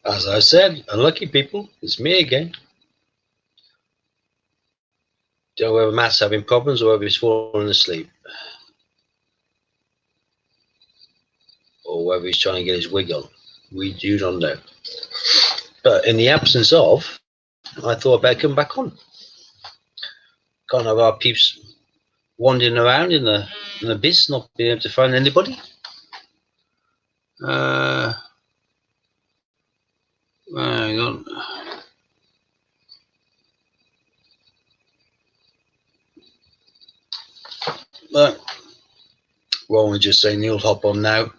As I said, unlucky people, it's me again. Don't know whether Matt's having problems or whether he's falling asleep. Or whether he's trying to get his wig on. We do not know. But in the absence of, I thought I'd better come back on. Can't have our peeps wandering around in the biz, not being able to find anybody. Hang on. Well, we'll just say Neil, hop on now.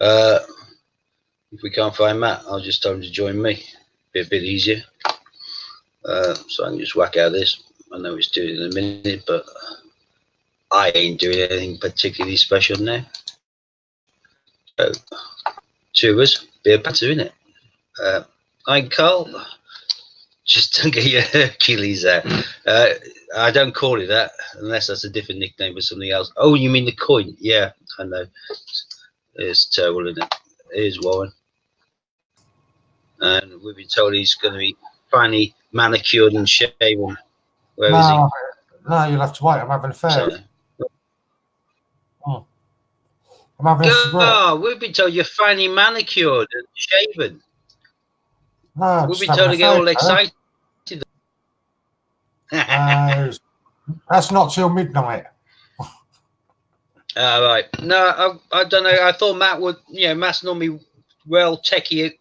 If we can't find Matt, I'll just tell him to join me. Be a bit easier. So I can just whack out this. I know he's doing it in a minute, but I ain't doing anything particularly special now. So, two of us, be a better, innit? I'm Carl. Just don't get your Hercules out. I don't call it that unless that's a different nickname for something else. Oh, you mean the coin? Yeah, I know. It's terrible, isn't it? It is, Warren. And we've been told he's going to be finally manicured and shaven. Where is he? No, you'll have to wait. I'm having a fair. I'm having a cigarette. Oh, we've been told you're finally manicured and shaven. No, we've been told to get all excited. That's not till midnight. Right. No, I don't know. I thought Matt would, Matt's normally well techie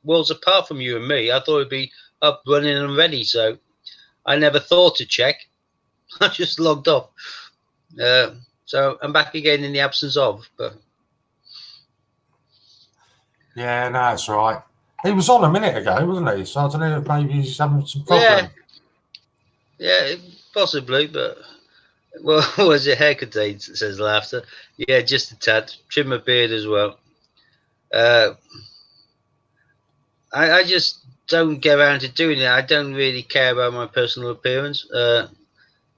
worlds apart from you and me. I thought it'd be up, running and ready, so I never thought to check. I just logged off. So I'm back again in the absence of. But yeah, no, that's right. He was on a minute ago, wasn't he? So I don't know if maybe he's having some problem. Yeah, possibly, but well, was it haircut day? Says Laughter. Yeah, just a tad. Trim my beard as well. I just don't get around to doing it. I don't really care about my personal appearance. I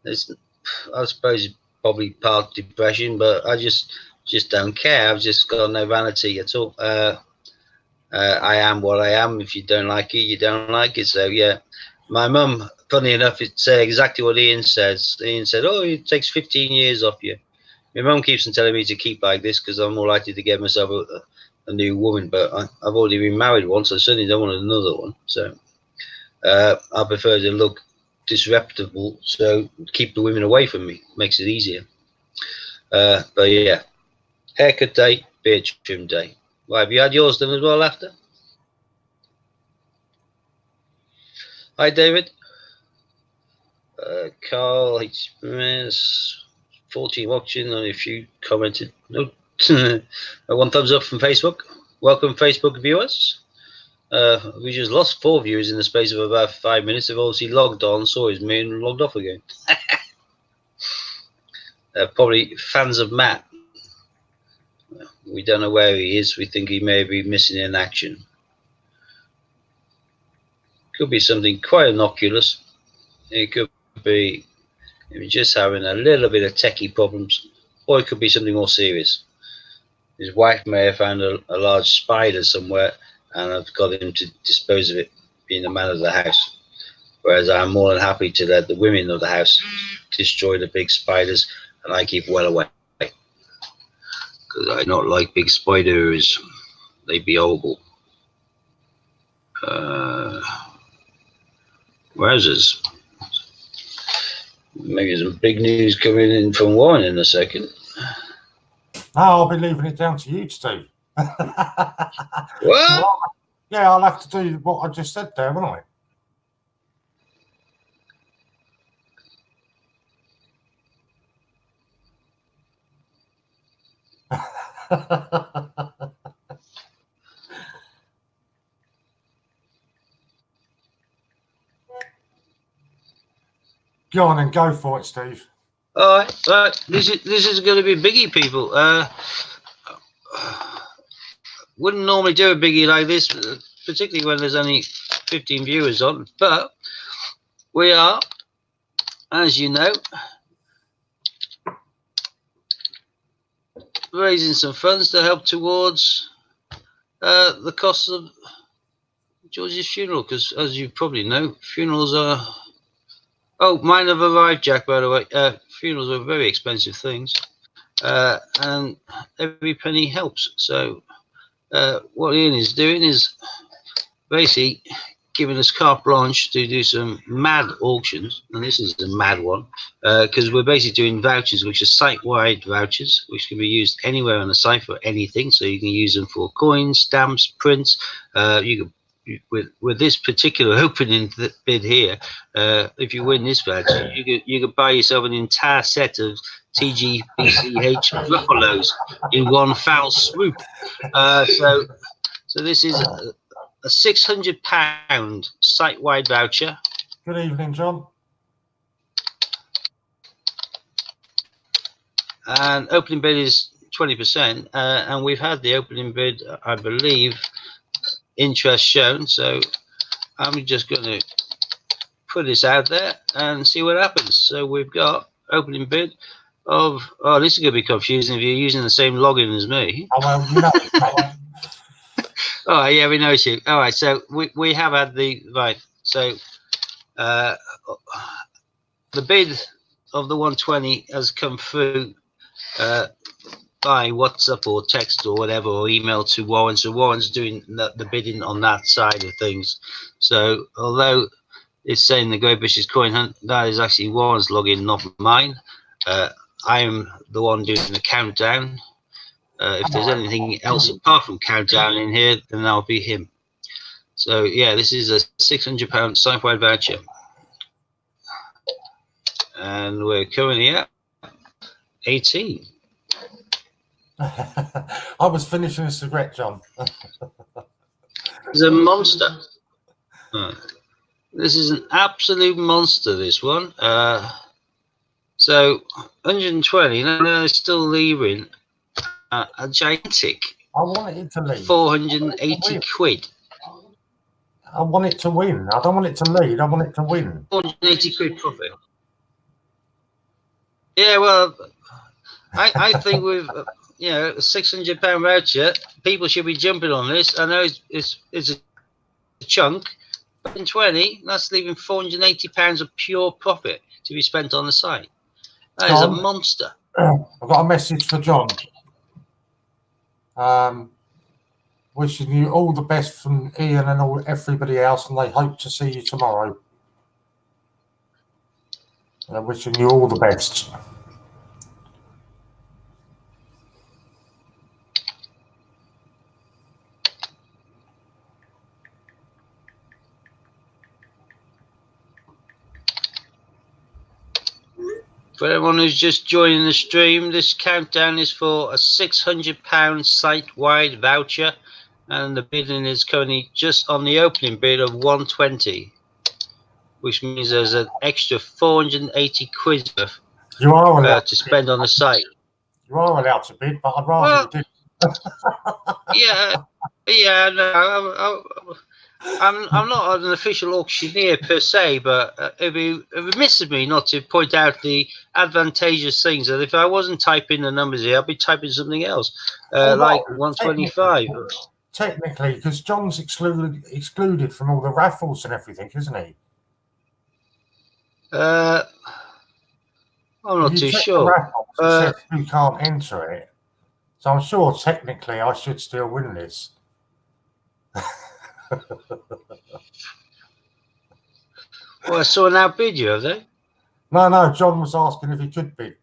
suppose it's probably part depression, but I just don't care. I've just got no vanity at all. I am what I am. If you don't like it, you don't like it. So yeah, my mum, funny enough, it said exactly what Ian says. Ian said, "Oh, it takes 15 years off you." My mum keeps on telling me to keep like this because I'm more likely to get myself a new woman. But I've already been married once. I certainly don't want another one. So I prefer to look disreputable. So keep the women away from me. Makes it easier. But yeah, haircut day, beard trim day. Well, have you had yours done as well after? Hi, David. Carl HMS 14 watching. Only a few commented. No, one thumbs up from Facebook. Welcome, Facebook viewers. We just lost 4 viewers in the space of about 5 minutes. They've obviously logged on, saw his moon, and logged off again. Probably fans of Matt. We don't know where he is. We think he may be missing in action. Could be something quite innocuous. It could be just having a little bit of techie problems, or it could be something more serious. His wife may have found a large spider somewhere and have got him to dispose of it, being the man of the house. Whereas I'm more than happy to let the women of the house destroy the big spiders, and I keep well away. Because I not like big spiders. They be horrible. Wowzers. Maybe some big news coming in from Warren in a second. I'll be leaving it down to you, Steve. What? Yeah, I'll have to do what I just said there, won't I? Go on and go for it, Steve. All right. This is going to be biggie, people. Wouldn't normally do a biggie like this, particularly when there's only 15 viewers on. But we are, as you know, raising some funds to help towards the cost of George's funeral, because as you probably know, funerals are. Oh, mine have arrived, Jack. By the way, funerals are very expensive things, and every penny helps. So, what Ian is doing is basically giving us carte blanche to do some mad auctions, and this is a mad one, because we're basically doing vouchers, which are site-wide vouchers, which can be used anywhere on the site for anything. So you can use them for coins, stamps, prints. You can, with this particular opening bid here, if you win this voucher, you could buy yourself an entire set of TGBCH Buffaloes in one foul swoop. So this is a £600 site-wide voucher. Good evening, John. And opening bid is 20%, and we've had the opening bid, I believe, interest shown. So I'm just going to put this out there and see what happens. So we've got opening bid of, oh, this is going to be confusing if you're using the same login as me. Oh, well, you know. Oh, yeah, we know you. All right, so we have had the, right, so the bid of the 120 has come through by WhatsApp or text or whatever, or email to Warren. So Warren's doing the bidding on that side of things. So although it's saying the Great British Coin Hunt, that is actually Warren's login, not mine. I'm the one doing the countdown. If there's anything else apart from countdown in here, then that'll be him. So yeah, this is a £600 site-wide voucher, and we're currently at 18. I was finishing a cigarette, John. It's a monster. This is an absolute monster, this one. So 120. No, they're still leaving. A gigantic. I want it to lead. 480 quid. I want it to win. I don't want it to lead. I want it to win. 480 quid profit. Yeah, well, I think with a £600 voucher, people should be jumping on this. I know it's a chunk, but in 20, that's leaving £480 of pure profit to be spent on the site. That is a monster. I've got a message for John. Wishing you all the best from Ian and everybody else, and they hope to see you tomorrow. And wishing you all the best. For everyone who's just joining the stream, this countdown is for a £600 site-wide voucher, and the bidding is currently just on the opening bid of 120, which means there's an extra 480 quid to spend on the site. You are allowed to bid, but I'd rather you did. yeah, no, I'm not an official auctioneer per se, but it'd be remiss of me not to point out the advantageous things that if I wasn't typing the numbers here, I'd be typing something else, like 125. Technically, because John's excluded from all the raffles and everything, isn't he? I'm not too sure. Raffles, you can't enter it, so I'm sure technically I should still win this. Well, so now bid you, have they? No, John was asking if he could bid.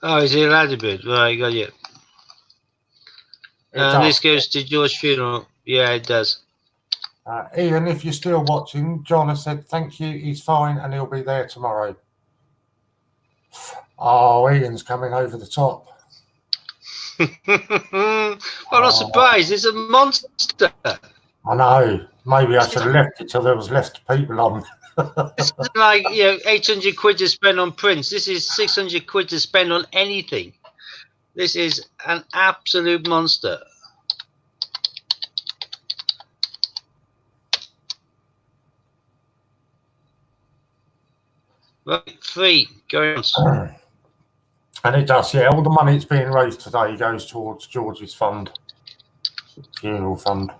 Oh, is he allowed to bid? Right, got you. This goes to George's funeral. Yeah, it does. Ian, if you're still watching, John has said thank you, he's fine, and he'll be there tomorrow. Oh, Ian's coming over the top. I'm not surprised. It's a monster. I know. Maybe I should have left it till there was left people on. This is like 800 quid to spend on prints. This is 600 quid to spend on anything. This is an absolute monster. Right, 3 going on. And it does, yeah. All the money that's being raised today goes towards George's fund, funeral fund.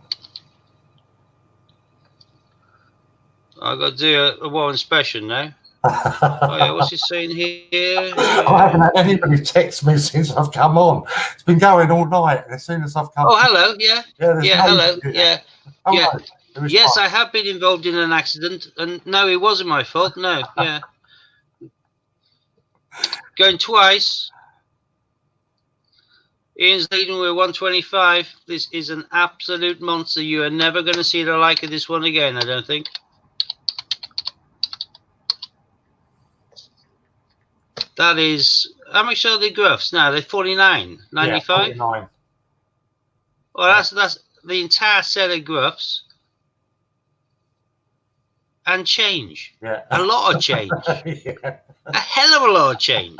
I've got to do a Warren special now. Oh yeah, what's he saying here? I haven't had anybody text me since I've come on. It's been going all night, and as soon as I've come, oh hello, yeah, there's yeah, hello, yeah, oh, yeah. No, Yes, fine. I have been involved in an accident, and no, it wasn't my fault. No, yeah, going twice. Ian's leading with 125. This is an absolute monster. You are never going to see the like of this one again, I don't think. That is, how much are the gruffs now? They're 49, 95? Yeah, 49. Well, that's the entire set of gruffs and change. Yeah. A lot of change. Yeah. A hell of a lot of change.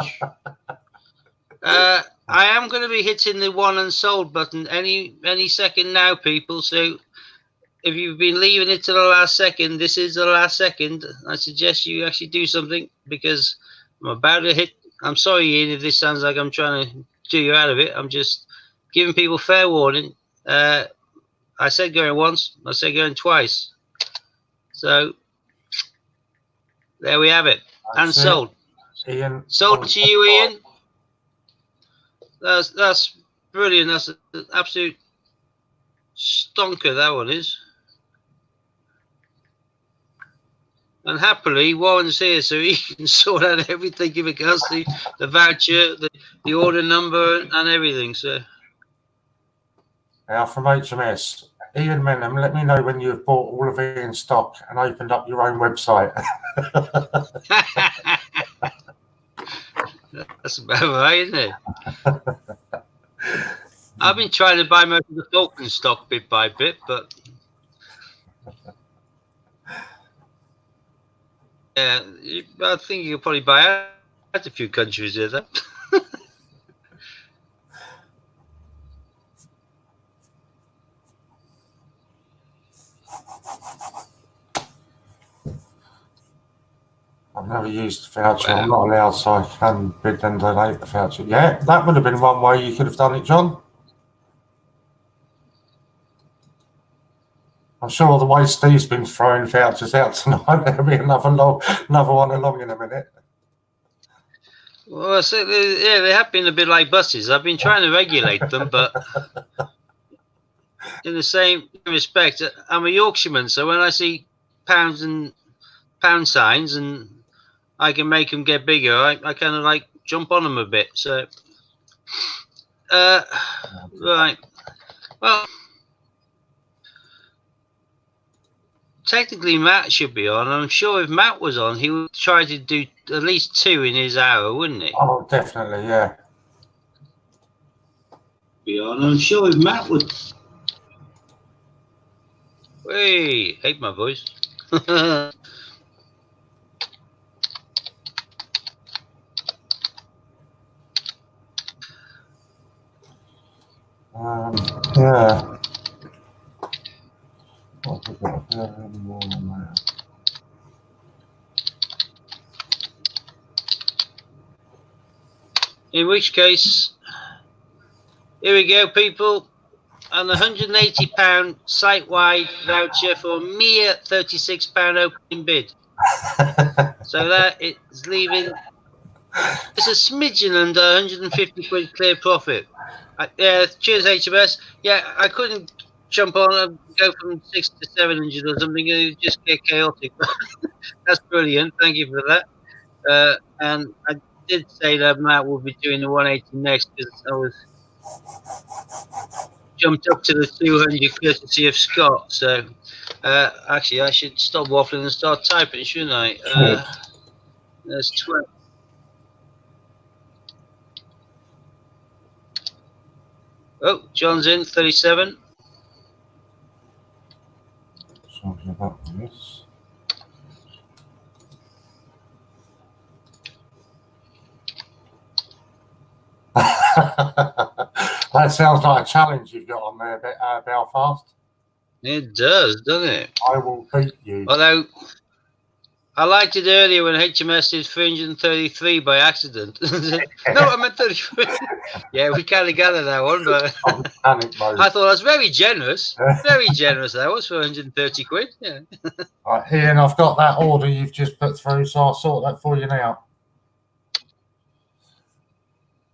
I am going to be hitting the won and sold button any second now, people. So if you've been leaving it to the last second, this is the last second. I suggest you actually do something, because I'm about to hit. I'm sorry, Ian, if this sounds like I'm trying to do you out of it. I'm just giving people fair warning. I said going once. I said going twice. So there we have it. And sold. Ian, sold to you, Ian. That's brilliant. That's an absolute stonker, that one is. And happily, Warren's here, so he can sort out everything in regards to the voucher, the order number, and everything. So now from HMS, Ian Menham, let me know when you've bought all of Ian's stock and opened up your own website. That's about right, isn't it? I've been trying to buy most of the Falcon stock bit by bit, but yeah, I think you could probably buy out a few countries with that. I've never used the voucher. Wow. I'm not allowed, so I can bid and donate the voucher. Yeah, that would have been one way you could have done it, John. I'm sure the way Steve's been throwing vouchers out tonight, there'll be another one along in a minute. Well, so yeah, they have been a bit like buses. I've been trying to regulate them, but in the same respect, I'm a Yorkshireman, so when I see pounds and pound signs and I can make them get bigger, I kind of like jump on them a bit. So, right. Well, technically Matt should be on. I'm sure if Matt was on, he would try to do at least 2 in his hour, wouldn't he? Oh, definitely, yeah. Be on. I'm sure if Matt would. Hey, hate my voice. Yeah. In which case, here we go, people. An £180 site-wide voucher for a mere £36 opening bid. So that is leaving. It's a smidgen under 150 quid clear profit. Yeah, cheers HMS. Yeah, I couldn't jump on and go from 6 to 700 or something. It would just get chaotic. That's brilliant. Thank you for that. And I did say that Matt will be doing the 180 next, because I was jumped up to the 200 courtesy of Scott. So actually, I should stop waffling and start typing, shouldn't I? There's 12. Oh, John's in 37. Sorry about this. That sounds like a challenge you've got on there, Belfast. It does, doesn't it? I will beat you. Although I liked it earlier when HMS did 333 by accident. No, I meant 33. Yeah, we kind of gathered that one, but Panic mode. I thought that's very generous. Very generous, that was, for 130 quid. Yeah. Right, Ian, I've got that order you've just put through, so I'll sort that for you now.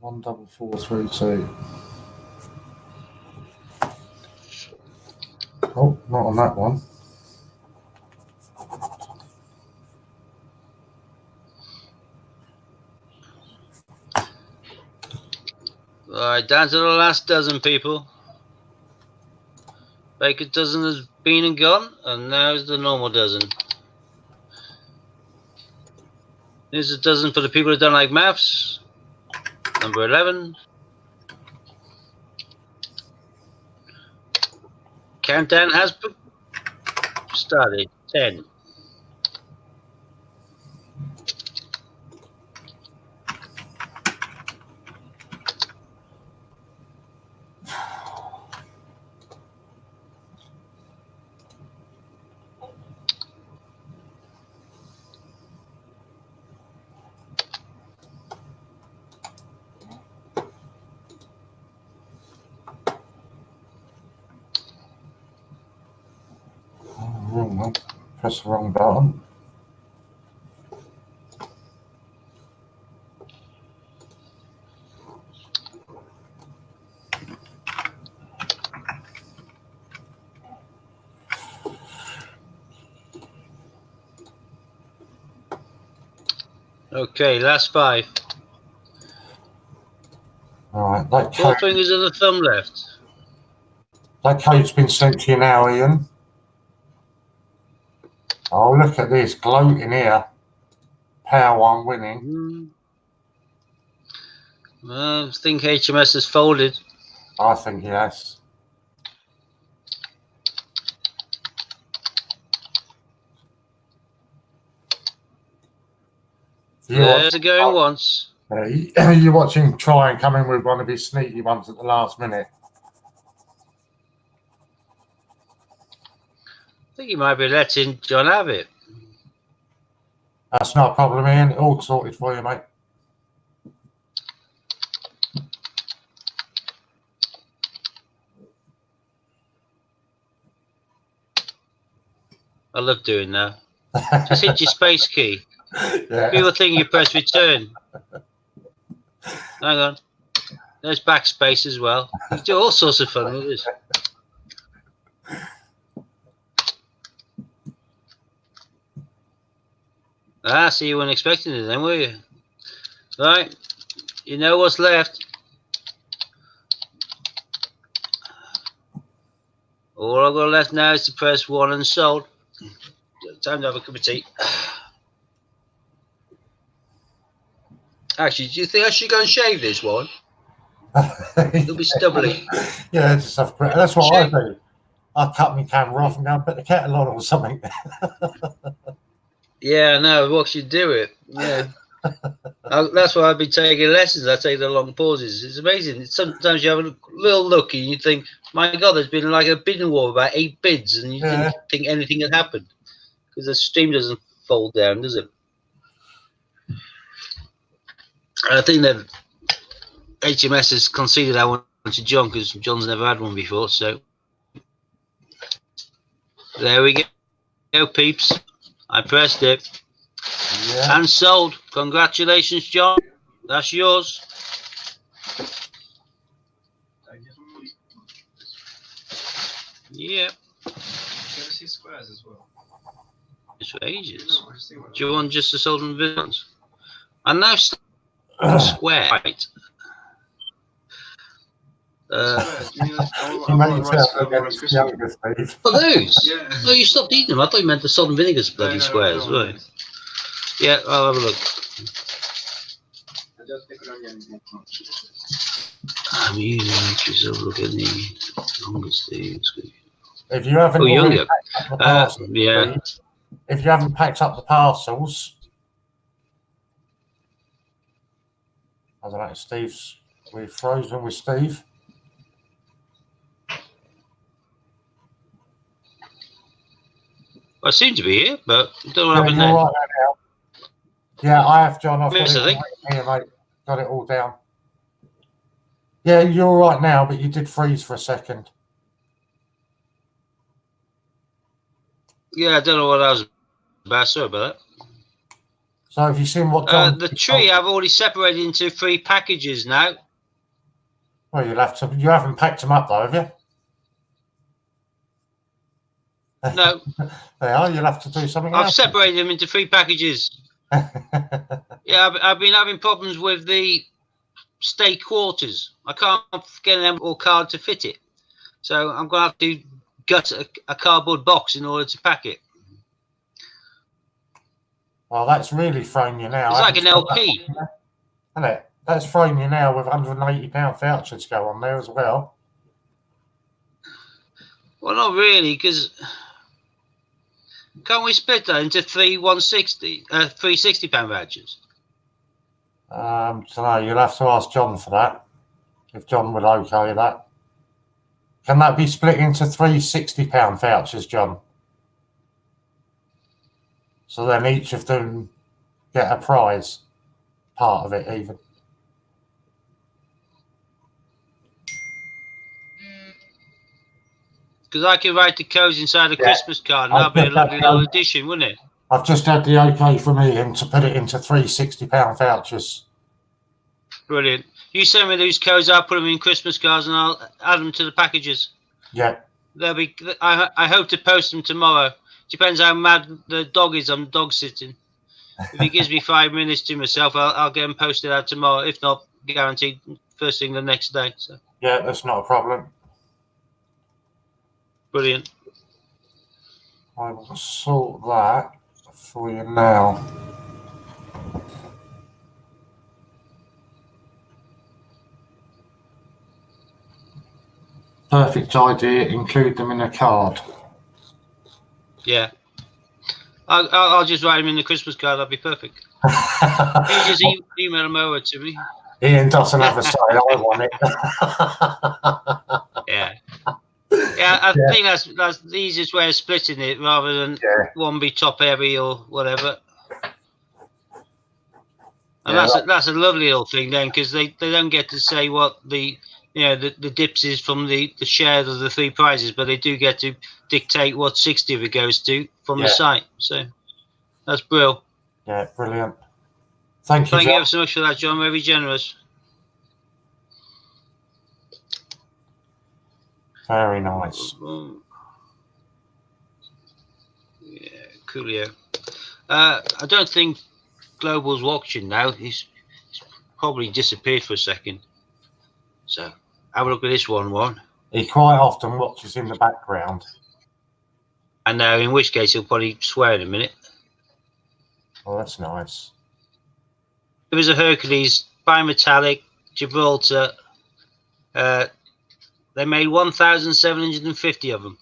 14432. Oh, not on that one. All right, down to the last dozen, people. Baker dozen has been and gone, and now's the normal dozen. Here's a dozen for the people who don't like maths. Number 11. Countdown has started. 10. Wrong one. Press the wrong button. Okay, last 5. Alright, that 4 code, fingers and a thumb left. that code's been sent to you now, Ian. Oh, look at this, gloating here. Power 1 winning. I think HMS has folded. I think yes. There's a going once. You're watching try and come in with one of his sneaky ones at the last minute. I think he might be letting John have it. That's not a problem, Ian. All sorted for you, mate. I love doing that. Just hit your space key. Yeah. People think you press return. Hang on. There's backspace as well. You do all sorts of fun with this. Ah, so you weren't expecting it then, were you? Right. You know what's left. All I've got left now is to press 1 and sold. Time to have a cup of tea. Actually, do you think I should go and shave this one? It'll be stubbly. Yeah, just have a, that's what I do. I cut my camera off and go and put the kettle on or something. Yeah, no, what should do it? Yeah. That's why I've been taking lessons. I take the long pauses. It's amazing. Sometimes you have a little look and you think, my God, there's been like a bidding war about 8 bids, and you didn't think anything had happened because the stream doesn't fold down, does it? I think that HMS has conceded that one to John because John's never had one before. So there we go, peeps. I pressed it. Yeah. And sold. Congratulations, John. That's yours. Yeah. Did you ever see squares as well? It's for ages. No, do you want just the sold and villains? And now square. Right. Those? Yeah. No, you stopped eating them. I thought you meant the salt and vinegar bloody squares. No. Right. Yeah, I'll have a look. I'm using just have a look at the longest things. If you haven't younger. Parcels, yeah. If you haven't packed up the parcels, I don't know, Steve's, we've frozen with Steve. I seem to be here, but I don't know what Yeah, happened you're then. right now. Yeah, I have, John. I've got Yes, it I think. all here, mate. Got it all down. Yeah, you're all right now, but you did freeze for a second. Yeah, I don't know what I was about. Sorry about that. So have you seen what John... The tree I've already separated into 3 packages now. Well, you'll have to... You haven't packed them up, though, have you? No, They are. You'll have to do something I've else. separated them into 3 packages. Yeah, I've been having problems with the stay quarters. I can't get an M4 card to fit it. So I'm going to have to gut a cardboard box in order to pack it. Well, that's really thrown you now. It's like an LP. Isn't it? That's thrown you now with £180 voucher to go on there as well. Well, not really, because can't we split that into 3 £60 vouchers? So you'll have to ask John for that, if John would okay that. Can that be split into 3 £60 vouchers, John? So then each of them get a prize, part of it even. Because I could write the codes inside a Christmas card, and I've that'd be a just lovely had little the- addition, wouldn't it? I've just had the okay from Ian to put it into 3 £60 vouchers. Brilliant. You send me those codes, I'll put them in Christmas cards, and I'll add them to the packages. Yeah. They'll be. I hope to post them tomorrow. Depends how mad the dog is. I'm dog sitting. If he gives me 5 minutes to myself, I'll get them posted out tomorrow. If not, guaranteed first thing the next day. So Yeah, that's not a problem. brilliant. I will sort that for you now. Perfect idea. Include them in a card. Yeah. I'll just write them in the Christmas card. That'd be perfect. You just email them over to me. Ian doesn't have a say. I want it. Yeah. Yeah, I think that's the easiest way of splitting it, rather than one be top heavy or whatever. And that's a lovely little thing then, because they don't get to say what the dips is from the share of the 3 prizes, but they do get to dictate what 60 of it goes to from the site. So that's brilliant. Yeah, brilliant. Thank you, Thank you John. ever so much for that, John. Very generous. Very nice. Yeah, coolio. I don't think Global's watching now. He's probably disappeared for a second. So have a look at this one. He quite often watches in the background. And now, in which case, he'll probably swear in a minute. Oh, that's nice. It was a Hercules, bimetallic, Gibraltar. They made 1,750 of them.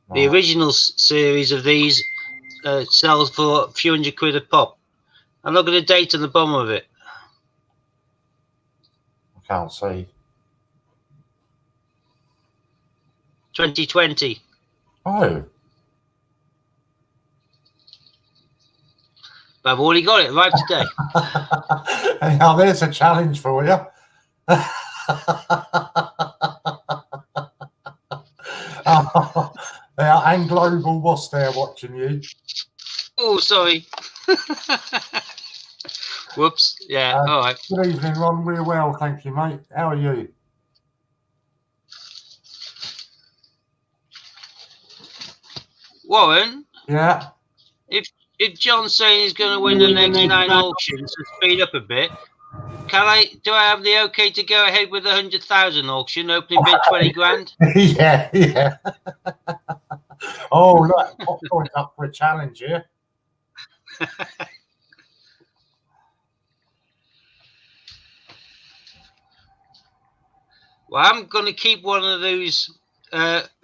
Nice. The original series of these sells for a few £100 a pop. And look at the date on the bottom of it. I can't see. 2020. Oh. But I've already got it right today. Now there's a challenge for you. And Global was there watching you. Oh, sorry. Whoops. Yeah, all right. Good evening, Ron. We're well, thank you, mate. How are you? Warren? Yeah. If John's saying he's going to win the next 9 auctions to speed up a bit, do I have the okay to go ahead with the 100,000 auction, opening bid 20 grand? Yeah. Oh, look, Popcorn's up for a challenge here. Well, I'm going to keep one of those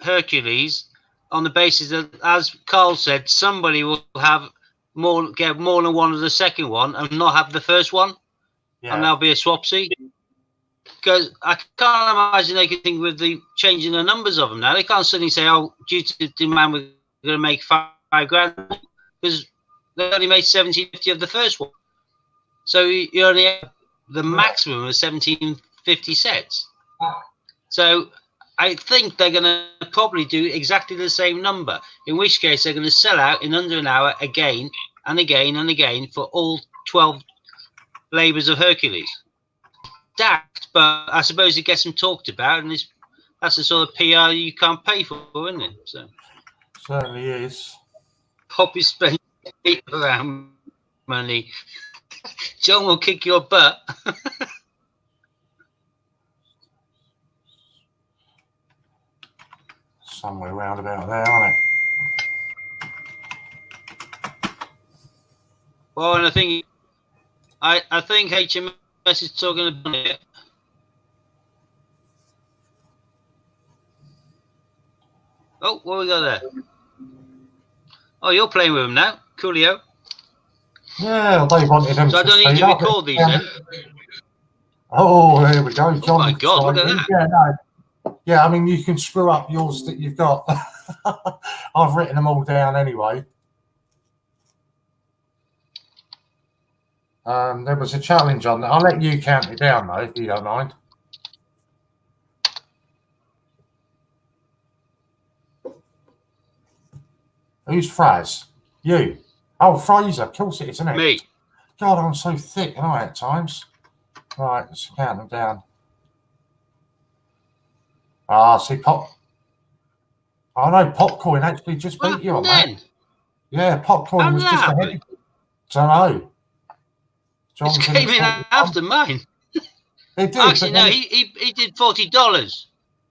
Hercules on the basis that, as Carl said, somebody will get more than one of the second one and not have the first one. Yeah. And there'll be a swapsy. Because I can't imagine they can think with the changing the numbers of them now. They can't suddenly say, oh, due to demand with going to make £5,000 because they only made 1750 of the first one. So you only have the maximum of 1750 sets. So I think they're going to probably do exactly the same number, in which case they're going to sell out in under an hour again and again and again for all 12 labours of Hercules. Daft, but I suppose it gets them talked about, and that's the sort of PR you can't pay for, isn't it? So certainly is. Pop is spending around money. John will kick your butt. Somewhere round about there, aren't it? Well, and I think HMS is talking about it. Oh, what we got there? Oh, you're playing with them now, coolio. Yeah, they wanted them so I to don't need speed to up. record these then. Oh, there we go. Oh my God, look at that. Yeah, no. Yeah, I mean, you can screw up yours that you've got. I've written them all down anyway. There was a challenge on that. I'll let you count it down, though, if you don't mind. Who's Fraz? You. Oh, Fraser. Of course it is, isn't it? Me. God, I'm so thick, aren't I, at times? Right, let's count them down. Ah, see, Oh, no, Popcorn actually just beat you on that. Yeah, Popcorn was just ahead. Don't know. It came in after mine. It did. Actually, no, he did $40.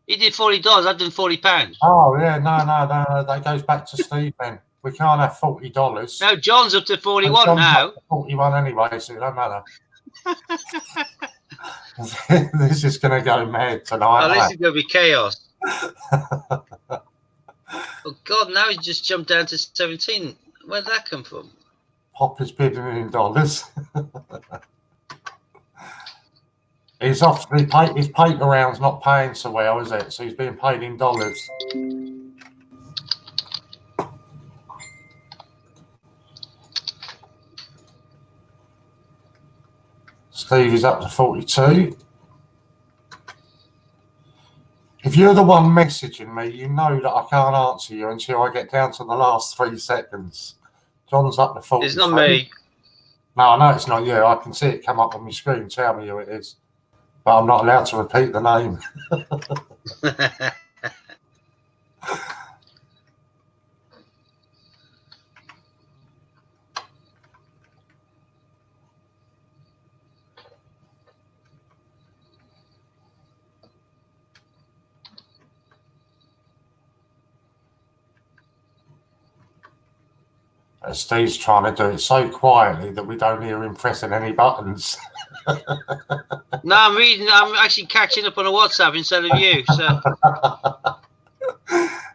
He did $40. I've done £40. Oh, yeah, no. That goes back to Steve then. We can't have $40. No, John's up to 41 now. Up to 41 anyway, so it don't matter. This is going to go mad tonight. Oh, this is going to be chaos. Oh, God, now he's just jumped down to 17. Where'd that come from? Pop is bidding in dollars. He's off. His paper round's not paying so well, is it? So he's being paid in dollars. Steve is up to 42. If you're the one messaging me, you know that I can't answer you until I get down to the last 3 seconds. John's up to 43. It's not me. No, I know it's not you. I can see it come up on my screen. Tell me who it is. But I'm not allowed to repeat the name. Steve's trying to do it so quietly that we don't hear him pressing any buttons. No, I'm actually catching up on a WhatsApp instead of you. So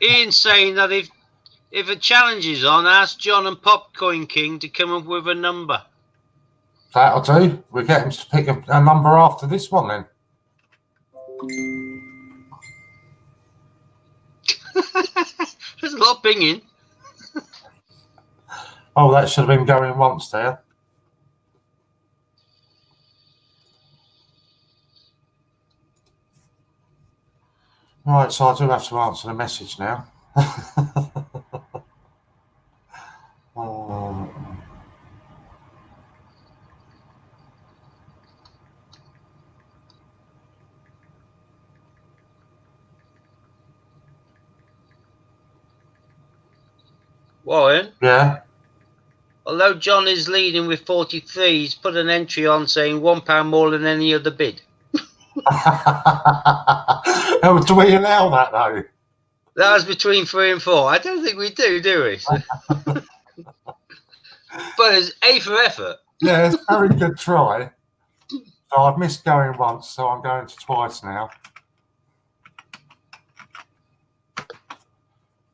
Ian's saying that if a challenge is on, ask John and Popcoin King to come up with a number. That'll do. We'll get him to pick a number after this one then. There's a lot of pinging. Oh, that should have been going once there. Right, so I do have to answer the message now. Warren? Yeah? Although John is leading with 43, he's put an entry on saying £1 more than any other bid. Oh, do we allow that though? That was between 3 and 4. I don't think we do we? But it's A for effort. Yeah, it's a very good try. So I've missed going once, so I'm going to twice now.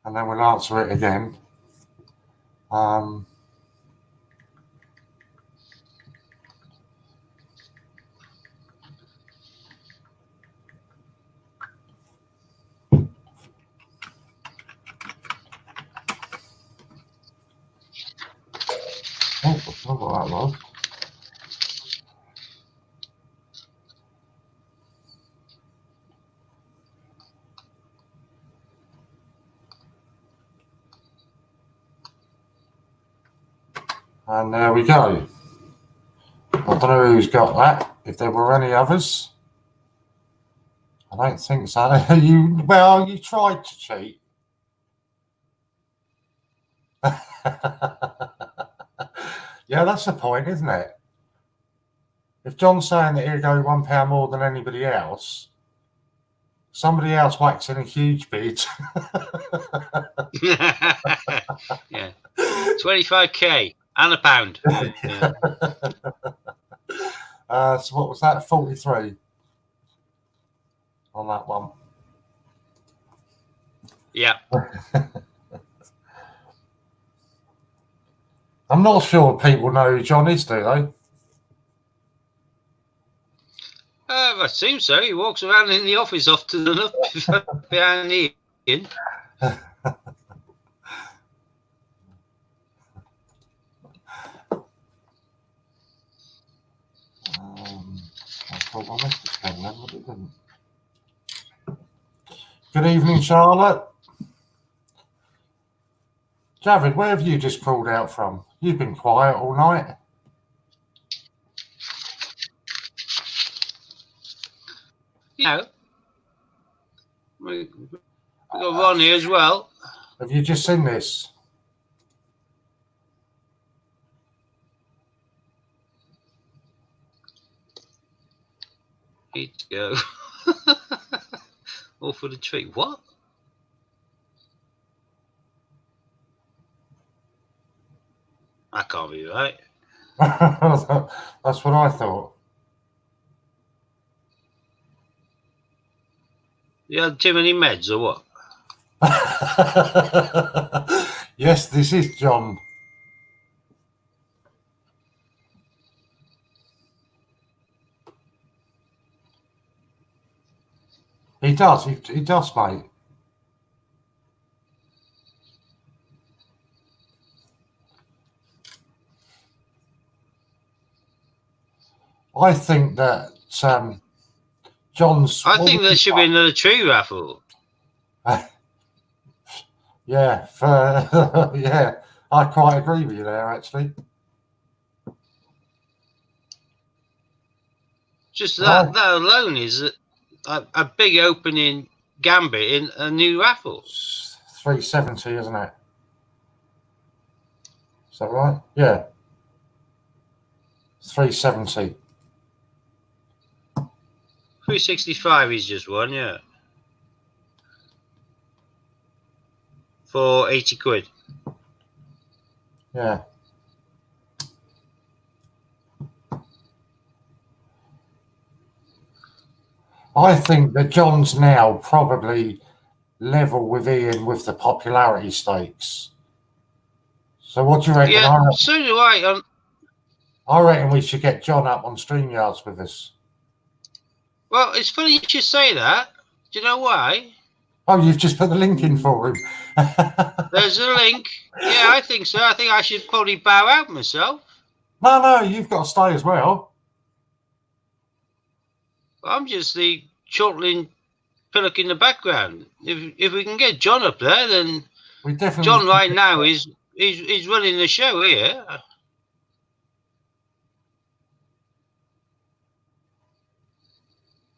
And then we'll answer it again. Oh, what that was. And there we go. I don't know who's got that. If there were any others, I don't think so. You tried to cheat. Yeah, that's the point, isn't it? If John's saying that he'll go £1 more than anybody else, somebody else whacks in a huge bid. Yeah, 25k and a pound. Yeah. So what was that? 43 on that one. Yeah. I'm not sure people know who John is, do they? I seem so. He walks around in the office often enough behind Ian. I thought I missed this one then, but it didn't. Good evening, Charlotte. Javid, where have you just crawled out from? You've been quiet all night. Yeah. We've got Ron here as well. Have you just seen this? Need to go. All for the treat. What? That can't be right. That's what I thought. You had too many meds or what? Yes, this is John. He does, he does, mate. I think that John's... I think there should be another tree raffle. Yeah, yeah, I quite agree with you there, actually. Just that alone is a big opening gambit in a new raffle. 370, isn't it? Is that right? Yeah. 370. 365 he's just won, yeah. For 80 quid. Yeah. I think that John's now probably level with Ian with the popularity stakes. So what do you reckon? Yeah, so do I. I reckon we should get John up on StreamYards with us. Well, it's funny you should say that. Do you know why? Oh, you've just put the link in for him. There's a link. Yeah, I think so. I think I should probably bow out myself. No, you've got to stay as well. I'm just the chortling pillock in the background. If we can get John up there, then We definitely. John right now is running the show here.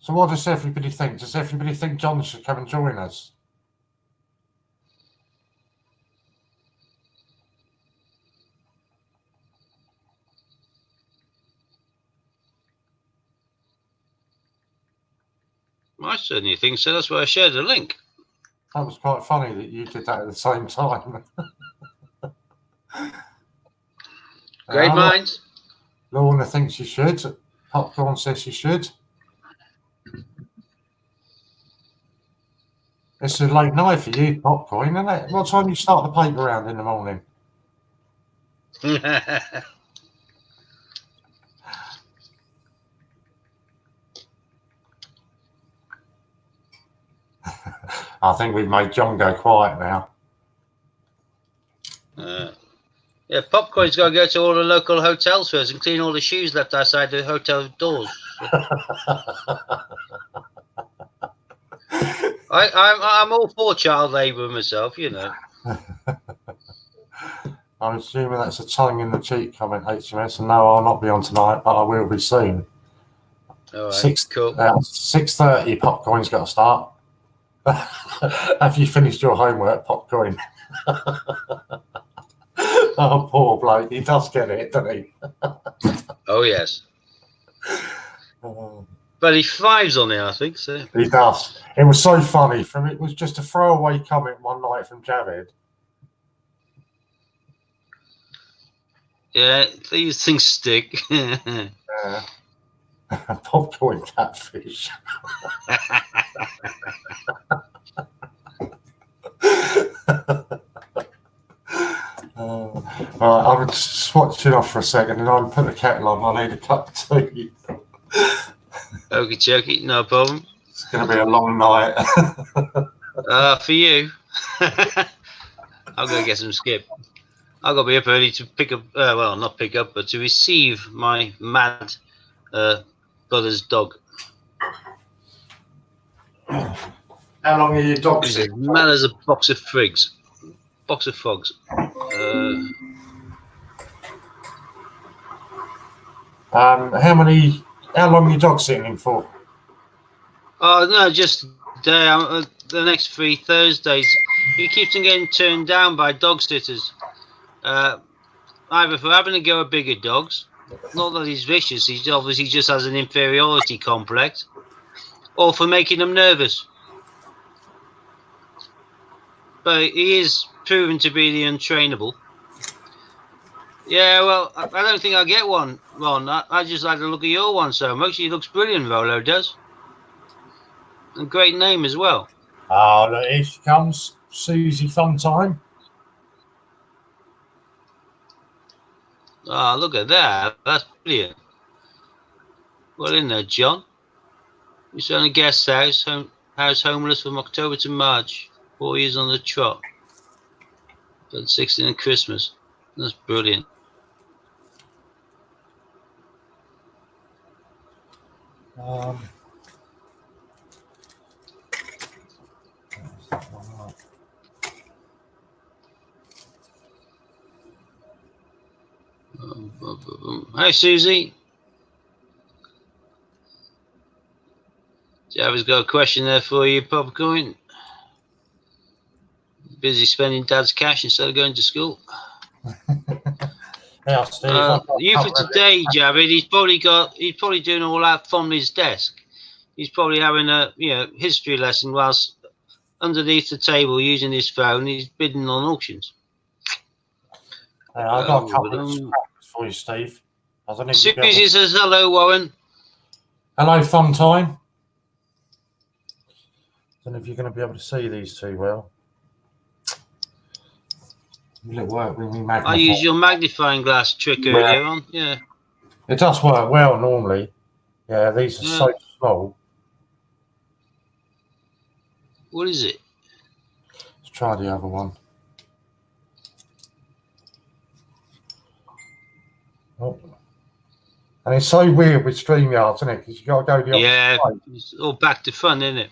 So what does everybody think? Does everybody think John should come and join us? I certainly think so. That's why I shared the link. That was quite funny that you did that at the same time. Great minds. Lorna thinks you should. Popcorn says you should. It's a late night for you, Popcorn, isn't it? What time do you start the paper round in the morning? I think we've made John go quiet now. Yeah, Popcorn's got to go to all the local hotels first and clean all the shoes left outside the hotel doors. I'm all for child labour myself, you know. I'm assuming that's a tongue in the cheek comment, HMS, and no, I'll not be on tonight, but I will be soon. All right, cool. 6:30, Popcorn's got to start. Have you finished your homework, Popcorn? Oh, poor bloke. He does get it, doesn't he? Oh, yes. But he thrives on it, I think. So. He does. It was so funny. It was just a throwaway comment one night from Javid. Yeah, these things stick. Popcorn catfish. I'm just watching off for a second and I'll put the kettle on. I need a cup of tea. Okie dokie, no problem. It's going to be a long night. For you. I'm going to get some skip. I've got to be up early to pick up, well, not pick up, but to receive my mad brother's dog. How long are your dogs? He's as mad as a box of frigs. Box of frogs. How long are your dogs sitting in for? Oh, no, just the next 3 Thursdays. He keeps on getting turned down by dog sitters. Either for having to go at bigger dogs, not that he's vicious, he obviously just has an inferiority complex, or for making them nervous. But he is proven to be the untrainable. Yeah, well, I don't think I'll get one, Ron. I just like to look at your one so much. He looks brilliant, Rolo does. A great name as well. Oh, look, here she comes. Susie Funtime. Ah, look at that. That's brilliant. Well in there, John. We sit on a guest house, homeless from October to March. 4 years on the trot. But 16 at Christmas. That's brilliant. Hi, Susie. Javi's got a question there for you, Popcorn. Busy spending Dad's cash instead of going to school. Yeah, Steve. You for today, Javid. He's probably doing all that from his desk. He's probably having a history lesson whilst underneath the table using his phone. He's bidding on auctions. I've got a couple of scraps for you, Steve. Susie says hello, Warren. Hello, Funtime. Don't know if you're going to be able to see these two well. Will it work when we magnify? I use your magnifying glass trick earlier on. Yeah. It does work well normally. Yeah, these are so small. What is it? Let's try the other one. Oh. And it's so weird with StreamYard, isn't it? Because you got to go the opposite way. It's all back to front, isn't it?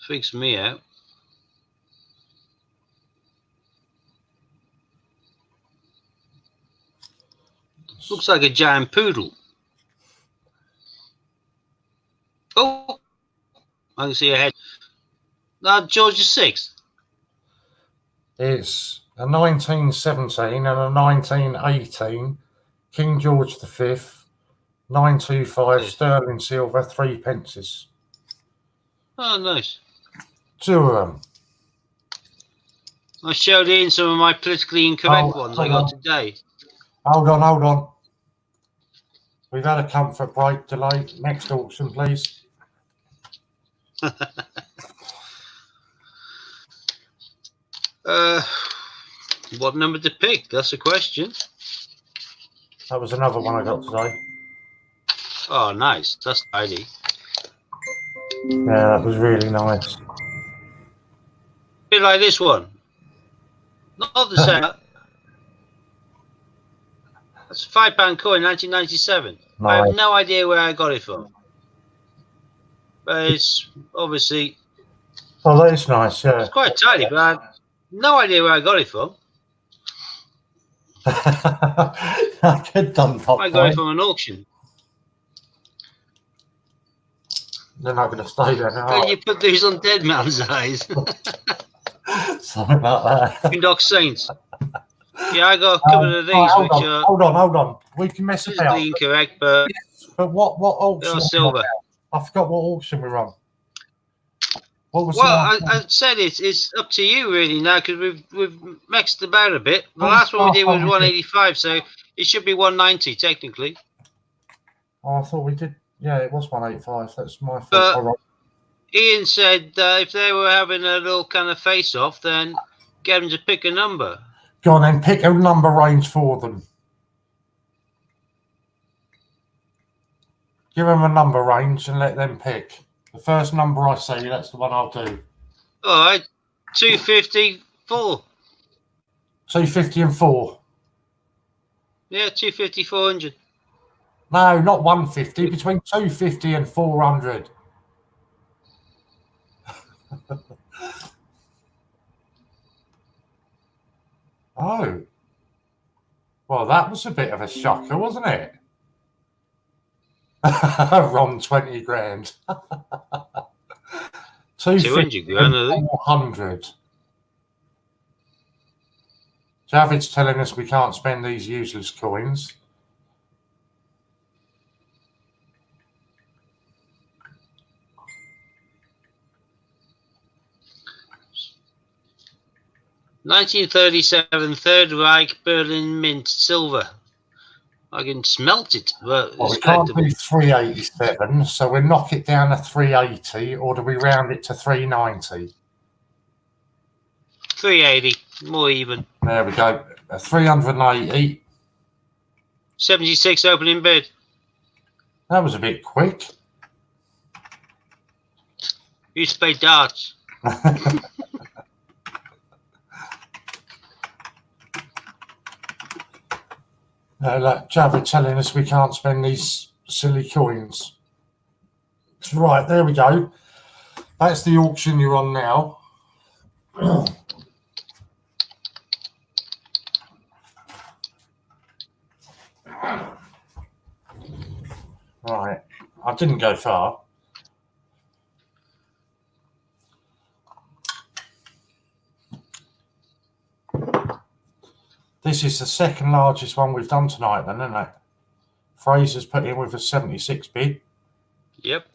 Freaks me out. Looks like a giant poodle. Oh, I can see a head. George VI. It's a 1917 and a 1918 King George V, 925 sterling silver, 3 pences. Oh, nice. 2 of them. I showed in some of my politically incorrect ones I got today. Hold on. We've had a comfort break delay. Next auction, please. What number to pick? That's a question. That was another one I got today. Oh, nice. That's tidy. Yeah, that was really nice. A bit like this one. Not the same. That's a £5 coin, 1997. I have Nice. no idea where I got it from. But it's obviously Oh, that is nice, yeah. it's quite tiny, but I have no idea where I got it from. Good done, Pop. I got it from an auction. They're not going to stay there Can now. you put these on Dead Man's Eyes? Something like that. Boondock Saints. Yeah, I got a couple of these, Right, which are hold on. We can mess about. physically incorrect, but But what they auction? are silver. I forgot what auction we're on. What was Well, the one? I said it's up to you really now because we've mixed about a bit. The What last was one we the did last was one we did? 185, so it should be 190 technically. Oh, I thought we did. Yeah, it was 185. That's my fault. But All right. Ian said if they were having a little kind of face-off, then get them to pick a number. Go on then, pick a number range for them. Give them a number range and let them pick. The first number I say, that's the one I'll do. All right, 254. 250 and 4. Yeah, 250, 400. No, not 150. Between 250 and 400. Oh. Well, that was a bit of a shocker, wasn't it? Ron, 20 grand. 200 grand, I think. 400. Javid's telling us we can't spend these useless coins. $1937 Third Reich Berlin Mint silver. I can smelt it, but Well, it's we can't collectible. do 387, so we knock it down to 380, or do we round it to 390? 380, more even. There we go. 380. 76 opening bid. That was a bit quick. Used to play darts. Like Javid telling us we can't spend these silly coins. Right, there we go. That's the auction you're on now. Right, I didn't go far. This is the second largest one we've done tonight, then, isn't it? Fraser's put in with a 76 bid. Yep.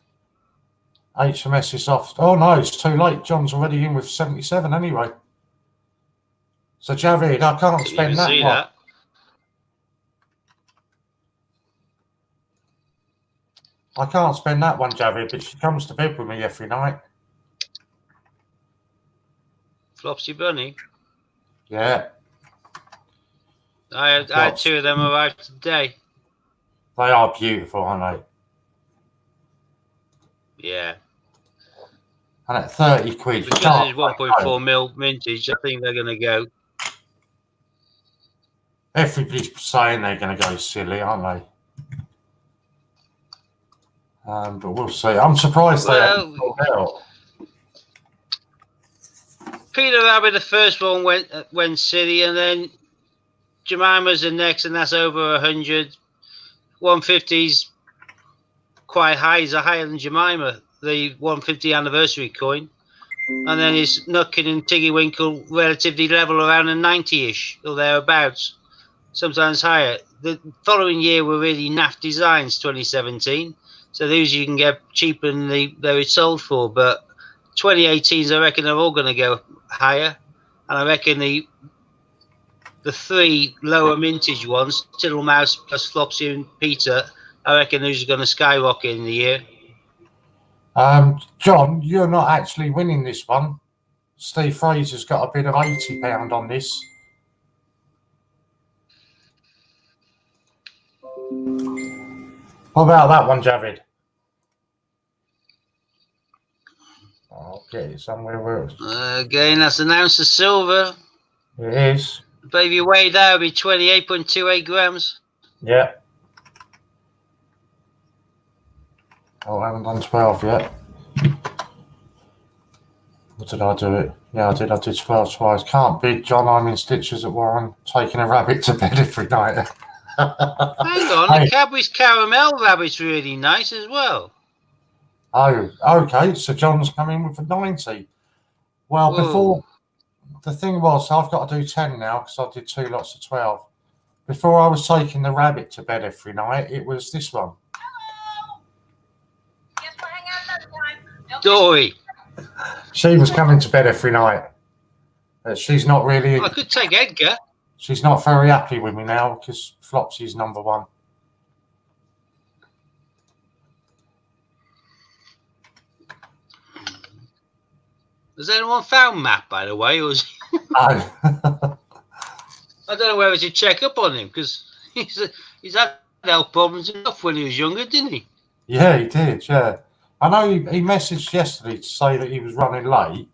HMS is off. Oh no, it's too late. John's already in with 77 anyway. So Javid, I can't spend that See one. that? I can't spend that one, Javid, but she comes to bed with me every night. Flopsy Bunny. Yeah, I had two of them arrive today. they are beautiful, aren't they? Yeah. And at 30 quid, you Because can't it's 1.4 mil mintage, I think they're going to go. Everybody's saying they're going to go silly, aren't they? But we'll see. I'm surprised they haven't pulled out. Peter Rabbit, the first one went silly, and then Jemima's the next, and that's over 100. 150's quite high. He's higher than Jemima, the 150 anniversary coin. And then his Nutkin and Tiggy Winkle relatively level around a 90-ish or thereabouts, sometimes higher. The following year were really naff designs, 2017. So these you can get cheaper than they were sold for. But 2018s, I reckon they're all going to go higher. And I reckon the three lower mintage ones, Tittlemouse plus Flopsy and Peter, I reckon those are going to skyrocket in the year. John, you're not actually winning this one. Steve Fraser's got a bid of £80 on this. What about that one, Javid? I'll get it somewhere where it's... Again, that's an ounce of silver. It is. But if you weigh that, it would be 28.28 grams. Yeah. Oh, I haven't done 12 yet. Or did I do it? Yeah, I did. I did 12 twice. Can't beat John. I'm in stitches at Warren, taking a rabbit to bed every night. Hang on, Hey. the Cadbury's caramel rabbit's really nice as well. Oh, okay. So John's coming with a 90. Well, Whoa. before the thing was, I've got to do 10 now because I did 2 lots of 12. Before I was taking the rabbit to bed every night, it was this one. Dory. She was coming to bed every night. She's not really. I could take Edgar. She's not very happy with me now because Flopsy's number 1. Has anyone found Matt, by the way? Or is Oh. I don't know whether to check up on him because he's had health problems enough when he was younger, didn't he? Yeah, he did. Yeah, I know he messaged yesterday to say that he was running late.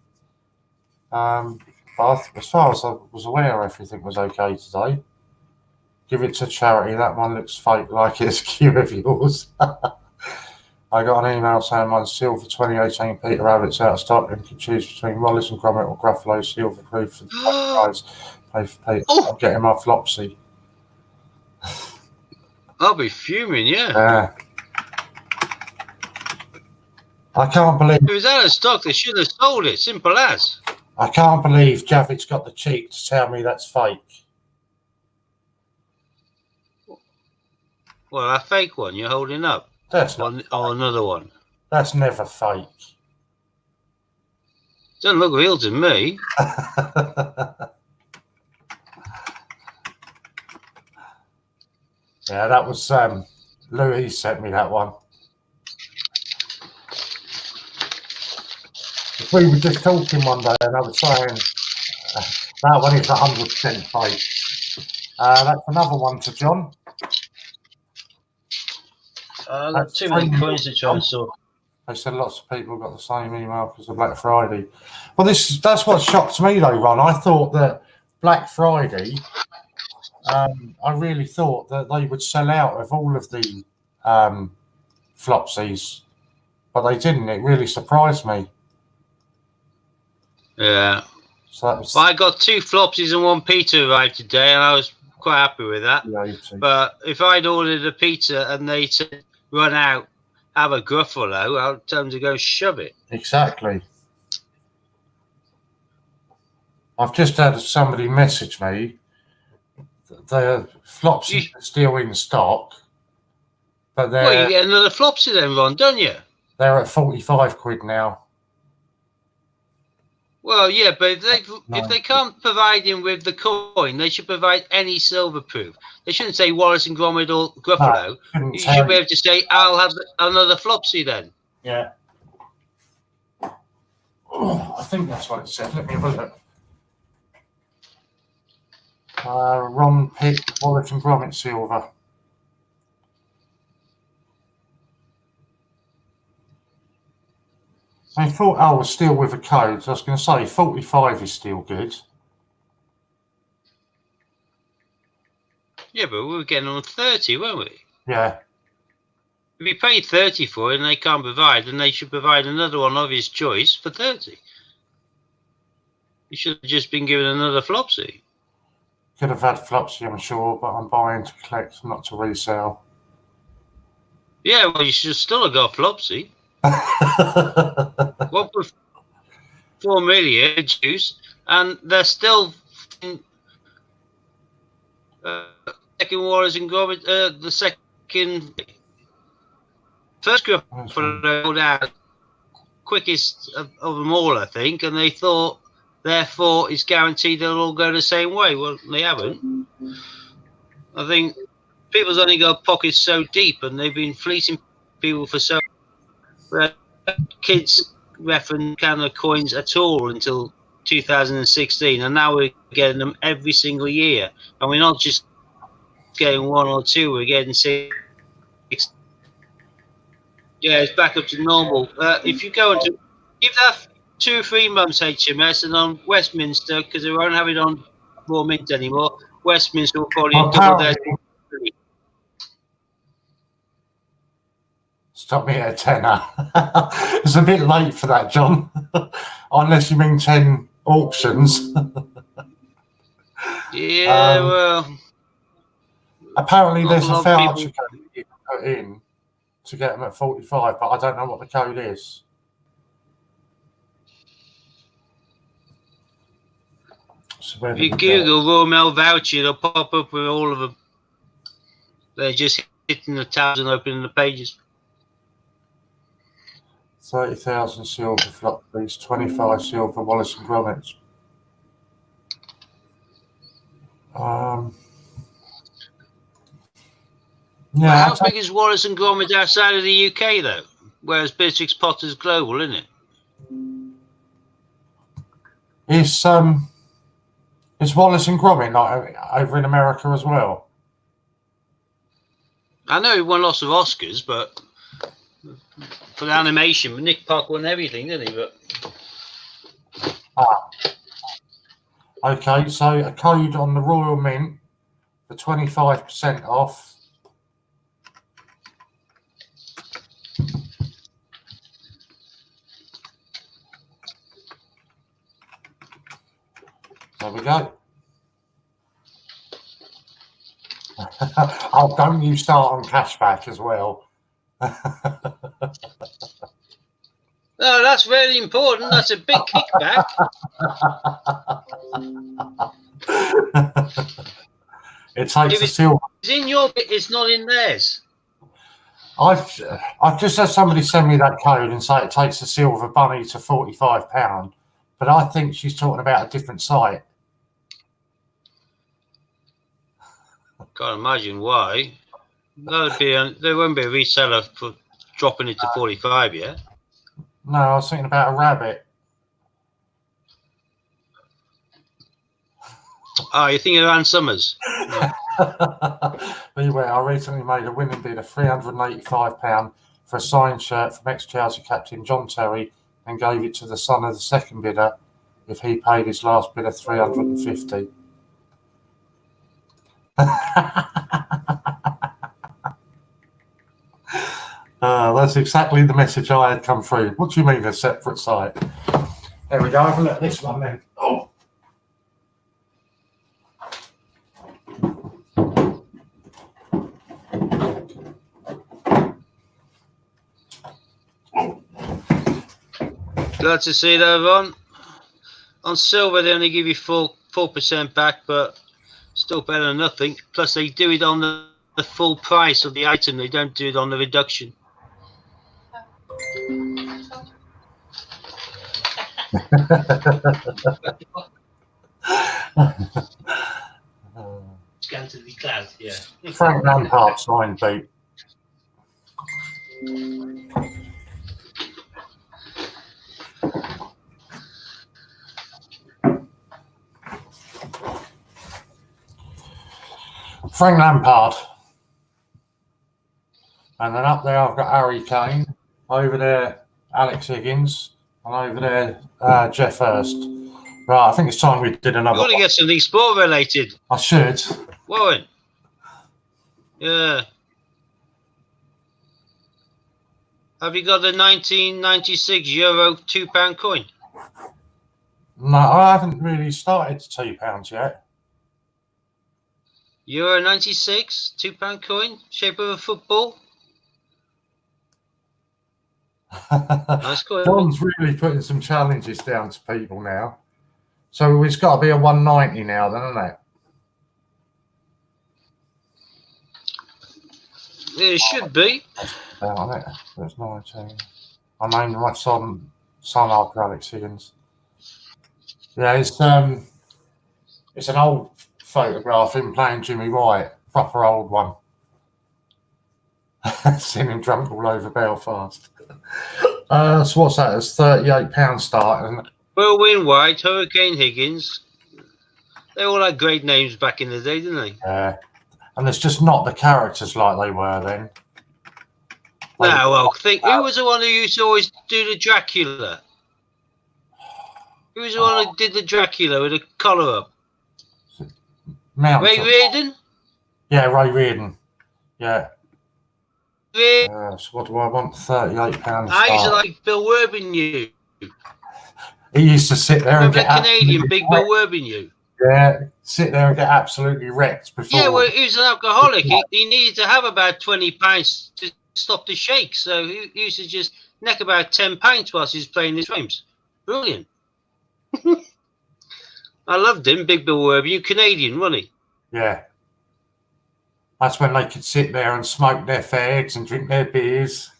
But as far as I was aware, everything was okay today. Give it to charity. That one looks fake, like it's a queue of yours. I got an email saying my silver 2018 Peter Rabbit's out of stock and can choose between Wallace and Gromit or Gruffalo silver proof for the price. Pay for Peter. Oh. I'm getting my Flopsy. I'll be fuming, yeah. Yeah. I can't believe. If it was out of stock, they should have sold it. Simple as. I can't believe Javid's got the cheek to tell me that's fake. Well, a fake one you're holding up. That's not. Or another one. That's never fake. Doesn't look real to me. Yeah, that was Louis sent me that one. We were just talking one day, and I was saying that one is 100% fake. That's another one to John. I've got too many coins to try and sort. They said lots of people got the same email because of Black Friday. Well, that's what shocked me though, Ron. I thought that Black Friday, I really thought that they would sell out of all of the Flopsies, but they didn't. It really surprised me. Yeah. So that was, well, I got 2 Flopsies and 1 pizza arrived today, and I was quite happy with that. yeah, But if I'd ordered a pizza and they said run out, have a Gruffalo, I'll tell them to go shove it. exactly. I've just had somebody message me. The Flopsies are still in stock, but well, you get another Flopsy then, Ron, don't you? They're at 45 quid now. Well, yeah, but if they can't provide him with the coin, they should provide any silver proof. They shouldn't say Wallace and Gromit or Gruffalo. No, you should be able to say, I'll have another Flopsy then. Yeah. Oh, I think that's what it said. Let me have a look. Ron Pitt, Wallace and Gromit silver. I thought I was still with a code. I was going to say 45 is still good. Yeah, but we were getting on 30, weren't we? Yeah. If you pay 30 for it and they can't provide, then they should provide another one of his choice for 30. You should have just been given another Flopsy. Could have had Flopsy, I'm sure, but I'm buying to collect, not to resell. Yeah, well, you should still have got Flopsy. 1.4 million juice, and they're still second Warriors and Gromit, the second first group for the quickest of them all, I think, and they thought therefore it's guaranteed they'll all go the same way. Well, they haven't. I think people's only got pockets so deep, and they've been fleecing people for so. Kids reference kind of coins at all until 2016, and now we're getting them every single year, and we're not just getting 1 or 2, we're getting 6. Yeah, it's back up to normal. If you go into give that 2 or 3 months HMS, and on Westminster, because they won't have it on Raw Mint anymore, Westminster will probably double their. Stop me at a tenner. It's a bit late for that, John. Unless you mean 10 auctions. Yeah, well, Apparently, not a there's a lot of voucher people. code you can put in to get them at 45, but I don't know what the code is. So where If did you we get it? Google Royal Mail voucher, it'll pop up with all of them. They're just hitting the tabs and opening the pages. 30,000 silver floppies, 25 silver Wallace and Gromit. But Yeah, how big is Wallace and Gromit outside of the UK, though? Whereas Beatrix Potter's global, isn't it? Is Wallace and Gromit like over in America as well? I know he won lots of Oscars, but for the animation, Nick Park won everything, didn't he? But Okay, so a code on the Royal Mint for 25% off. There we go. Oh, don't you start on cashback as well. no, that's very important. That's a big kickback. It takes If a silver. it's in your bit, it's not in theirs. I've just had somebody send me that code and say it takes a silver bunny to £45, but I think she's talking about a different site. Can't imagine why. There won't be a reseller for dropping it to 45 yet. No, I was thinking about a rabbit. Oh, you're thinking of Ann Summers? No. Beware, I recently made a winning bid of £385 for a signed shirt from ex-Chelsea captain John Terry and gave it to the son of the second bidder if he paid his last bid of £350. That's exactly the message I had come through. What do you mean a separate site? There we go. Have a look at this one then. Oh. Glad to see that, Ron. On silver, they only give you 4% back, but still better than nothing. Plus, they do it on the full price of the item. They don't do it on the reduction. Scan to the cloud, yeah. Frank Lampard signed beat. Frank Lampard. And then up there I've got Harry Kane. Over there, Alex Higgins. And over there, Jeff Hurst. Right, I think it's time we did another You want to get something sport related. I should. Warren. Yeah. Have you got the 1996 Euro £2 coin? No, I haven't really started £2 yet. Euro 96 £2 coin, shape of a football. Nice coin. John's really putting some challenges down to people now. So it's got to be a 190 now, then, isn't it? It should be. On it. There's 19. I named my son after Alex Higgins. Yeah, it's an old photograph of him playing Jimmy White, proper old one. Seen him drunk all over Belfast. So what's that? It's £38 start, isn't it? Whirlwind White, Hurricane Higgins. They all had great names back in the day, didn't they? Yeah. And there's just not the characters like they were then. No, well, who was the one who used to always do the Dracula? Who was the one who did the Dracula with a collar up? Ray Reardon? Yeah, Ray Reardon. Yeah. So what do I want? £38. I used to like Bill Werbin. He used to sit there Remember and the get Canadian Big Bill Werbin? Yeah, sit there and get absolutely wrecked before. Yeah, well, he was an alcoholic. He needed to have about 20 pints to stop the shake. So he used to just neck about 10 pints whilst he was playing his games. Brilliant. I loved him, Big Bill Werbin. Canadian, wasn't he? Yeah. That's when they could sit there and smoke their fags and drink their beers.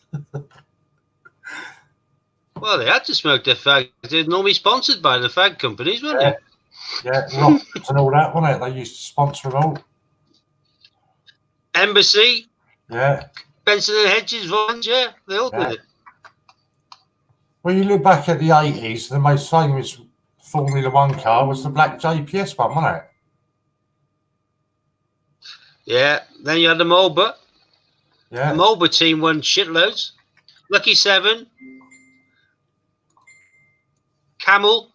Well, they had to smoke their fags. They're normally sponsored by the fag companies, weren't they? Yeah, Rockets and all that, wasn't it? They used to sponsor them all. Embassy. Yeah. Benson and Hedges, Vons, yeah, they all did it. Well, you look back at the 80s, the most famous Formula One car was the black JPS one, wasn't it? Yeah, then you had the Marlboro. Yeah. The Marlboro team won shitloads. Lucky 7. Camel.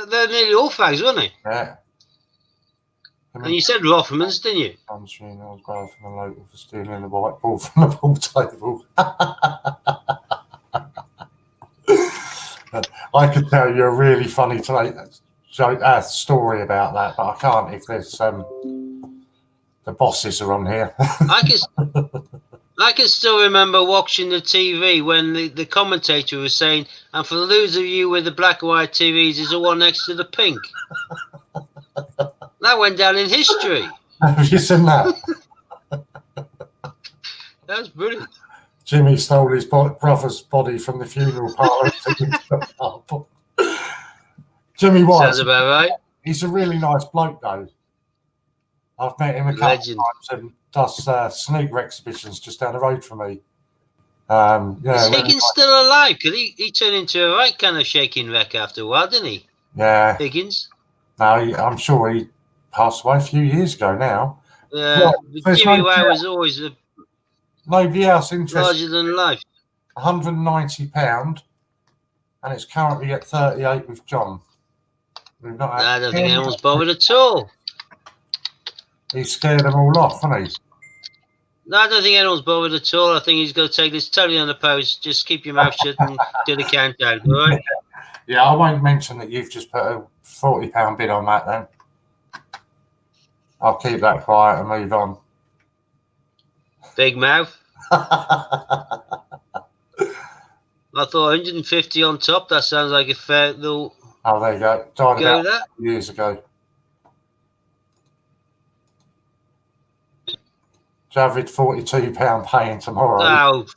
They're nearly all fags, weren't they? Yeah. And you said Rothmans, didn't you? I'm sure I was bad from the local for stealing the white ball from the pool table. I could tell you a really funny story about that, but I can't if there's the bosses are on here. I can still remember watching the TV when the commentator was saying, and for those of you with the black and white TVs, is the one next to the pink. That went down in history. Have you seen that? That was brilliant. Jimmy stole his brother's body from the funeral parlour. Jimmy White. Sounds about right. He's a really nice bloke, though. I've met him a couple of times and does snooker exhibitions just down the road from me. Is Higgins still alive? Because he turned into a right kind of shaking wreck after a while, didn't he? Yeah. Higgins? No, I'm sure he passed away a few years ago now. Jimmy White was always nobody else interested. Larger than life. £190, and it's currently at 38 with John. I don't think anyone's bothered at all. He scared them all off, hasn't he? No, I don't think anyone's bothered at all. I think he's going to take this totally on the post. Just keep your mouth shut and do the countdown, all right? Yeah, I won't mention that you've just put a £40 bid on that then. I'll keep that quiet and move on. Big mouth. I thought 150 on top. That sounds like a fair little. Oh, there you go. Died about years ago. Javid, £42 paying tomorrow. Oh.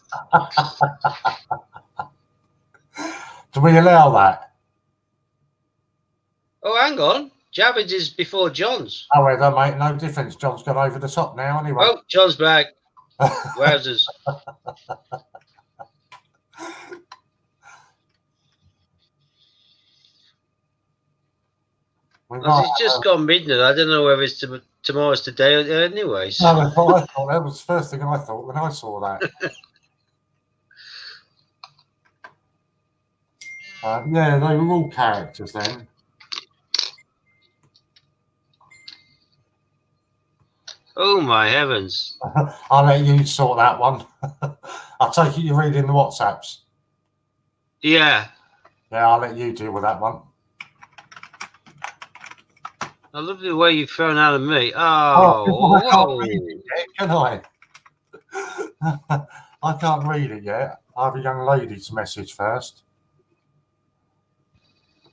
Do we allow that? Oh, hang on. Javid's is before John's. Oh, well, that make no difference. John's gone over the top now anyway. Oh, John's back. Wowzers. It's just gone midnight. I don't know whether it's tomorrow's today or anyway. So. No, that was the first thing I thought when I saw that. Yeah, they were all characters then. Oh my heavens. I'll let you sort that one. I'll take it you're reading the WhatsApps. Yeah. Yeah, I'll let you deal with that one. I love the way you've thrown out of me. Oh, I can't read it yet, can I? I can't read it yet. I have a young lady to message first.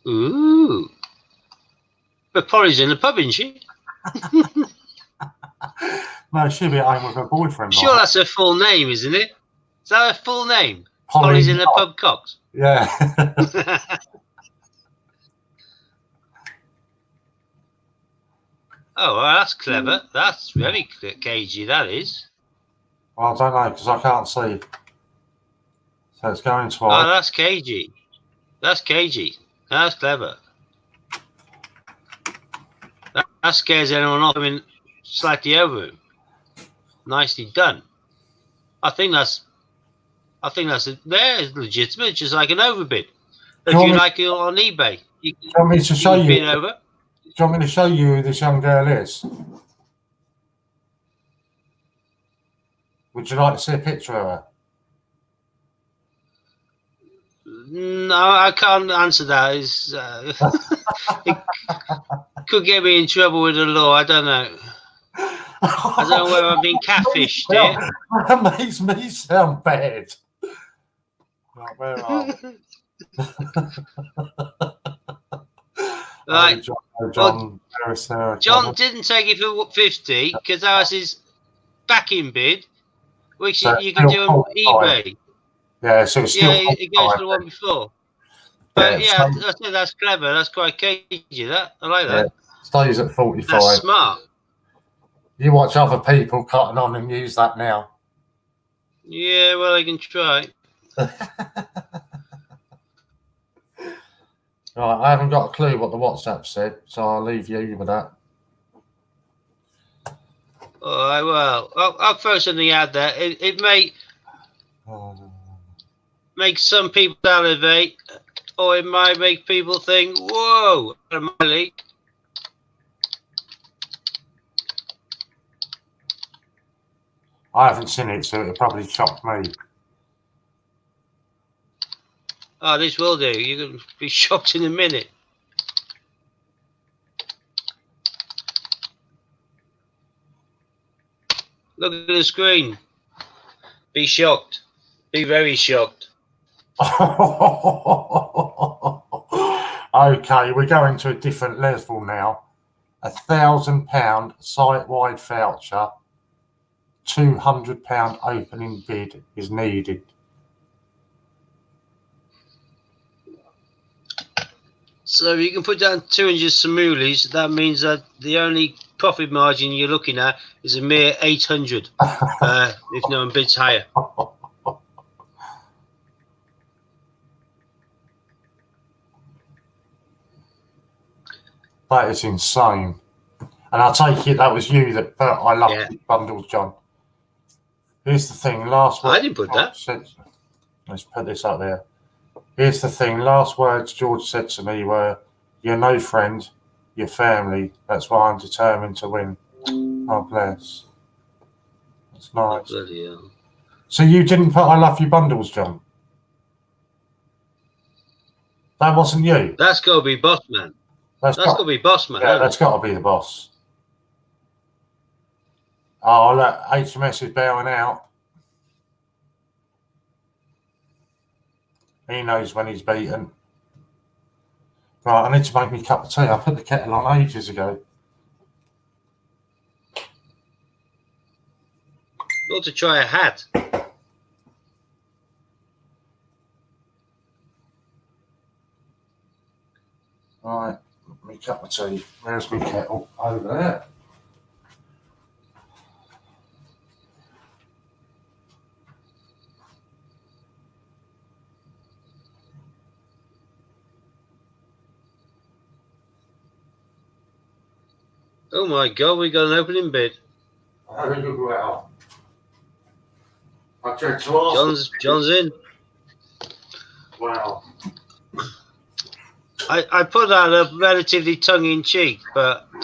Ooh. But Polly's in the pub, isn't she? No, she'll be at home with her boyfriend. Sure, that's her full name, isn't it? Is that her full name? Polly's in the pub, Cox. Yeah. Oh, well, that's clever. That's very cagey, that is. Well, I don't know, because I can't see. So it's going twice. Oh, that's cagey. That's cagey. That's clever. That scares anyone off. I mean, slightly over him. Nicely done. I think that's legitimate, just like an overbid. If you like it on eBay, you want me to show you? Bid over. Do you want me to show you who this young girl is? Would you like to see a picture of her? No, I can't answer that. It could get me in trouble with the law. I don't know. I don't know whether I've been catfished here. That makes me sound bad. Right, where are we? Right. John Didn't take it for 50 because that was his backing bid, which so you can do on 45. eBay. Yeah, so it's still It goes for the one before. But yeah, I think that's clever. That's quite cagey. That I like that. Stays at 45. That's smart. You watch other people cutting on and use that now. Yeah, well, I can try. Right, I haven't got a clue what the WhatsApp said, so I'll leave you with that. All right, well, I'll throw something out there. It may make some people salivate, or it might make people think, whoa, Miley. I haven't seen it, so it'll probably shock me. Oh, this will do. You're going to be shocked in a minute. Look at the screen. Be shocked. Be very shocked. Okay, we're going to a different level now. £1,000 site-wide voucher, £200 opening bid is needed. So if you can put down 200 simoolies, that means that the only profit margin you're looking at is a mere 800, if no one bids higher. That is insane. And I take it that was you that put I love bundles, John. Here's the thing, I didn't put that. Let's put this up there. Here's the thing, last words George said to me were, "You're no friend, you're family. That's why I'm determined to win." Oh, bless. That's nice. Oh, bloody hell. So you didn't put I love you bundles, John? That wasn't you? That's got to be boss man. That's got to be boss man. Yeah, that's got to be the boss. Oh, look, HMS is bowing out. He knows when he's beaten. Right, I need to make me a cup of tea. I put the kettle on ages ago. You ought to try a hat. Right, me cup of tea. Where's my kettle? Over there. Oh my God, we got an opening bid. Oh, well. I tried to ask. John's in. Wow. I put that up relatively tongue-in-cheek, but I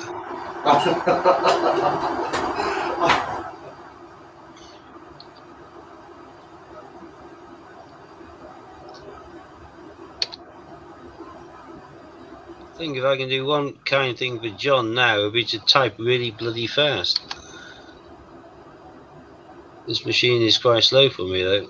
think if I can do one kind thing for John now, it would be to type really bloody fast. This machine is quite slow for me, though.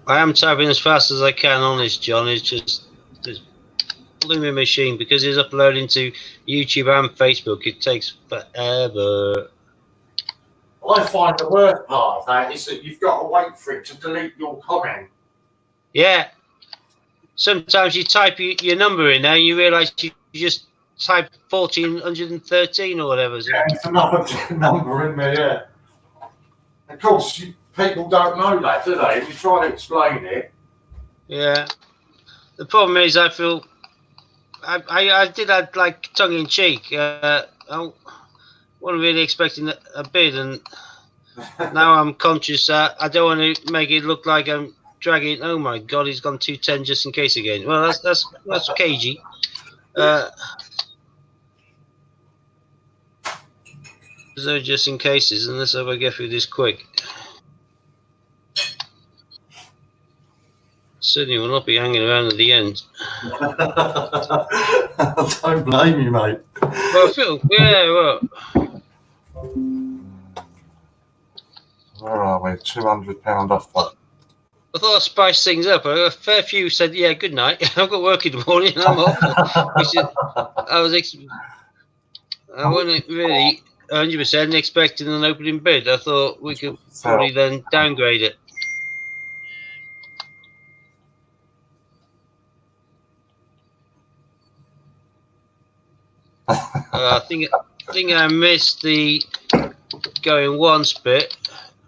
I am typing as fast as I can on this, John. It's just this blooming machine, because it's uploading to YouTube and Facebook. It takes forever. I find the worst part of that is that you've got to wait for it to delete your comment. Yeah. Sometimes you type your number in there and you realise you just typed 1413 or whatever. Yeah, it's another number in there, yeah. Of course, people don't know that, do they? If you try to explain it. Yeah. The problem is, I feel I did that like tongue in cheek. I wasn't really expecting a bid, and Now I'm conscious that I don't want to make it look like I'm dragging. Oh my God, he's gone 210 just in case again. Well, that's cagey. There's no just in cases, and let's hope I get through this quick. Certainly will not be hanging around at the end. Don't blame you, mate. Well, Phil, yeah, well. Where are we? £200 off. I thought I'd spice things up. A fair few said, "Yeah, good night. I've got work in the morning. I'm off." I wasn't really 100% expecting an opening bid. I thought we could probably then downgrade it. I think I missed the going once bit.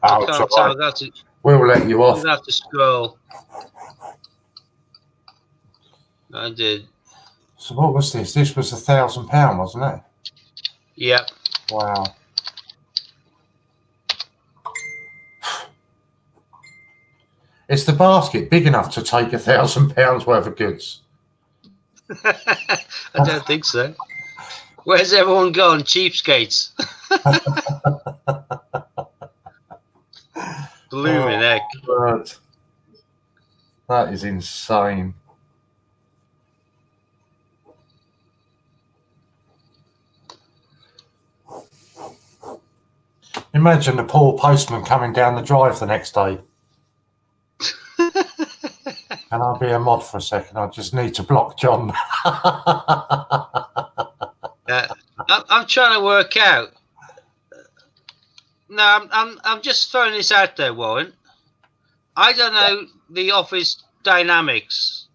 I can't tell. We'll let you off. You'll have to scroll. I did. So what was this? This was £1,000, wasn't it? Yeah. Wow. Is the basket big enough to take £1,000 worth of goods? I don't think so. Where's everyone gone? Cheapskates. Blooming heck. God. That is insane. Imagine the poor postman coming down the drive the next day. And I'll be a mod for a second. I just need to block John. I'm trying to work out. No, I'm just throwing this out there, Warren. I don't know the office dynamics.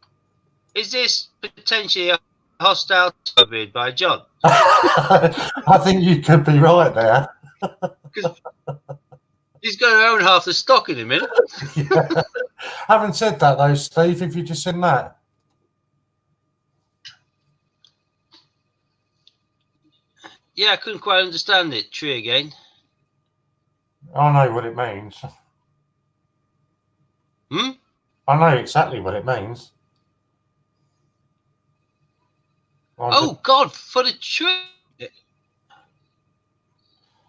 Is this potentially a hostile bid by John? I think you could be right there. Because he's going to own half the stock in a minute. Yeah. Having said that, though, Steve, have you just seen that? Yeah, I couldn't quite understand it. Tree again. I know what it means. Hmm? I know exactly what it means. God, for the tree.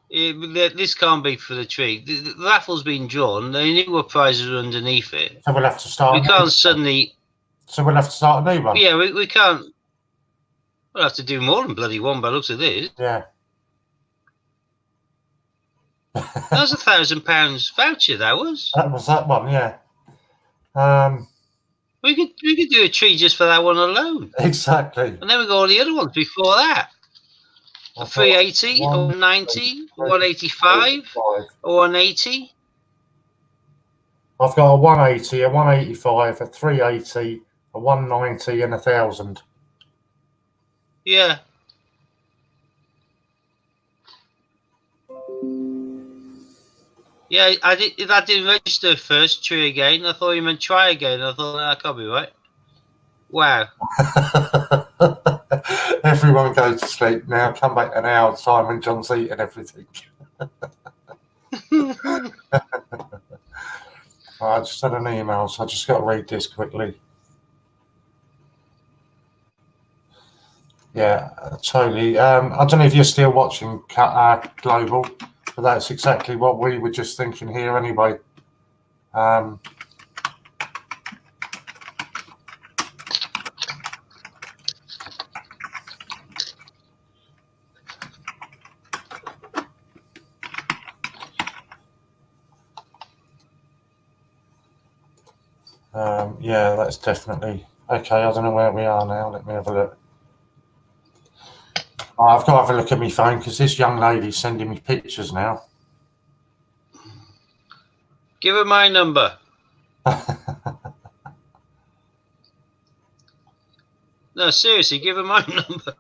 This can't be for the tree. The raffle's been drawn. They knew what prizes were underneath it. So we'll have to start. We can't suddenly. So we'll have to start a new one. Yeah, we can't. We'll have to do more than bloody one by the looks of this. Yeah. That was £1,000 voucher. That was. That was that one. Yeah. We could do a tree just for that one alone. Exactly. And then we got all the other ones before that. A 380, a 190, a 185, a 180. I've got a 180, a 185, a 380, a 190, and 1,000. Yeah. Yeah, that didn't register first. Tree again. I thought you meant try again. I thought that can't be right. Wow. Everyone goes to sleep now. Come back an hour time when John's eating everything. I just had an email, so I just got to read this quickly. Yeah, totally. I don't know if you're still watching Global, but that's exactly what we were just thinking here anyway. Yeah, that's definitely okay. I don't know where we are now. Let me have a look. I've got to have a look at my phone because this young lady's sending me pictures now. Give her my number. No, seriously, give her my number.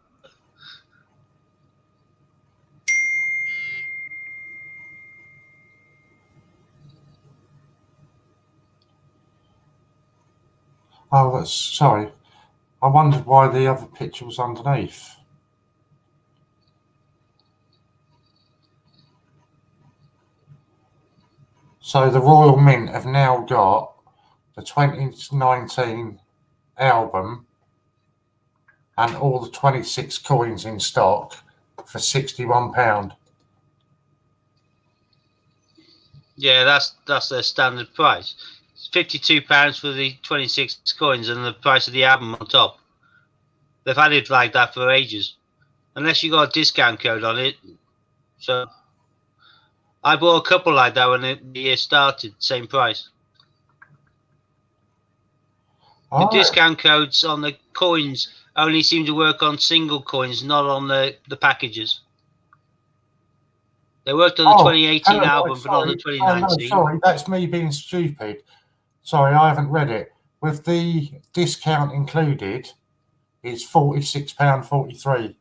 Oh, sorry. I wondered why the other picture was underneath. So the Royal Mint have now got the 2019 album and all the 26 coins in stock for £61. Yeah, that's their standard price. It's £52 for the 26 coins and the price of the album on top. They've had it like that for ages, unless you got a discount code on it. So I bought a couple like that when the year started, same price. The discount codes on the coins only seem to work on single coins, not on the packages. They worked on the 2018 album, but not the 2019. No, sorry, that's me being stupid. Sorry, I haven't read it. With the discount included, it's £46.43.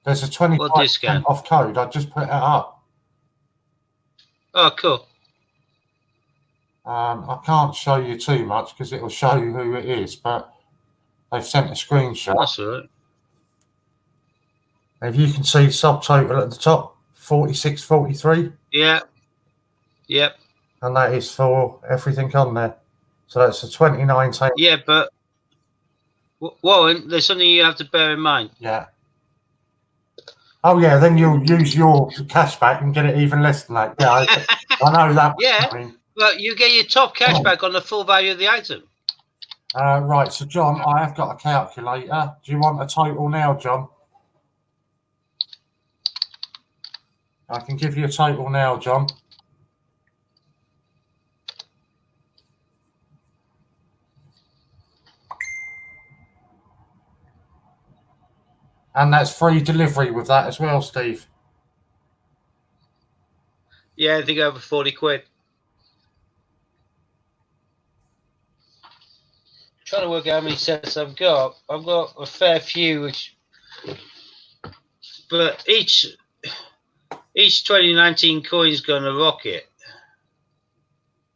There's a 25% off code. I just put it up. Oh, cool. I can't show you too much because it will show you who it is, but they've sent a screenshot. That's all right. If you can see subtotal at the top, 46.43. Yeah. Yep. And that is for everything on there. So that's the 2019. Yeah, but Warren, there's something you have to bear in mind. Yeah. Oh yeah, then you'll use your cashback and get it even less than that. Yeah, I know that. Yeah. Well, you get your top cashback on the full value of the item. Right. So, John, I have got a calculator. Do you want a total now, John? I can give you a total now, John. And that's free delivery with that as well, Steve. Yeah, I think over 40 quid. Trying to work out how many sets I've got. I've got a fair few, but each 2019 coin's going to rocket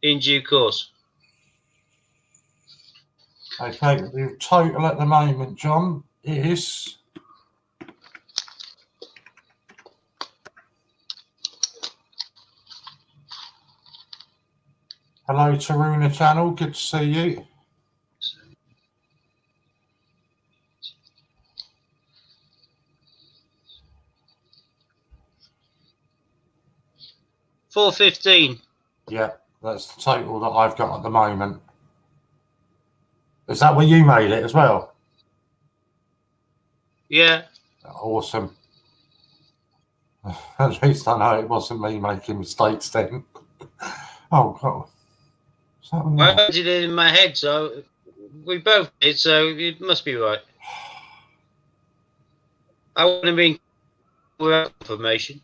in due course. Okay, the total at the moment, John, is hello, Taruna channel. Good to see you. $4.15. Yeah, that's the total that I've got at the moment. Is that where you made it as well? Yeah. Awesome. At least I know it wasn't me making mistakes then. Oh, God. I did it in my head, so we both did, so it must be right. I wouldn't have been without information.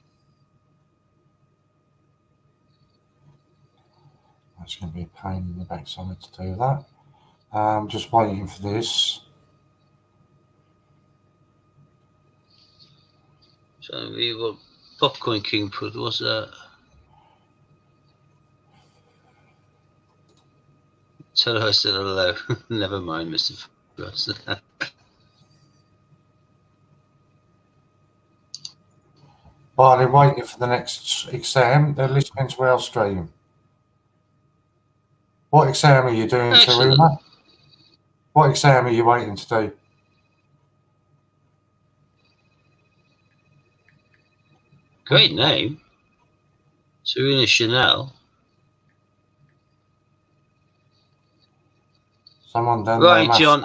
That's going to be a pain in the backside to do that. I'm just waiting for this. So we got Popcorn King put. What's that? Tell her I said hello. Never mind, Mr. Fraz. While they're waiting for the next exam, they're listening to our stream. What exam are you doing, Taruna? What exam are you waiting to do? Great name. Serena Chanel. Someone done right, John.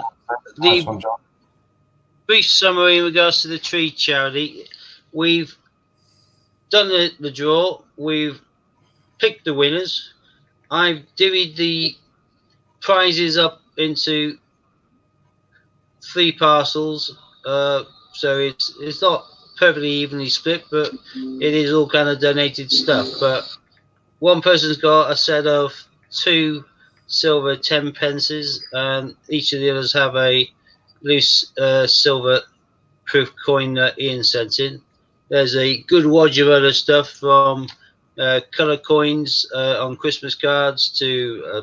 Nice one, John. Brief summary in regards to the tree charity. We've done the draw. We've picked the winners. I've divvied the prizes up into 3 parcels. So it's not perfectly evenly split, but it is all kind of donated stuff. But one person's got a set of 2 silver 10 pences, and each of the others have a loose silver proof coin that Ian sent in. There's a good wodge of other stuff, from colour coins on Christmas cards to a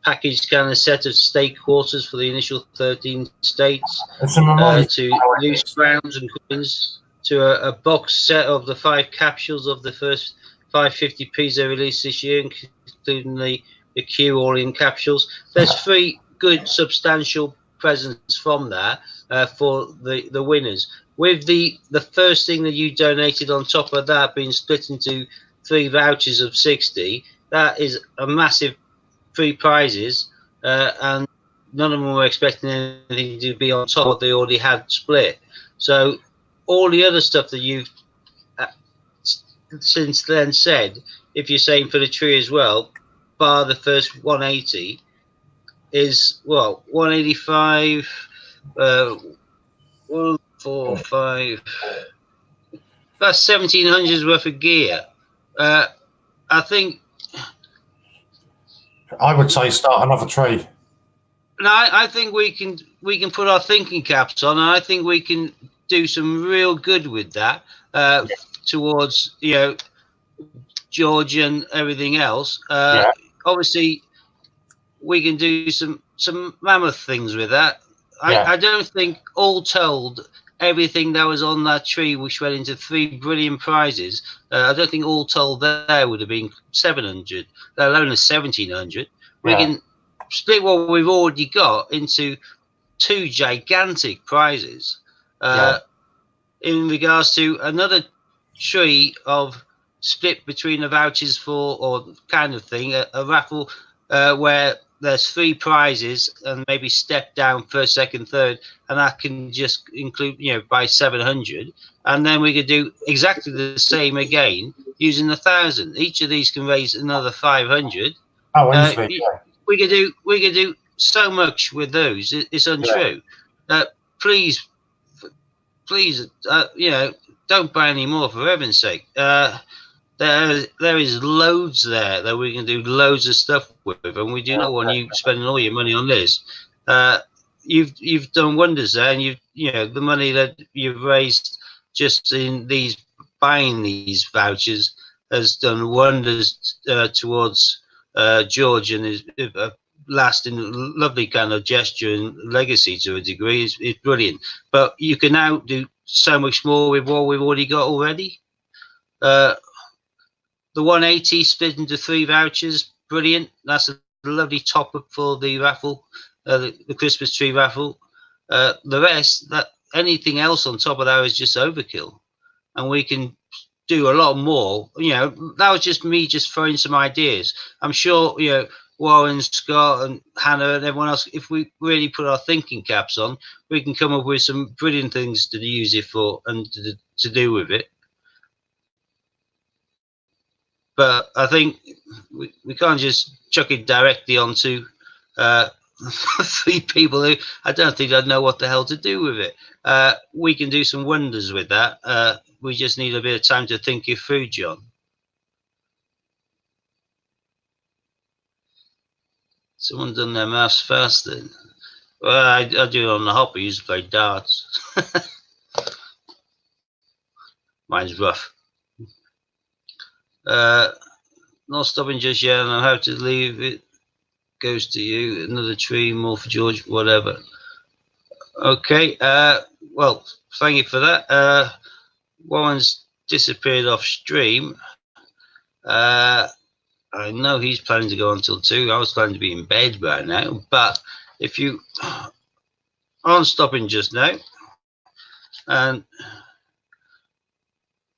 packaged kind of set of state quarters for the initial 13 states, to loose crowns and coins, to a box set of the 5 capsules of the first 550p's they released this year, including the Q all-in capsules. There's 3 good substantial presents from there for the winners. With the first thing that you donated on top of that being split into 3 vouchers of 60, that is a massive 3 prizes, and none of them were expecting anything to be on top of what they already had split. So all the other stuff that you've since then said, if you're saying for the tree as well, bar the first 180, is well 185, 1, 4, 5. That's 1700's worth of gear. I think. I would say start another tree. No, I think we can put our thinking caps on, and I think we can do some real good with that towards George and everything else. Obviously, we can do some mammoth things with that. I don't think, all told, everything that was on that tree, which went into 3 brilliant prizes, I don't think all told there would have been 700, let alone a 1700. We can split what we've already got into 2 gigantic prizes. In regards to another tree of split between the vouchers for, or kind of thing, a raffle where there's 3 prizes and maybe step down first, second, third, and that can just include, by 700. And then we could do exactly the same again using 1,000. Each of these can raise another 500. Oh, easily. We could do so much with those. It's untrue. Please, don't buy any more, for heaven's sake. There is loads there that we can do loads of stuff with, and we do not want you spending all your money on this. You've done wonders there, and the money that you've raised just in buying these vouchers has done wonders towards George and his lasting lovely kind of gesture and legacy to a degree. Is brilliant, but you can now do so much more with what we've already got already. The 180 split into 3 vouchers, brilliant. That's a lovely top up for the raffle, the Christmas tree raffle. The rest, anything else on top of that is just overkill, and we can do a lot more. That was just me just throwing some ideas. I'm sure Warren, Scott, and Hannah, and everyone else, if we really put our thinking caps on, we can come up with some brilliant things to use it for and to do with it. But I think we can't just chuck it directly onto 3 people who I don't think I'd know what the hell to do with it. We can do some wonders with that. We just need a bit of time to think it through, John. Someone done their maths fast then. Well, I do it on the hop. I used to play darts. Mine's rough. Not stopping just yet. I don't know how to leave it. Goes to you. Another tree, more for George, whatever. Okay. Well, thank you for that. Warren's disappeared off stream. I know he's planning to go until 2. I was planning to be in bed right now. But if you aren't stopping just now, and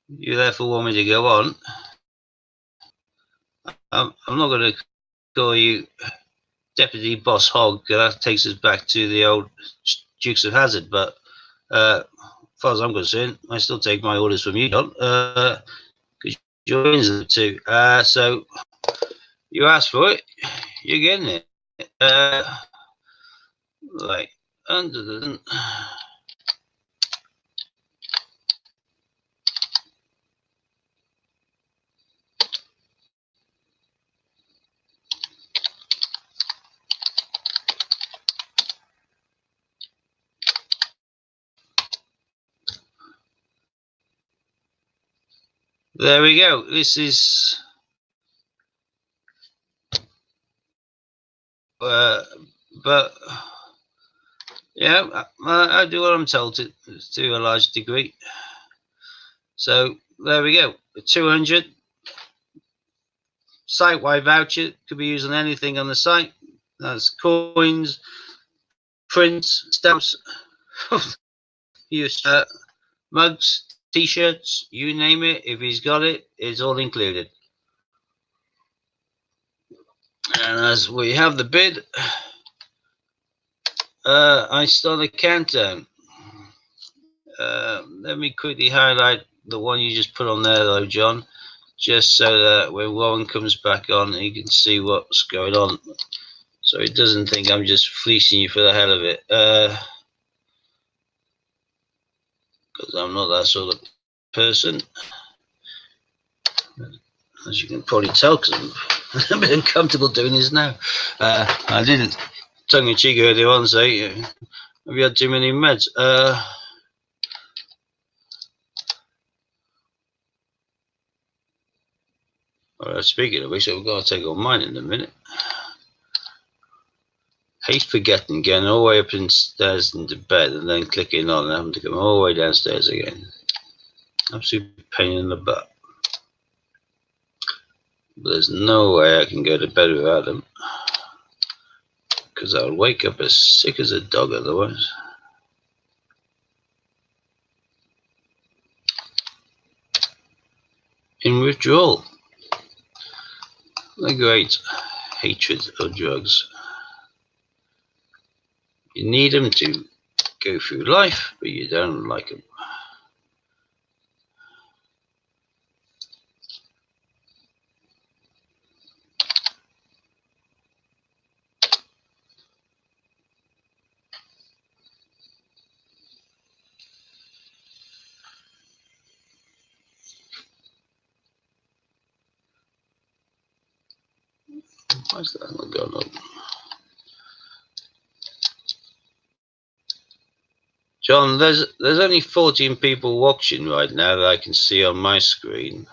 you therefore want me to go on, I'm not going to call you Deputy Boss Hog, because that takes us back to the old Dukes of Hazzard. But as far as I'm concerned, I still take my orders from you, John, because you're in them too. So you asked for it, you're getting it. Right, under the. There we go. This is but yeah, I do what I'm told to a large degree. So there we go. 200 site-wide voucher. Could be used on anything on the site. That's coins, prints, stamps, use mugs, t-shirts, you name it. If he's got it, it's all included. And as we have the bid, I start a countdown. Let me quickly highlight the one you just put on there, though, John, just so that when Warren comes back on, he can see what's going on, so he doesn't think I'm just fleecing you for the hell of it. Because I'm not that sort of person, as you can probably tell, because I'm a bit uncomfortable doing this now. I did tongue-in-cheek earlier on say, have you had too many meds? Speaking of which, I've got to take on mine in a minute. Hate forgetting, getting all the way up stairs into bed and then clicking on and having to come all the way downstairs again. Absolute pain in the butt. But there's no way I can go to bed without them, because I'll wake up as sick as a dog otherwise. In withdrawal. The great hatred of drugs. You need them to go through life, but you don't like them. Why's that not going up? John, there's only 14 people watching right now that I can see on my screen.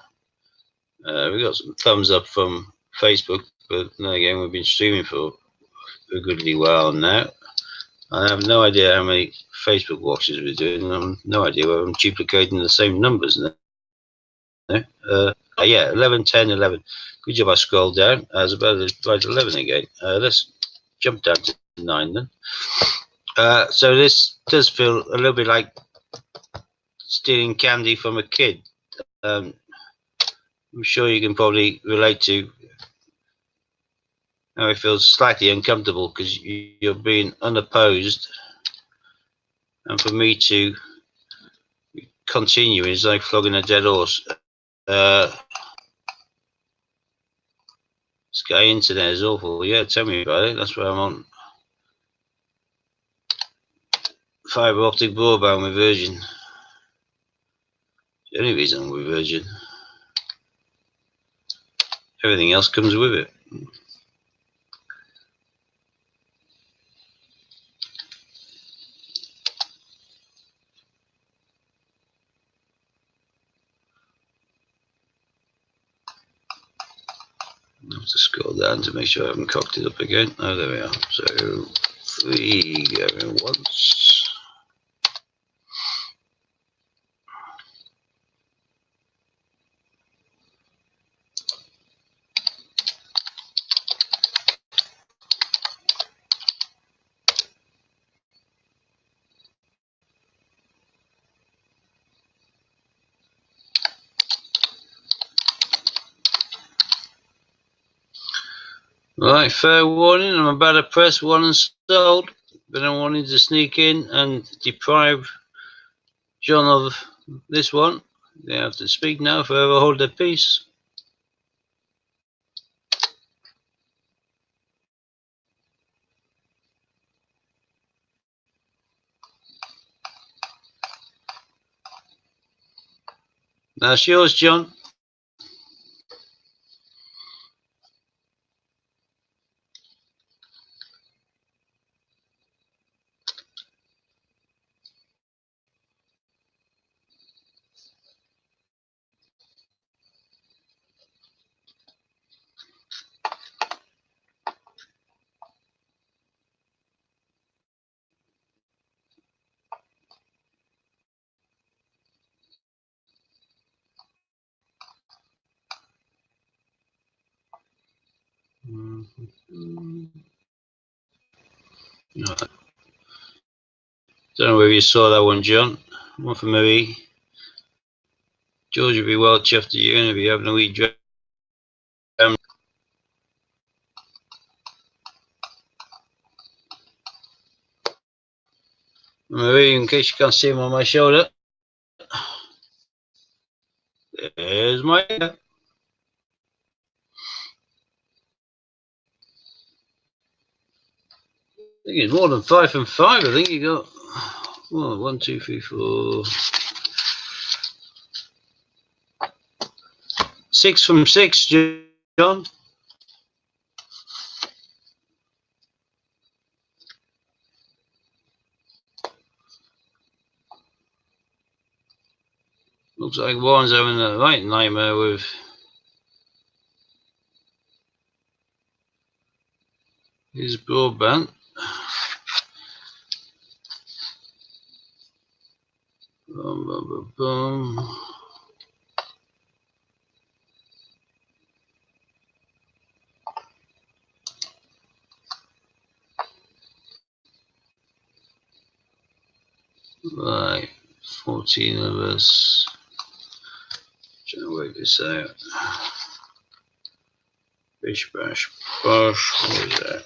We got some thumbs up from Facebook, but then again, we've been streaming for a goodly while now. I have no idea how many Facebook watches we're doing. I have no idea whether I'm duplicating the same numbers now. Yeah, 11, 10, 11. Good job I scrolled down. I was about to write 11 again. Let's jump down to 9 then. So this does feel a little bit like stealing candy from a kid. I'm sure you can probably relate to how it feels slightly uncomfortable because you're being unopposed, and for me to continue is like flogging a dead horse. Sky internet is awful. Yeah, tell me about it. That's where I'm on fibre optic broadband with Virgin. The only reason I'm with Virgin. Everything else comes with it. I have to scroll down to make sure I haven't cocked it up again. Oh, there we are. So 3 going once. Right, fair warning, I'm about to press 1 and sold, but I wanted to sneak in and deprive John of this one. They have to speak now, forever hold their peace. That's yours, John. No. Don't know whether you saw that one, John. One for Marie. George would be well chuffed at you and if you having a wee dram. Marie, in case you can't see him on my shoulder, there's my. I think it's more than 5 from 5. I think you got 1, 2, 3, 4, 6 from 6, John. Looks like Warren's having a right nightmare with his broadband. Boom, boom, boom, boom. Right, 14 of us. Trying to work this out. Bish, bash, bosh. What is that?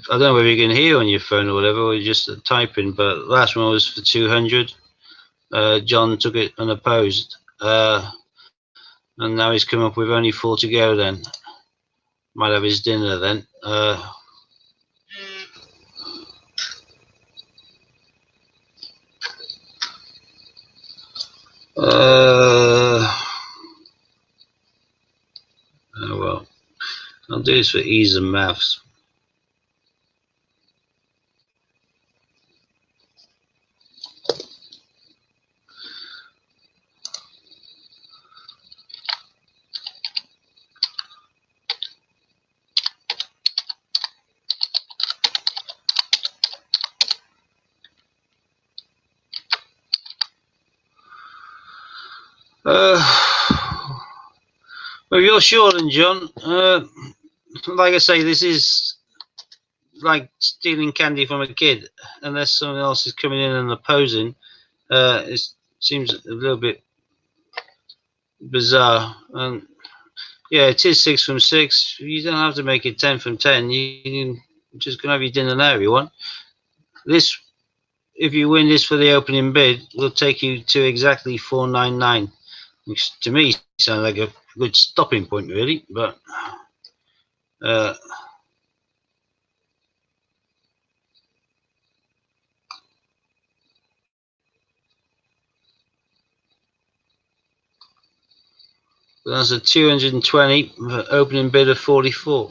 I don't know whether you can hear on your phone or whatever, or you're just typing, but last one was for 200. John took it unopposed. And now he's come up with only 4 to go then. Might have his dinner then. Oh well. I'll do this for ease and maths. Well, you're sure then, John. Like I say, this is like stealing candy from a kid. Unless someone else is coming in and opposing, it seems a little bit bizarre. And yeah, it is 6 from 6. You don't have to make it 10 from 10. You can just gonna have your dinner now if you want. This, if you win this for the opening bid, will take you to exactly 499, which to me sounds like a good stopping point, really. But that's a 220 opening bid of 44.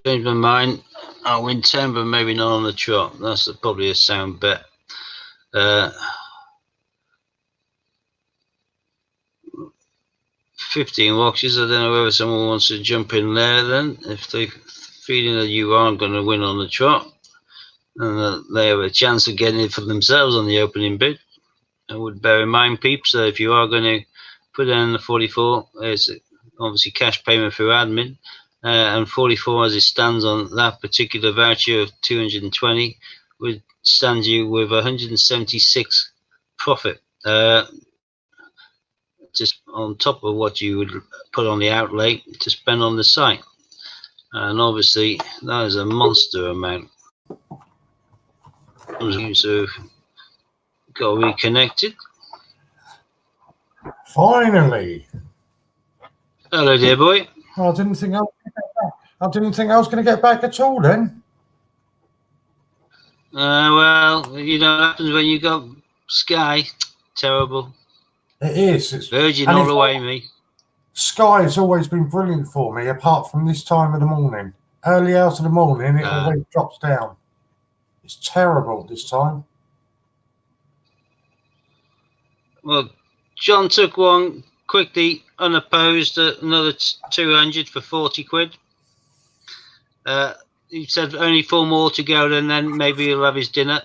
Change my mind. I'll win 10, but maybe not on the trot. That's probably a sound bet. 15 watches. I don't know whether someone wants to jump in there then. If they're feeling that you aren't going to win on the trot, and they have a chance of getting it for themselves on the opening bid. I would bear in mind, peeps, that if you are going to put down the 44, it's obviously cash payment through admin. And 44 as it stands on that particular voucher of 220 would stand you with 176 profit, just on top of what you would put on the outlay to spend on the site. And obviously that is a monster amount. So got reconnected. Finally. Hello, dear boy. I didn't think I was going to get back at all then. Well, you know what happens when you got Sky. Terrible. It is. It's Virgin all the way, me. Sky has always been brilliant for me, apart from this time of the morning. Early hours of the morning, it always drops down. It's terrible this time. Well, John took one quickly, unopposed, another 200 for 40 quid. He said only 4 more to go, and then maybe he'll have his dinner.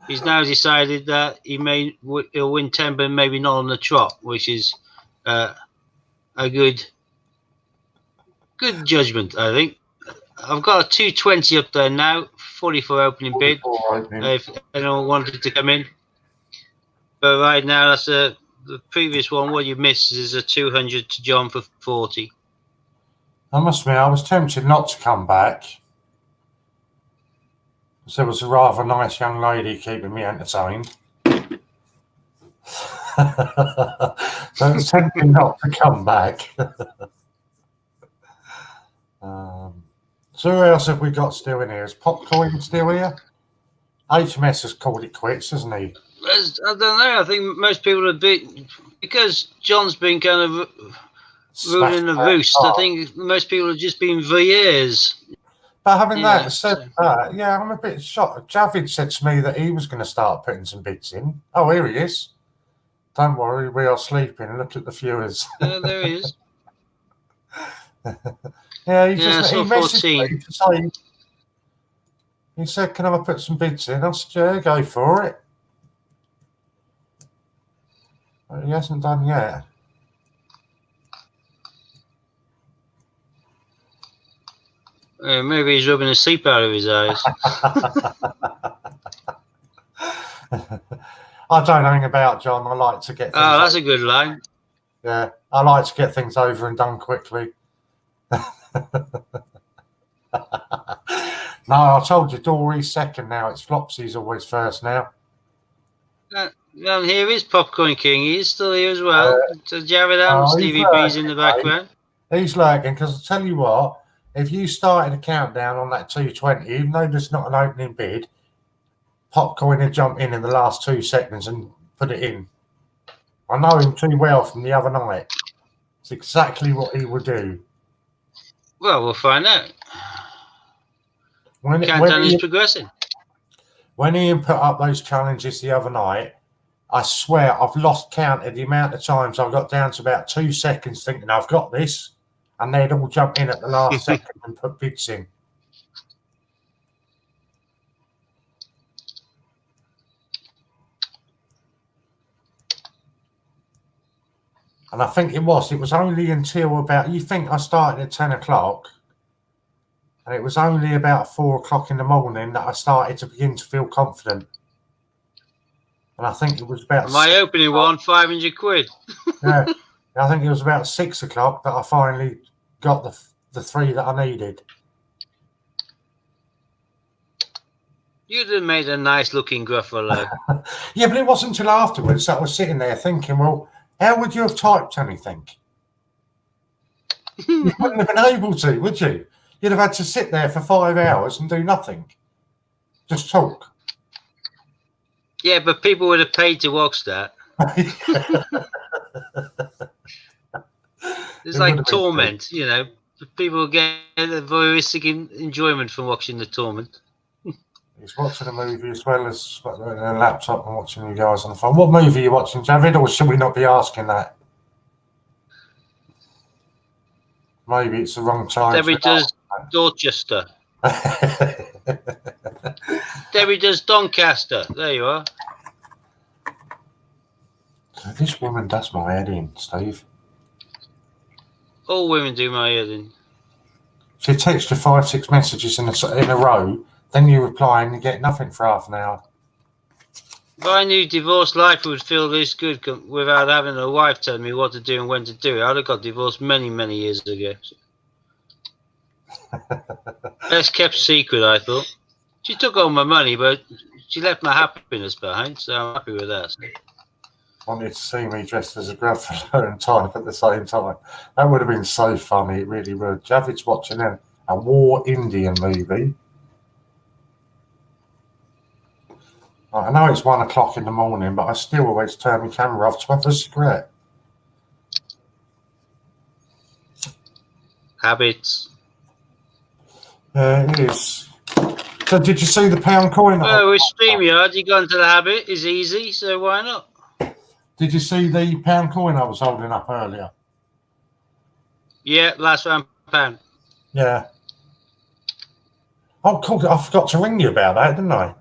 He's now decided that he'll win 10, but maybe not on the trot, which is a good judgment, I think. I've got a 220 up there now, 44 opening bid. If anyone wanted to come in, but right now that's the previous one. What you missed is a 200 to John for 40. I must admit, I was tempted not to come back. There was a rather nice young lady keeping me entertained. So it was tempting not to come back. So who else have we got still in here? Is Popcoin still here? HMS has called it quits, hasn't he? I don't know. I think most people are because John's been kind of ruling the roost. I think most people have just been VAs. But having said that, yeah, I'm a bit shocked. Javid said to me that he was going to start putting some bids in. Oh, here he is. Don't worry, we are sleeping. Look at the viewers. Yeah, there he is. Yeah, he messaged me to say, he said, can I put some bids in? I said, yeah, go for it. But he hasn't done yet. Maybe he's rubbing the sleep out of his eyes. I don't know anything about John. I like to get things that's a good line. Yeah, I like to get things over and done quickly. No, I told you, Dory's second now. It's Flopsy's always first now. Well, here is Popcorn King. He's still here as well. So Jared and Stevie B's in the background. He's lurking because I tell you what, if you started a countdown on that 220, even though there's not an opening bid, Popcorn would jump in the last 2 seconds and put it in. I know him too well from the other night. It's exactly what he would do. Well, we'll find out. Countdown is progressing. When Ian put up those challenges the other night, I swear I've lost count of the amount of times I got down to about 2 seconds thinking I've got this, and they'd all jump in at the last second and put bids in. And I think it was only until about, you think I started at 10 o'clock, and it was only about 4 o'clock in the morning that I started to begin to feel confident. And I think it was about... My opening one, 500 quid. Yeah, I think it was about 6 o'clock that I finally got the 3 that I needed. You'd have made a nice looking Gruffalo. Yeah, but it wasn't until afterwards that I was sitting there thinking, well, how would you have typed anything? You wouldn't have been able to, would you? You'd have had to sit there for 5 hours and do nothing. Just talk. Yeah, but people would have paid to watch that. It's like torment, you know. People get a voyeuristic enjoyment from watching the torment. He's watching a movie as well as a laptop and watching you guys on the phone. What movie are you watching, Javid, or should we not be asking that? Maybe it's the wrong time. Debbie does Dorchester. Debbie does Doncaster. There you are. This woman does my head in, Steve. All women do my head in. She texts you 5, 6 messages in a row, then you reply and you get nothing for half an hour. If I knew divorced life would feel this good without having a wife telling me what to do and when to do it, I'd have got divorced many, many years ago. Best kept secret, I thought. She took all my money, but she left my happiness behind, so I'm happy with that. Wanted to see me dressed as a Gruffalo and type at the same time. That would have been so funny, it really would. Javid's watching a war Indian movie. I know it's 1 o'clock in the morning, but I still always turn my camera off to have a cigarette. Habits. It is. So did you see the pound coin? Well, with StreamYard, you go into the habit. It's easy, so why not? Did you see the pound coin I was holding up earlier? Yeah, last round pound. Yeah. Oh, cool. I forgot to ring you about that, didn't I?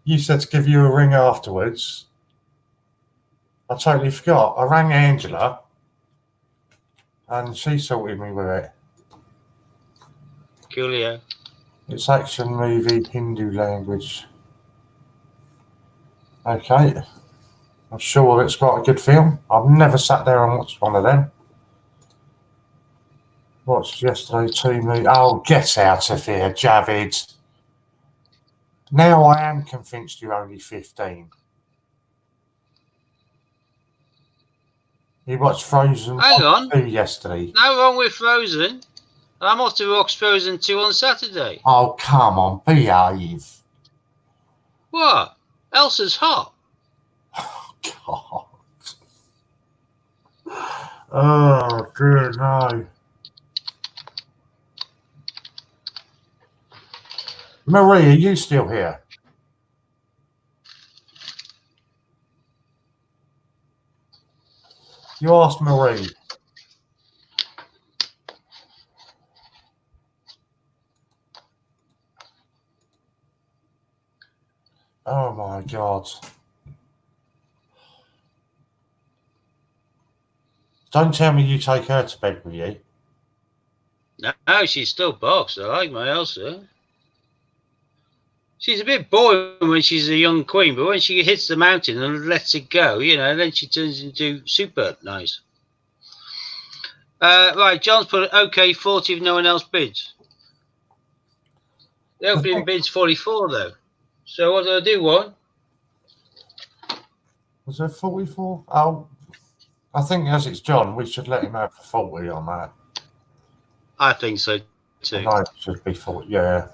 You said to give you a ring afterwards. I totally forgot. I rang Angela and she sorted me with it. Coolio. It's action movie, Hindu language. Okay. I'm sure it's got a good film. I've never sat there and watched one of them. Watched yesterday TV. Oh, get out of here, Javid. Now I am convinced you're only 15. You watched Frozen Hang on. 2 yesterday. No wrong with Frozen. I'm off to watch Frozen 2 on Saturday. Oh, come on, behave. What? Elsa's hot. God. Oh, dear, no. Marie, are you still here? You asked Marie. Oh, my God. Don't tell me you take her to bed with you. No, she's still boxed. I like my Elsa. She's a bit boring when she's a young queen, but when she hits the mountain and lets it go, then she turns into super nice. Right, John's put OK 40 if no one else bids. The opening bid's 44 though. So what do I do, Warren? Was there 44? Oh, I think as it's John, we should let him have 40 on that. I think so too. No, it should be 40, yeah.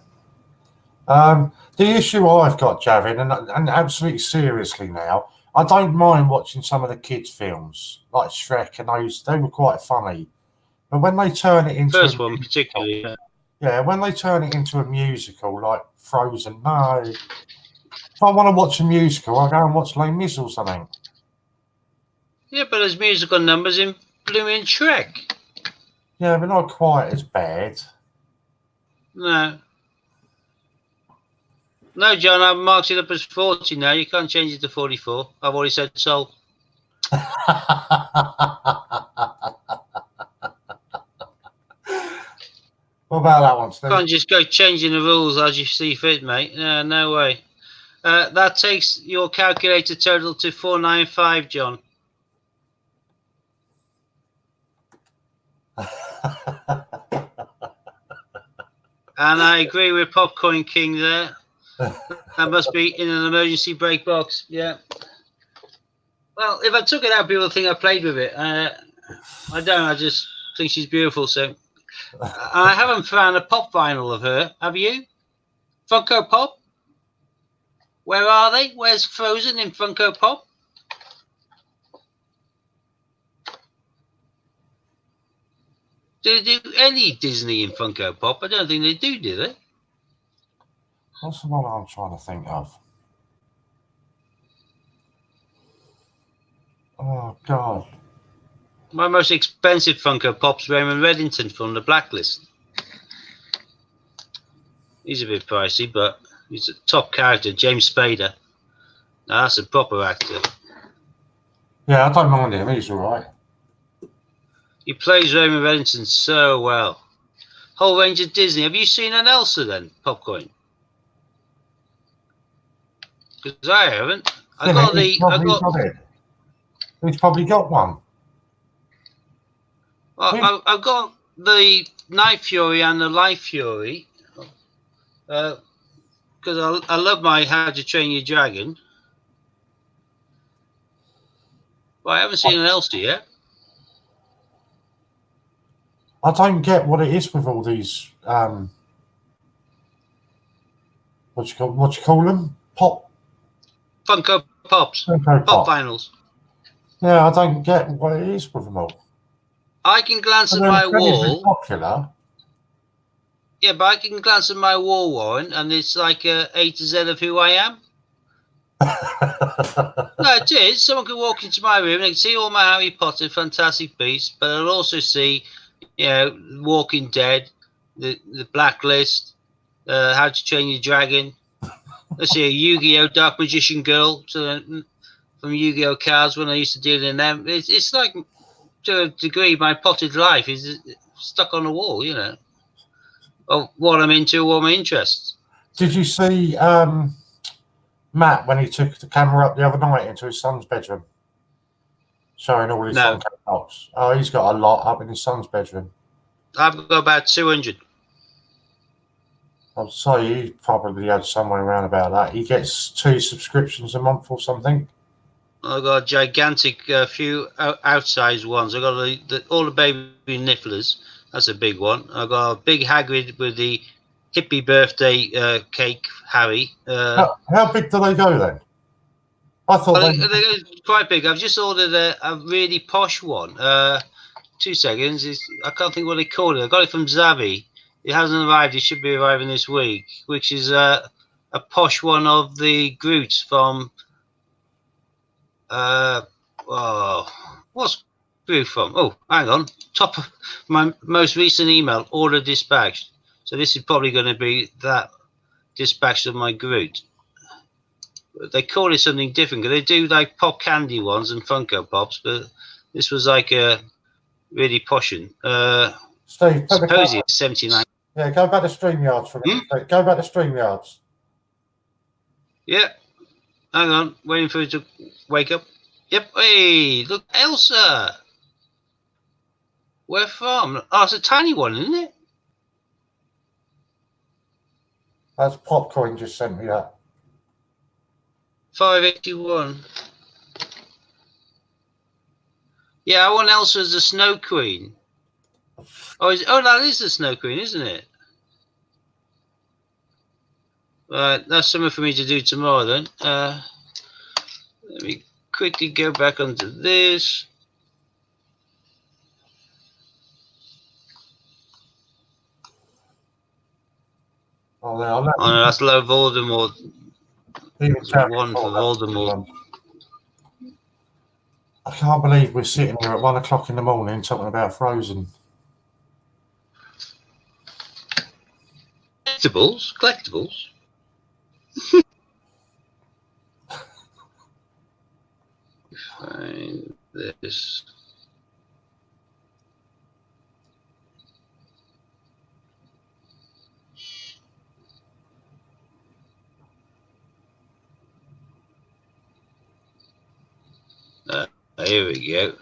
The issue I've got, Javin, and absolutely seriously now, I don't mind watching some of the kids' films, like Shrek and those, they were quite funny. But when they turn it into first one particularly, yeah, when they turn it into a musical like Frozen, no. If I want to watch a musical, I'll go and watch Les Mis or something. Yeah, but there's musical numbers in blooming Shrek. Yeah, but not quite as bad. No. No, John, I've marked it up as 40 now. You can't change it to 44. I've already said so. What about that one, Steve? Can't just go changing the rules as you see fit, mate. No way. That takes your calculator total to 495, John. And I agree with Popcorn King there. That must be in an emergency brake box. Yeah. Well, if I took it out, people would think I played with it. I don't. I just think she's beautiful. So I haven't found a pop vinyl of her. Have you? Funko Pop? Where are they? Where's Frozen in Funko Pop? Do they do any Disney in Funko Pop? I don't think they do they? What's the one I'm trying to think of? Oh, God. My most expensive Funko Pop's Raymond Reddington from The Blacklist. He's a bit pricey, but he's a top character, James Spader. Now, that's a proper actor. Yeah, I don't mind him. He's all right. He plays Raymond Reddington so well. Whole range of Disney. Have you seen an Elsa then, Popcorn? Because I haven't. He's probably got one. Well, I've got the Night Fury and the Life Fury. Because I love my How to Train Your Dragon. But I haven't seen an Elsa yet. I don't get what it is with all these what you call them? Funko Pops. Pop vinyls. Yeah, I don't get what it is with them all. I can glance at my wall. Popular. Yeah, but I can glance at my wall, Warren, and it's like A to Z of who I am. No, it is. Someone could walk into my room and they can see all my Harry Potter Fantastic Beasts, but I'll also see, Walking Dead, the Blacklist, How to Train Your Dragon. Let's see, a Yu-Gi-Oh! Dark Magician Girl from Yu-Gi-Oh! Cards when I used to deal in them. It's like, to a degree, my potted life is stuck on a wall, of what I'm into, what my interests. Did you see Matt when he took the camera up the other night into his son's bedroom, showing all his No. Funko Pops? Oh, he's got a lot up in his son's bedroom. I've got about 200. I'm sorry, he probably had somewhere around about that. He gets 2 subscriptions a month or something. I've got a gigantic few outsized ones. I've got all the baby nifflers. That's a big one. I've got a big Hagrid with the hippie birthday cake, Harry. How big do they go then? I thought they're quite big. I've just ordered a really posh one. 2 seconds. I can't think what they call it. I got it from Zavi. It hasn't arrived. It should be arriving this week, which is a posh one of the Groot from... what's Groot from? Oh, hang on. Top of my most recent email, order dispatched. So this is probably going to be that dispatched of my Groot. They call it something different because they do like pop candy ones and Funko Pops, but this was like a really poshing. Steve, supposedly it's 79. Yeah, go back to StreamYards for a minute. Go back to StreamYards. Yeah. Hang on. Waiting for it to wake up. Yep. Hey, look, Elsa. Where from? Oh, it's a tiny one, isn't it? That's Popcorn just sent me that. 581. Yeah, I want Elsa as the Snow Queen. Oh, that is the Snow Queen, isn't it? Right, that's something for me to do tomorrow then. Let me quickly go back onto this. Oh, no, that's low Voldemort. It's one for Voldemort. I can't believe we're sitting here at 1 o'clock in the morning talking about Frozen. Collectibles. Find this. Here we go.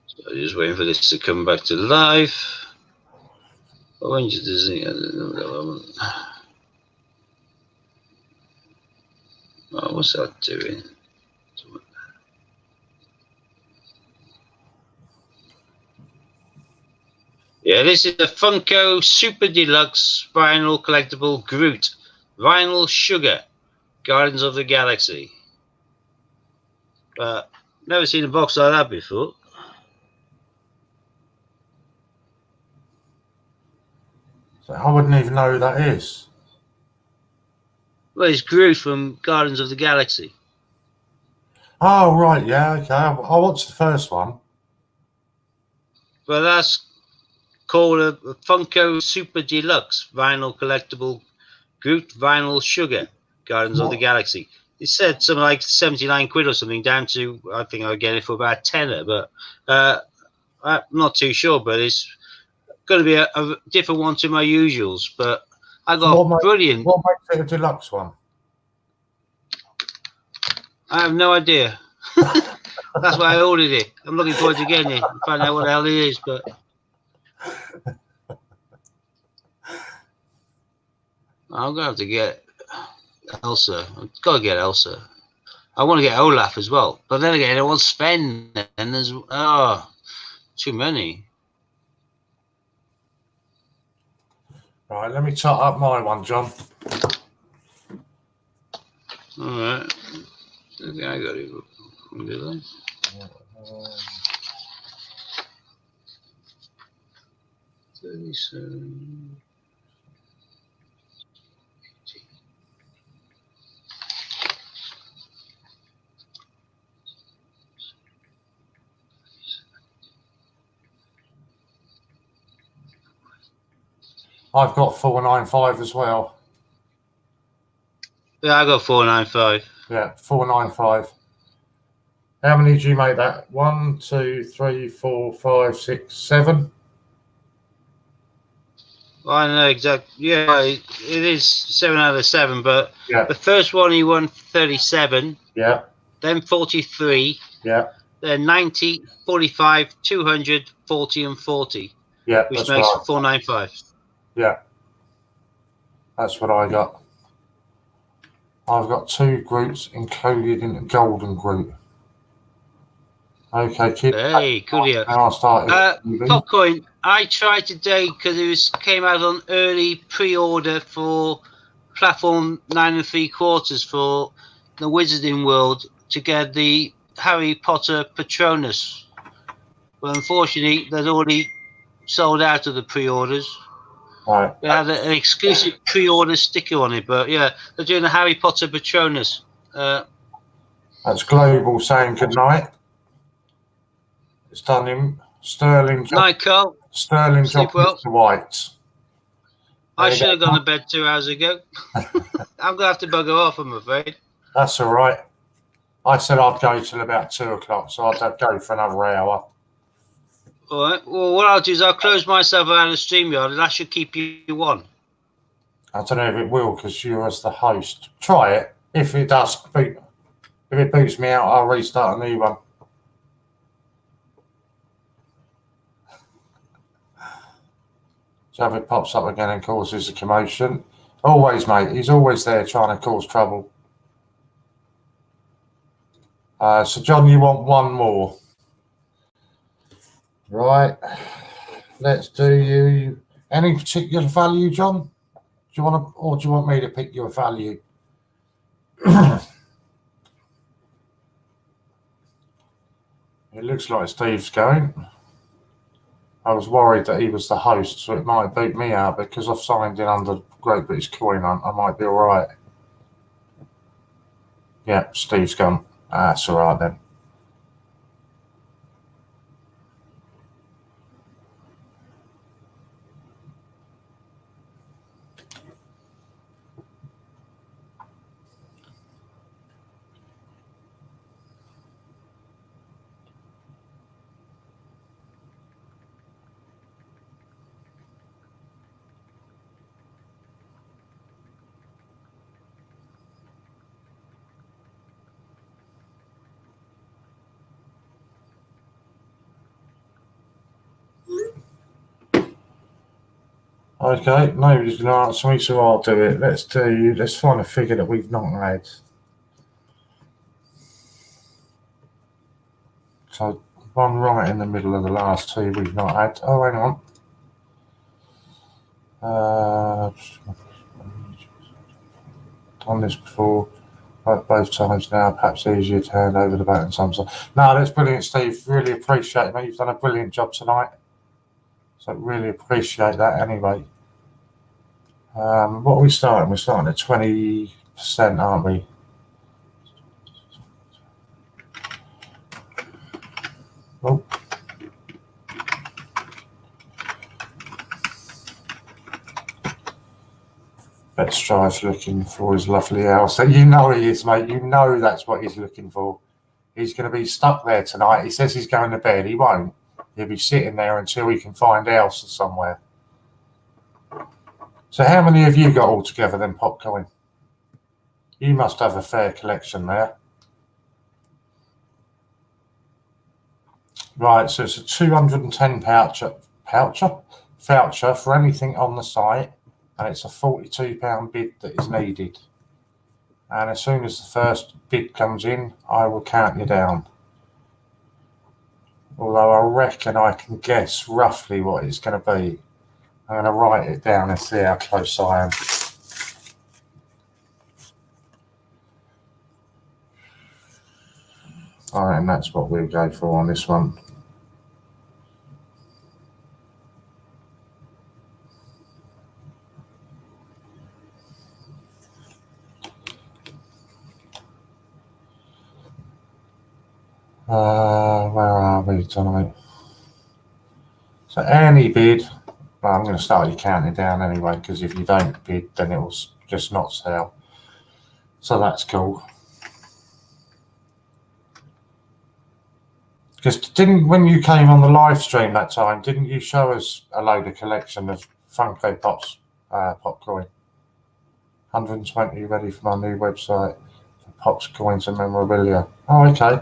So I'm just waiting for this to come back to life. When did this thing? Oh, what's that doing? Yeah, this is the Funko Super Deluxe Vinyl Collectible Groot. Vinyl Sugar. Guardians of the Galaxy. Never seen a box like that before. So I wouldn't even know who that is. Well, it's Groot from Guardians of the Galaxy. Oh, right, yeah, okay. I watched the first one. Well, that's called a Funko Super Deluxe Vinyl Collectible Groot Vinyl Sugar Guardians of the Galaxy. It said something like 79 quid or something, down to, I think I'll get it for about tenner, but I'm not too sure, but it's going to be a different one to my usuals. But I got brilliant. What makes it a deluxe one? I have no idea. That's why I ordered it. I'm looking forward to getting it and find out what the hell it is. But I'm going to have to get Elsa. I've got to get Elsa. I want to get Olaf as well. But then again, I want Sven. And there's, too many. Right, let me tot up my one, John. All right. I think I got it. Did I? 37. I've got 495 as well. Yeah, I got 495. Yeah, 495. How many did you make that? 1, 2, 3, 4, 5, 6, 7. I don't know exactly. Yeah, it is 7 out of 7. But Yeah, the first one he won 37, yeah, then 43, yeah, then 90, 45, 200, 40, and 40, yeah. which That's makes right. 495. Yeah, that's what I got. I've got 2 groups included in the golden group. Okay, kid. Hey, coolio. Now I started. Popcoin, I tried today because it came out on early pre-order for platform 9 3/4 for the Wizarding World to get the Harry Potter Patronus. But unfortunately, they'd already sold out of the pre-orders. Right. They had an exclusive pre-order sticker on it, but yeah, they're doing a Harry Potter Patronus. That's Global saying goodnight. It's done him. Sterling job. Night, Carl. Sterling job, Sleep well. Mr. White. I should have gone to bed 2 hours ago. I'm gonna have to bugger off, I'm afraid. That's all right. I said I'd go till about 2 o'clock, so I'd have to go for another hour. All right. Well, what I'll do is I'll close myself out of StreamYard, and that should keep you on. I don't know if it will because you're as the host. Try it. If it does beat, if it beats me out, I'll restart a new one. So if it pops up again and causes a commotion, always, mate. He's always there trying to cause trouble. So John, you want one more, right? Let's do you. Any particular value, John? Do you want to, or do you want me to pick your value? It looks like Steve's going. I was worried that he was the host, so it might beat me out because I've signed in under Great British Coin. I might be all right. Yeah, Steve's gone. That's all right then. Okay, nobody's going to answer me, so I'll do it. Let's find a figure that we've not had. So one right in the middle of the last 2 we've not had. Oh, hang on. Done this before. Both times now, perhaps easier to hand over the baton sometimes. No, that's brilliant, Steve. Really appreciate it, mate. You've done a brilliant job tonight. So really appreciate that anyway. What are we starting? We're starting at 20%, aren't we? Oh. Betstrive's looking for his lovely house. So you know he is, mate. You know that's what he's looking for. He's going to be stuck there tonight. He says he's going to bed. He won't. He'll be sitting there until he can find house somewhere. So how many have you got altogether then, Popcoin? You must have a fair collection there. Right, so it's a 210 voucher for anything on the site, and it's a £42 bid that is needed. And as soon as the first bid comes in, I will count you down. Although I reckon I can guess roughly what it's going to be. I'm going to write it down and see how close I am. All right, and that's what we'll go for on this one. Where are we tonight? So any bid Well, I'm going to start you counting down anyway, because if you don't bid, then it will just not sell. So that's cool. Because when you came on the live stream that time, didn't you show us a load of collection of Funko Pops popcorn? 120 ready for my new website for Pops, coins and memorabilia. Oh, okay.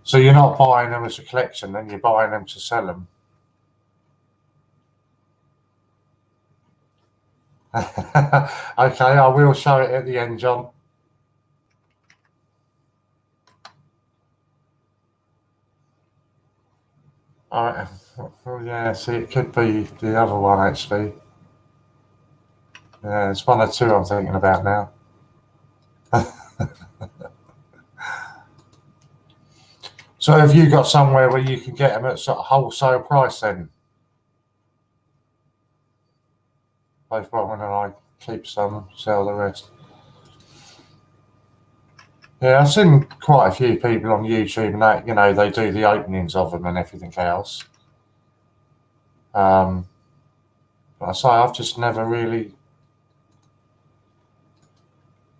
So you're not buying them as a collection, then you're buying them to sell them. Okay, I will show it at the end, John. Alright, well, yeah, see, it could be the other one actually. Yeah, it's one or two I'm thinking about now. So have you got somewhere where you can get them at sort of wholesale price then? Both Bronwyn and I keep some, sell the rest. Yeah, I've seen quite a few people on YouTube and that, you know, they do the openings of them and everything else. But I say I've just never really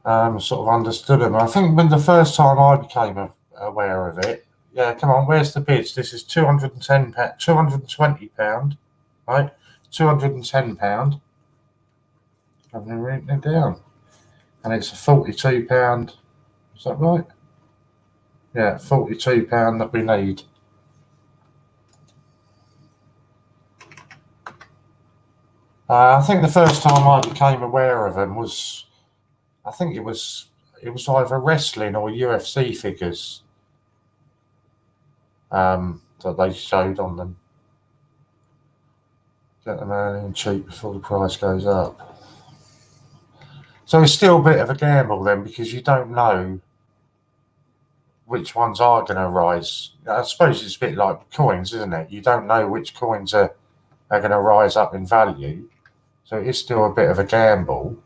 sort of understood them. I think when the first time I became aware of it, yeah, come on, where's the bids? This is £220, right? £210. I've been written it down. And it's a £42, is that right? Yeah, £42 that we need. I think the first time I became aware of them was, I think it was either wrestling or UFC figures that they showed on them. Get them early and cheap before the price goes up. So it's still a bit of a gamble then, because you don't know which ones are going to rise. I suppose it's a bit like coins, isn't it? You don't know which coins are going to rise up in value. So it is still a bit of a gamble.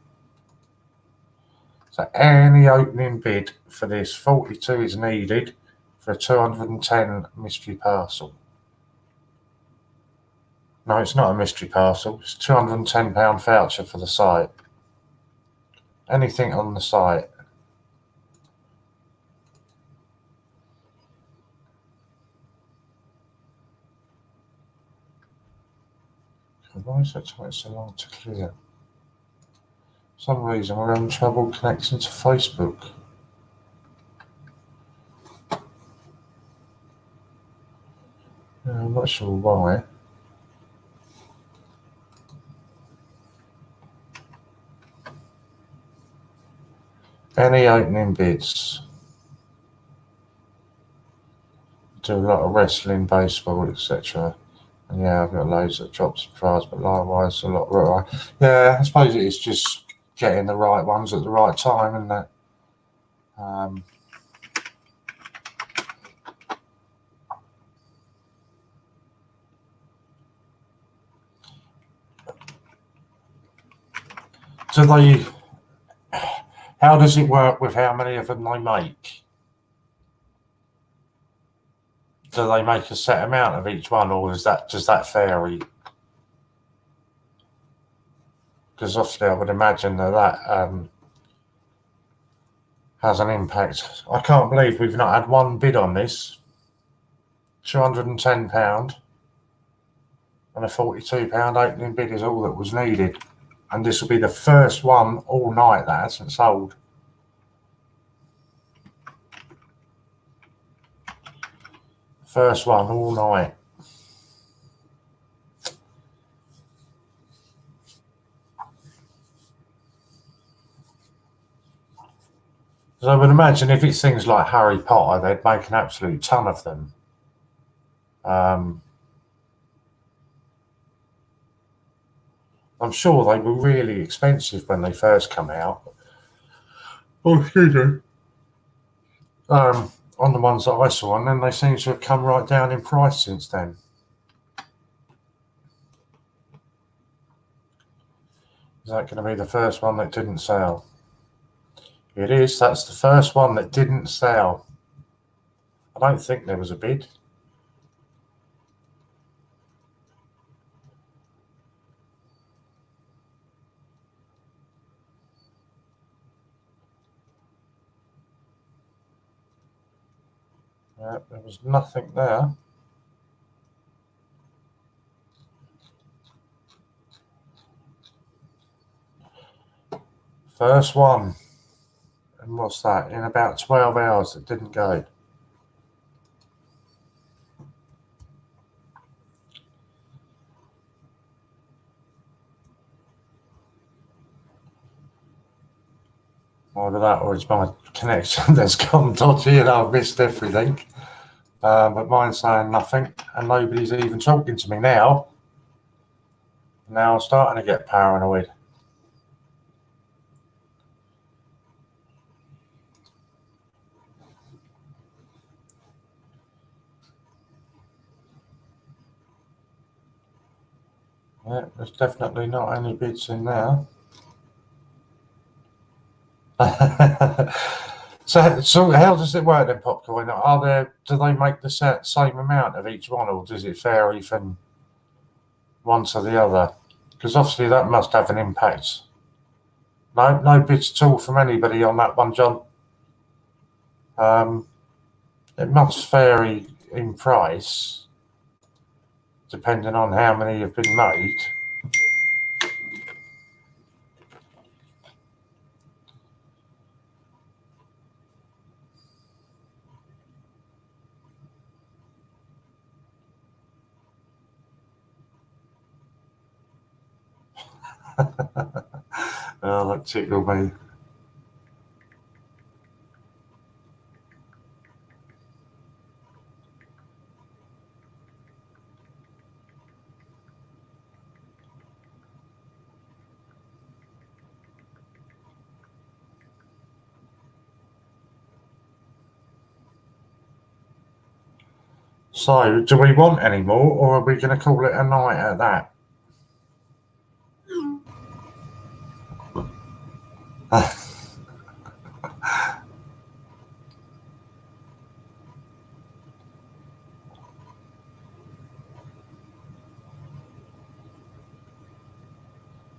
So any opening bid for this 42 is needed for a 210 mystery parcel. No, it's not a mystery parcel. It's a £210 voucher for the site. Anything on the site. Why is that taking so long to clear? For some reason we're having trouble connecting to Facebook. I'm not sure why. Any opening bids? Do a lot of wrestling, baseball, etc. And yeah, I've got loads that dropped in Fraz, but likewise a lot right. Yeah, I suppose it's just getting the right ones at the right time, isn't it? So how does it work with how many of them they make? Do they make a set amount of each one, or does that vary? Because obviously I would imagine that has an impact. I can't believe we've not had one bid on this. £210 and a £42 opening bid is all that was needed. And this will be the first one all night that hasn't sold. First one all night. So I would imagine if it's things like Harry Potter, they'd make an absolute ton of them. I'm sure they were really expensive when they first come out. Oh, excuse me. On the ones that I saw, and then they seem to have come right down in price since then. Is that going to be the first one that didn't sell? It is. That's the first one that didn't sell. I don't think there was a bid. Yeah, there was nothing there. First one. And what's that? In about 12 hours it didn't go. Either that or it's my connection that's gone dodgy and I've missed everything. But mine's saying nothing and nobody's even talking to me now. Now I'm starting to get paranoid. Yeah, there's definitely not any bids in there. So how does it work then, Popcoin? Do they make the same amount of each one, or does it vary from one to the other? Because obviously that must have an impact. No bids at all from anybody on that one, John. It must vary in price depending on how many have been made. Oh, that tickled me. So, do we want any more, or are we going to call it a night at that?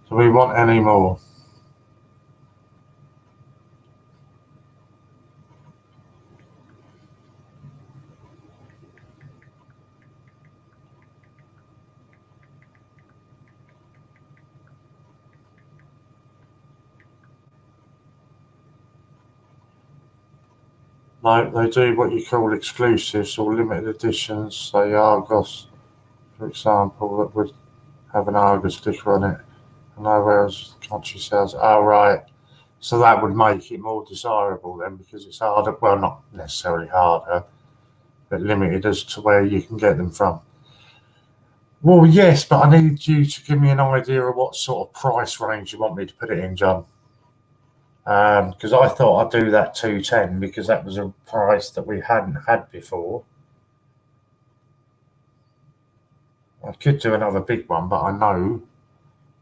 Do we want any more? No, they do what you call exclusives or limited editions. Say Argos, for example, that would have an Argos sticker on it. Nowhere else country sales. Oh, right. So that would make it more desirable then, because it's harder. Well, not necessarily harder, but limited as to where you can get them from. Well, yes, but I need you to give me an idea of what sort of price range you want me to put it in, John. Because I thought I'd do that 210 because that was a price that we hadn't had before. I could do another big one, but I know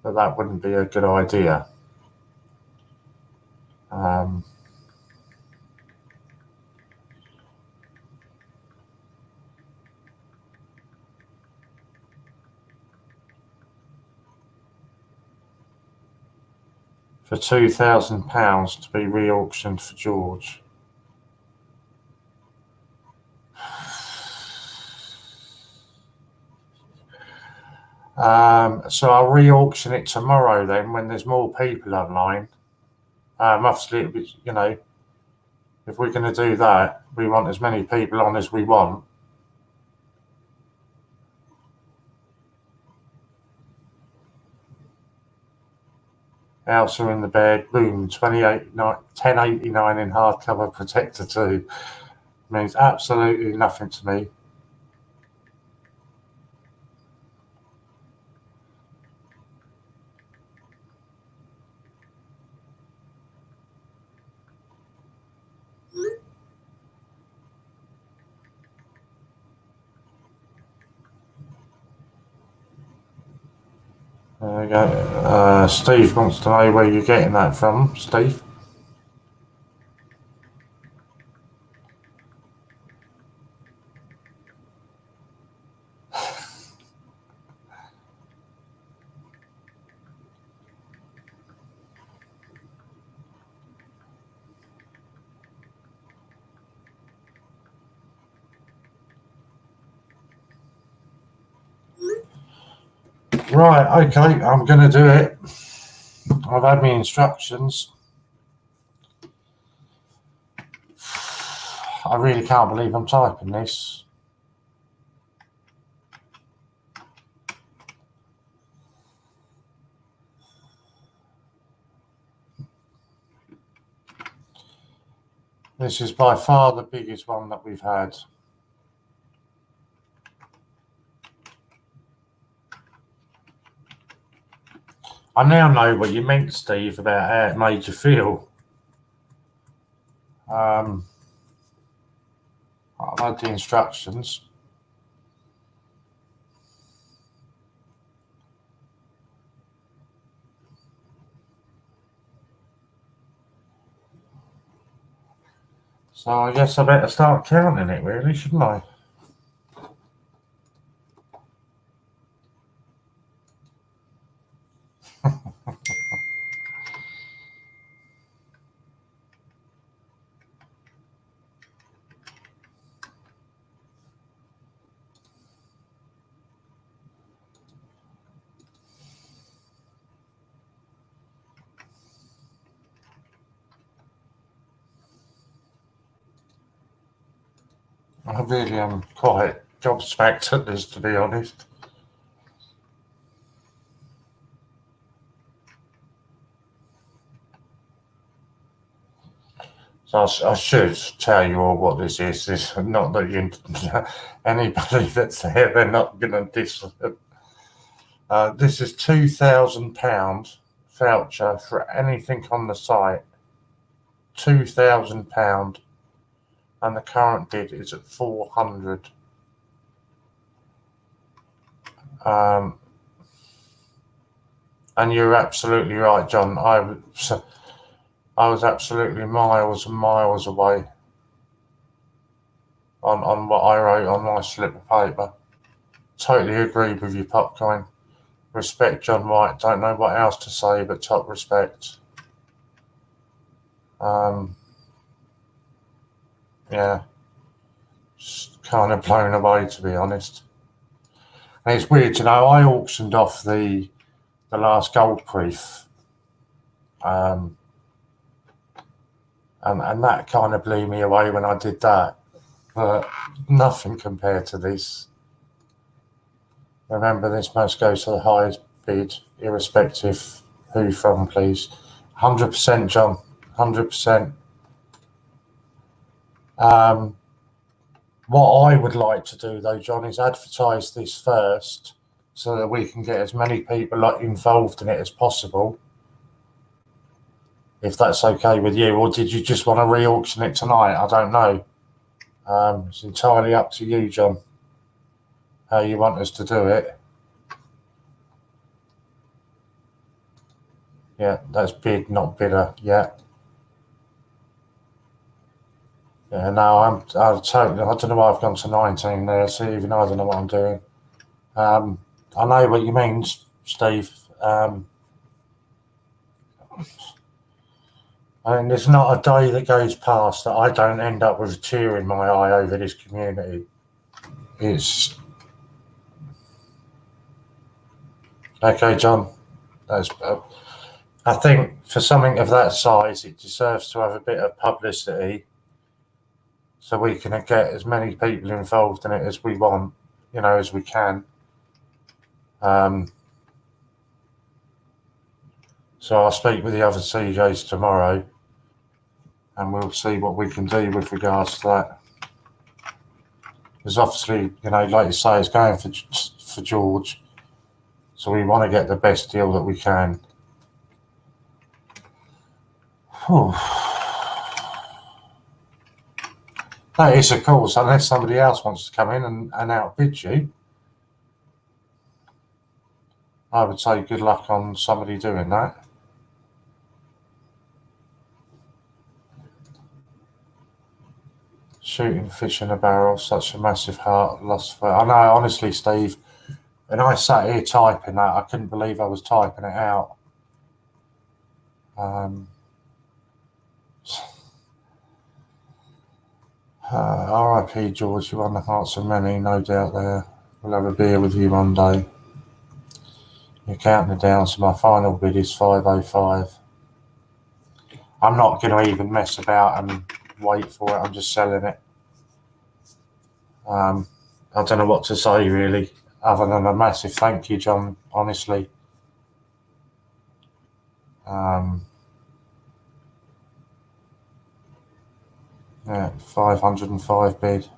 that wouldn't be a good idea. For £2,000 to be re-auctioned for George. So I'll re-auction it tomorrow then when there's more people online. Obviously, it was, if we're going to do that, we want as many people on as we want. House are in the bed, boom, 1089 in hardcover protector 2. Means absolutely nothing to me. There we go. Steve wants to know where you're getting that from, Steve. Right, okay, I'm going to do it. I've had my instructions. I really can't believe I'm typing this. This is by far the biggest one that we've had. I now know what you meant, Steve, about how it made you feel. I've had the instructions. So I guess I better start counting it, really, shouldn't I? I really am quite gobsmacked at this, to be honest. So I should tell you all what this is. This, not that you, anybody that's there, they're not going to dis. This is £2,000 voucher for anything on the site. £2,000, and the current bid is at 400. And you're absolutely right, John. I was absolutely miles and miles away on what I wrote on my slip of paper. Totally agree with you, Popcoin. Respect, John White. Don't know what else to say, but top respect. Yeah, just kind of blown away, to be honest. And it's weird, you know, I auctioned off the last gold brief, and that kind of blew me away when I did that, but nothing compared to this. Remember, this must go to the highest bid, irrespective who from, please. 100%, John, 100%. What I would like to do, though, John, is advertise this first so that we can get as many people involved in it as possible, if that's okay with you. Or did you just want to re-auction it tonight? I don't know. It's entirely up to you, John, how you want us to do it. Yeah, that's bid, not bidder. Yeah. Yeah, no, I'm totally. I don't know why I've gone to 19 there. See, even I don't know what I'm doing. I know what you mean, Steve. I mean, there's not a day that goes past that I don't end up with a tear in my eye over this community. It's okay, John. That's. I think for something of that size, it deserves to have a bit of publicity, so we can get as many people involved in it as we want, you know, as we can. So I'll speak with the other CJs tomorrow, and we'll see what we can do with regards to that. Because obviously, you know, like you say, it's going for George, so we want to get the best deal that we can. Whew. That is, of course, unless somebody else wants to come in and outbid you. I would say good luck on somebody doing that. Shooting fish in a barrel, such a massive heart lost for. I know, honestly, Steve, when I sat here typing that, I couldn't believe I was typing it out. R.I.P. George, you won the hearts of many, no doubt there. We'll have a beer with you one day. You're counting it down, so my final bid is 505. I'm not going to even mess about and wait for it. I'm just selling it. I don't know what to say really, other than a massive thank you, John. Honestly, yeah, 505 bid.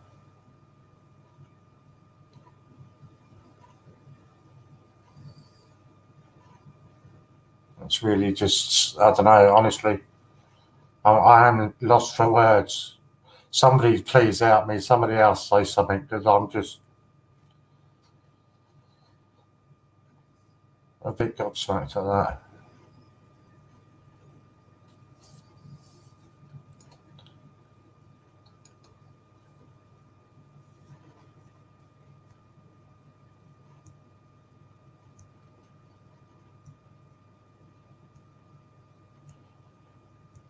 It's really just, I don't know. Honestly, I am lost for words. Somebody please help me. Somebody else say something, because I'm just a bit gobsmacked at that.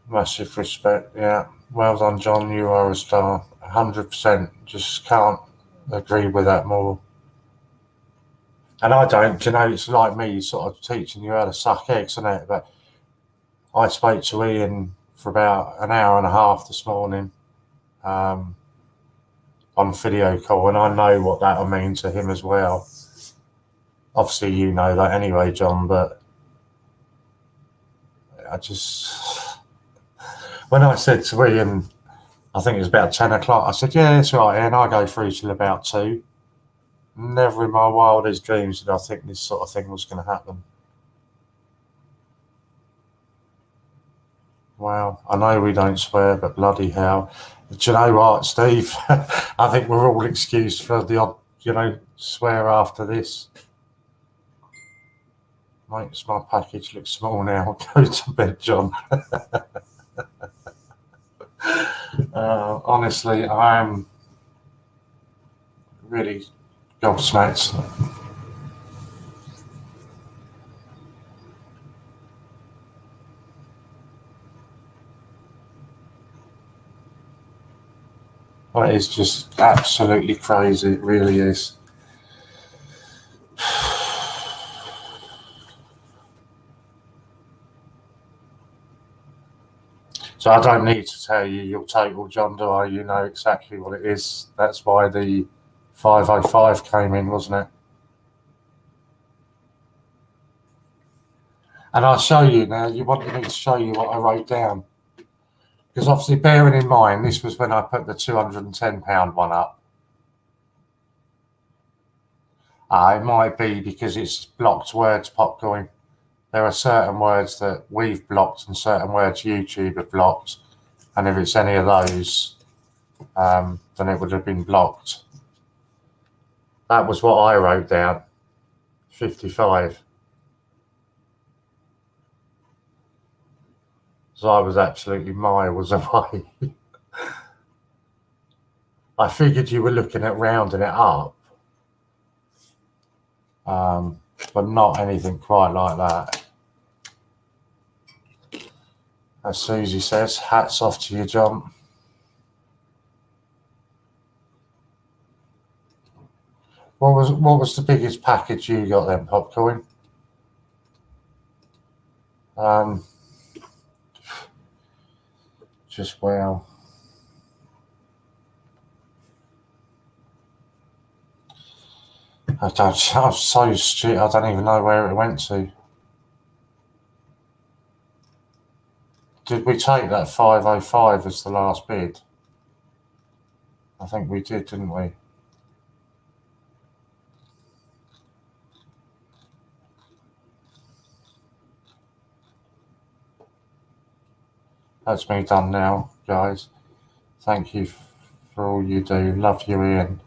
Massive respect, yeah. Well done, John. You are a star. 100%. Just can't agree with that more. And I don't, it's like me sort of teaching you how to suck eggs, isn't it? But I spoke to Ian for about an hour and a half this morning on video call, and I know what that'll mean to him as well. Obviously, you know that anyway, John, but I just, when I said to Ian, I think it was about 10 o'clock, I said, yeah, it's right, Ian, I go through till about 2. Never in my wildest dreams did I think this sort of thing was going to happen. Wow, I know we don't swear, but bloody hell. Do you know what, Steve? I think we're all excused for the odd, swear after this. Makes my package look small now. Go to bed, John. Honestly, I am really gobsmacked. Well, it is just absolutely crazy. It really is. So I don't need to tell you your total, John, do I? You know exactly what it is. That's why the 505 came in, wasn't it? And I'll show you now. You wanted me to show you what I wrote down. Because obviously, bearing in mind, this was when I put the £210 one up. It might be because it's blocked words, Popcoin. There are certain words that we've blocked and certain words YouTube have blocked. And if it's any of those, then it would have been blocked. That was what I wrote down, 55. So I was absolutely miles away. I figured you were looking at rounding it up, but not anything quite like that. As Susie says, hats off to you, John. What was the biggest package you got then, Popcoin? Just wow. I'm so stupid. I don't even know where it went to. Did we take that 505 as the last bid? I think we did, didn't we? That's me done now, guys. Thank you for all you do. Love you, Ian.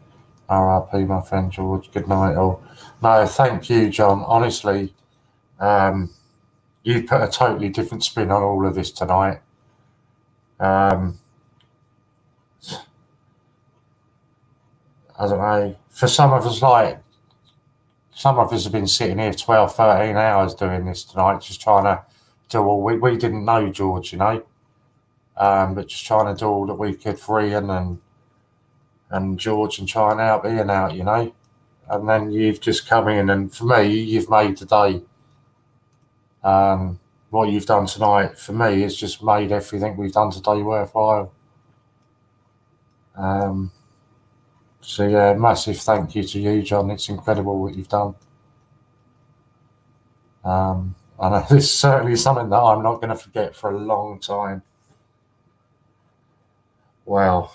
RRP, my friend George. Good night, all. No, thank you, John. Honestly, you put a totally different spin on all of this tonight. I don't know. For some of us have been sitting here 12, 13 hours doing this tonight, just trying to do all we didn't know George, but just trying to do all that we could for Ian and George and try and help Ian out, and then you've just come in, and for me, you've made the day. What you've done tonight, for me, has just made everything we've done today worthwhile. So yeah, massive thank you to you, John. It's incredible what you've done. I know it's certainly something that I'm not going to forget for a long time. Wow.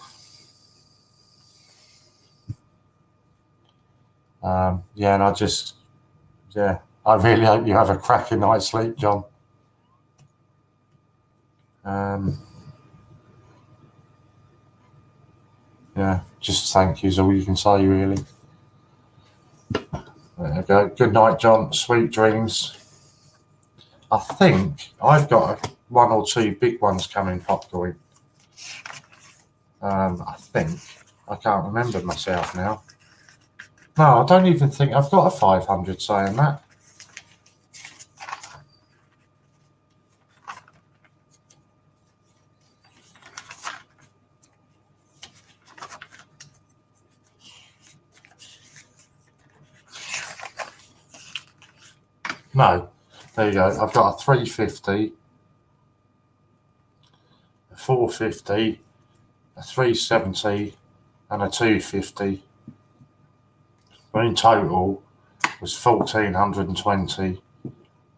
Yeah, and I really hope you have a cracking night's sleep, John. Yeah, just thank you is all you can say, really. There you go. Good night, John. Sweet dreams. I think I've got one or two big ones coming popcorn. I think. I can't remember myself now. No, I don't even think I've got a 500 saying that. No, there you go. I've got a 350, a 450, a 370, and a 250. But in total was 1,420,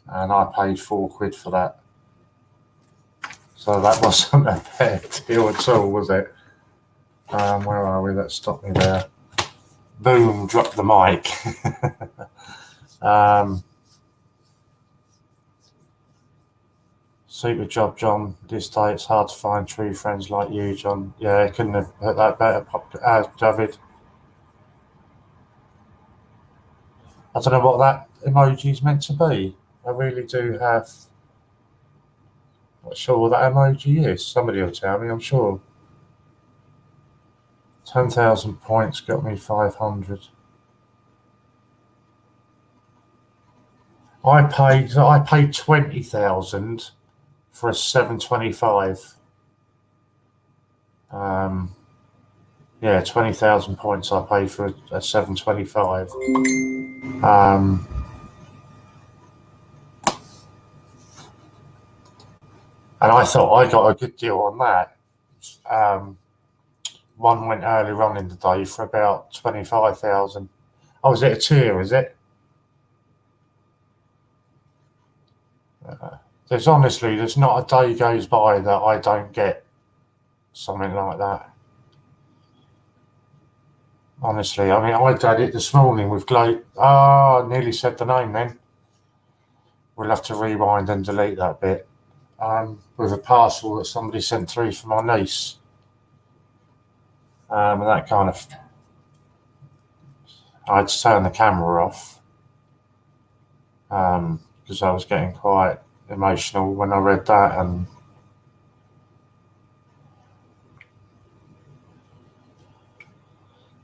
and I paid £4 for that. So that wasn't a bad deal at all, was it? Where are we? Let's stop me there. Boom! Drop the mic. Super job, John. This day it's hard to find true friends like you, John. Yeah, I couldn't have put that better, David. I don't know what that emoji is meant to be. I really do have. Not sure what that emoji is. Somebody will tell me, I'm sure. 10,000 points got me 500. I paid 20,000 for a 725. Yeah, 20,000 points I paid for a 725. And I thought I got a good deal on that. One went earlier on in the day for about 25,000. Oh, is it a tier, is it? There's not a day goes by that I don't get something like that. Honestly, I mean, I did it this morning with Glow. I nearly said the name then. We'll have to rewind and delete that bit. With a parcel that somebody sent through for my niece. And that kind of... I had to turn the camera off. Because I was getting quite emotional when I read that, and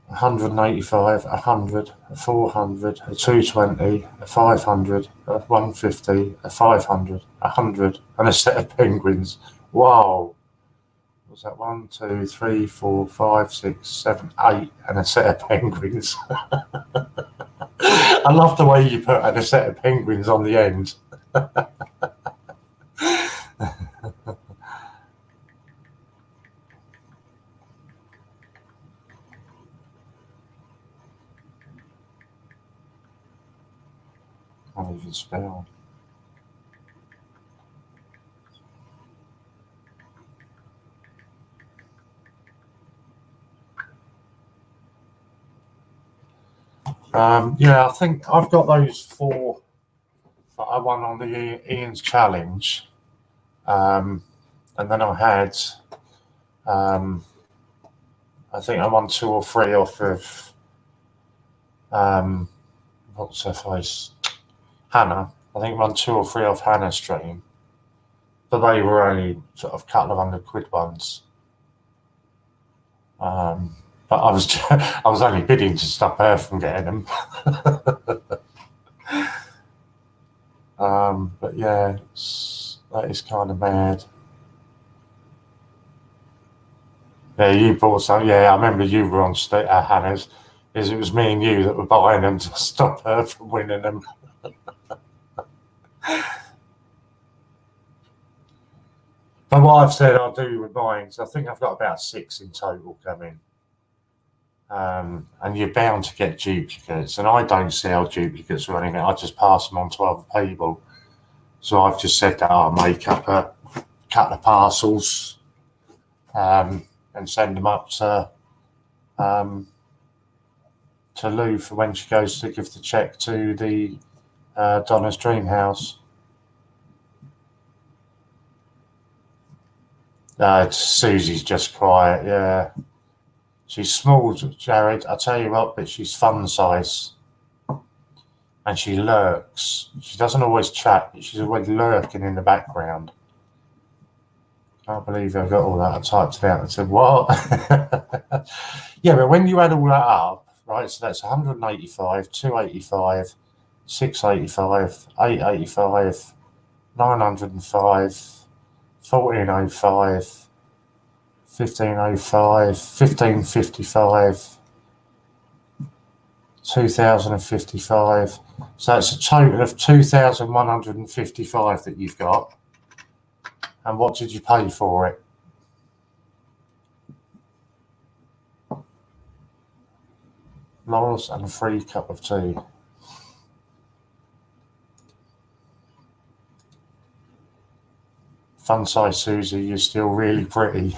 185, 100, a 400, a 220, a 500, a 150, a 500, 100, and a set of penguins. Wow. Was that 1, 2, 3, 4, 5, 6, 7, 8, and a set of penguins? I love the way you put and a set of penguins on the end. Can't even spell. Yeah, I think I've got those 4 that I won on the Ian's challenge, and then I had, I think I won 2 or 3 off of, what's her face, Hannah. I think I won 2 or 3 off Hannah's stream, but they were only sort of couple of £100 ones. But I was only bidding to stop her from getting them. But yeah, that is kind of mad. Yeah, you bought some. Yeah, I remember you were on Hannah's. is it was me and you that were buying them to stop her from winning them. But what I've said I'll do with mine, I think I've got about 6 in total coming. And you're bound to get duplicates. And I don't sell duplicates or anything. I just pass them on to other people. So I've just said that I'll make up a couple of parcels and send them up to Lou for when she goes to give the cheque to the Donna's Dream House. Susie's just quiet, yeah. She's small, Jared, I tell you what, but she's fun size. And she lurks. She doesn't always chat, but she's always lurking in the background. Can't believe I've got all that. I typed it out and said, what? Yeah, but when you add all that up, right, so that's 185, 285, 685, 885, 905, 1405, 1505, 1555, 2055. So it's a total of 2,155 that you've got. And what did you pay for it? Laurels and a free cup of tea. Fun size Susie, you're still really pretty.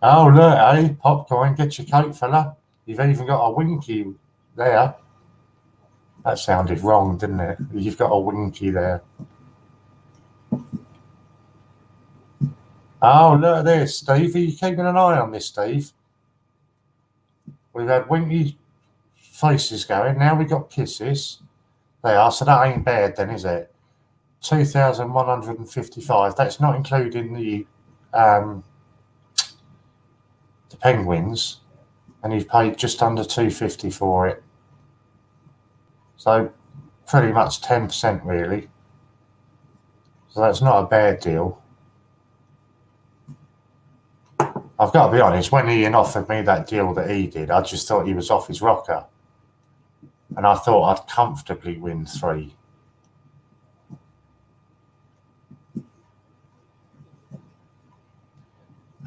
Oh, look, eh? Popcorn, get your coat, fella. You've even got a winky there. That sounded wrong, didn't it? You've got a winky there. Oh, look at this, Steve. Are you keeping an eye on this, Steve? We've had winky faces going. Now we've got kisses. They are, so that ain't bad then, is it? 2,155. That's not including the penguins, and you've paid just under 250 for it. So pretty much 10% really. So that's not a bad deal. I've got to be honest, when Ian offered me that deal that he did, I just thought he was off his rocker. And I thought I'd comfortably win 3.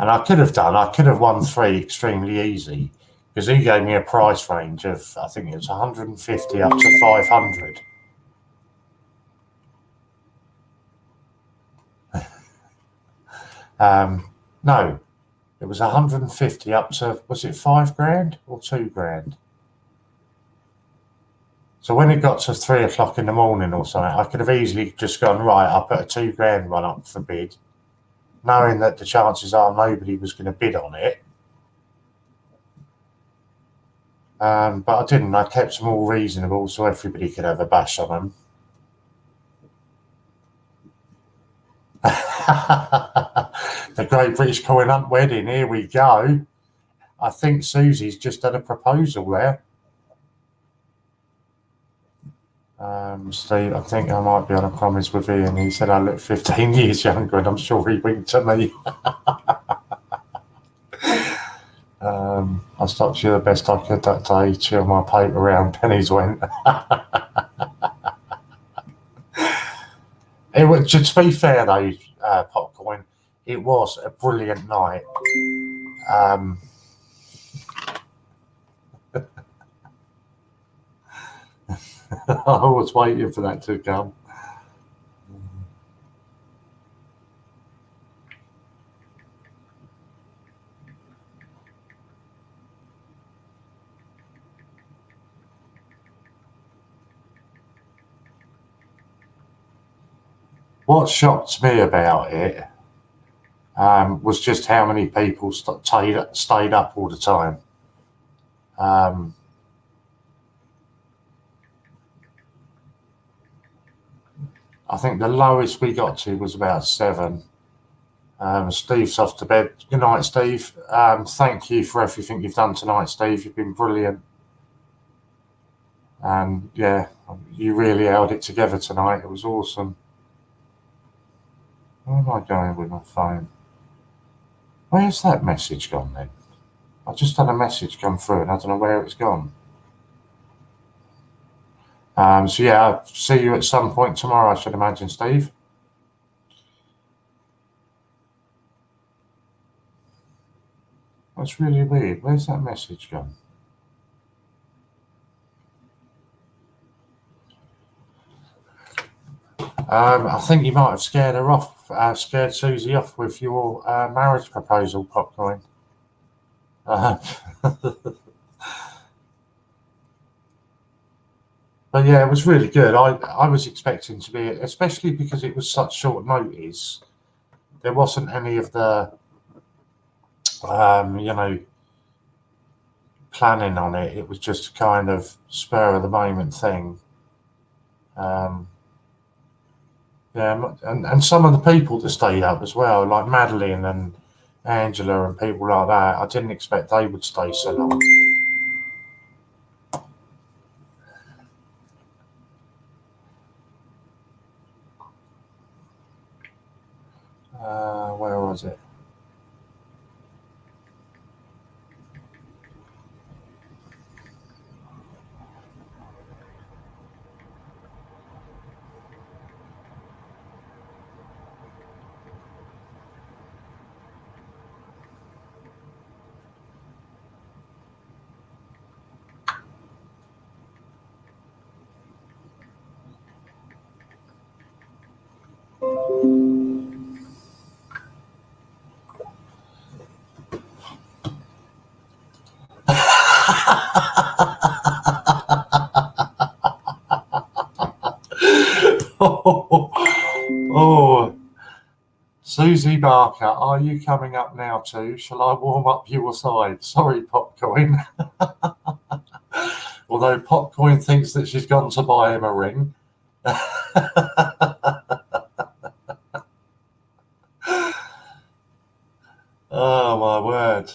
And I could have won 3 extremely easy, because he gave me a price range of, I think it was 150 up to 500. No, it was 150 up to, was it 5 grand or 2 grand? So when it got to 3 o'clock in the morning or something, I could have easily just gone, right, I'll put a 2 grand one up for bid, knowing that the chances are nobody was going to bid on it. But I didn't. I kept them all reasonable so everybody could have a bash on them. The Great British Coin Hunt wedding, here we go. I think Susie's just had a proposal there. Steve, I think I might be on a promise with Ian. He said I look 15 years younger, and I'm sure he winked at me. I stopped you the best I could that day, chill my paper around, pennies went. It was, to be fair though, Popcorn, it was a brilliant night. I was waiting for that to come. What shocked me about it was just how many people stayed up all the time. I think the lowest we got to was about 7. Steve's off to bed. Good night, Steve. Thank you for everything you've done tonight, Steve. You've been brilliant. And yeah, you really held it together tonight. It was awesome. Where am I going with my phone? Where's that message gone then? I just had a message come through and I don't know where it's gone. So yeah, I'll see you at some point tomorrow, I should imagine, Steve. That's really weird. Where's that message gone? I think you might have scared her off, scared Susie off with your marriage proposal, Popcorn. But yeah, it was really good. I was expecting to be, especially because it was such short notice, there wasn't any of the, planning on it. It was just a kind of spur of the moment thing. Yeah, and some of the people that stayed up as well, like Madeline and Angela and people like that, I didn't expect they would stay so long. Where was it? Oh, Susie Barker, are you coming up now too? Shall I warm up your side? Sorry, Popcorn. Although Popcorn thinks that she's gone to buy him a ring. Oh, my word.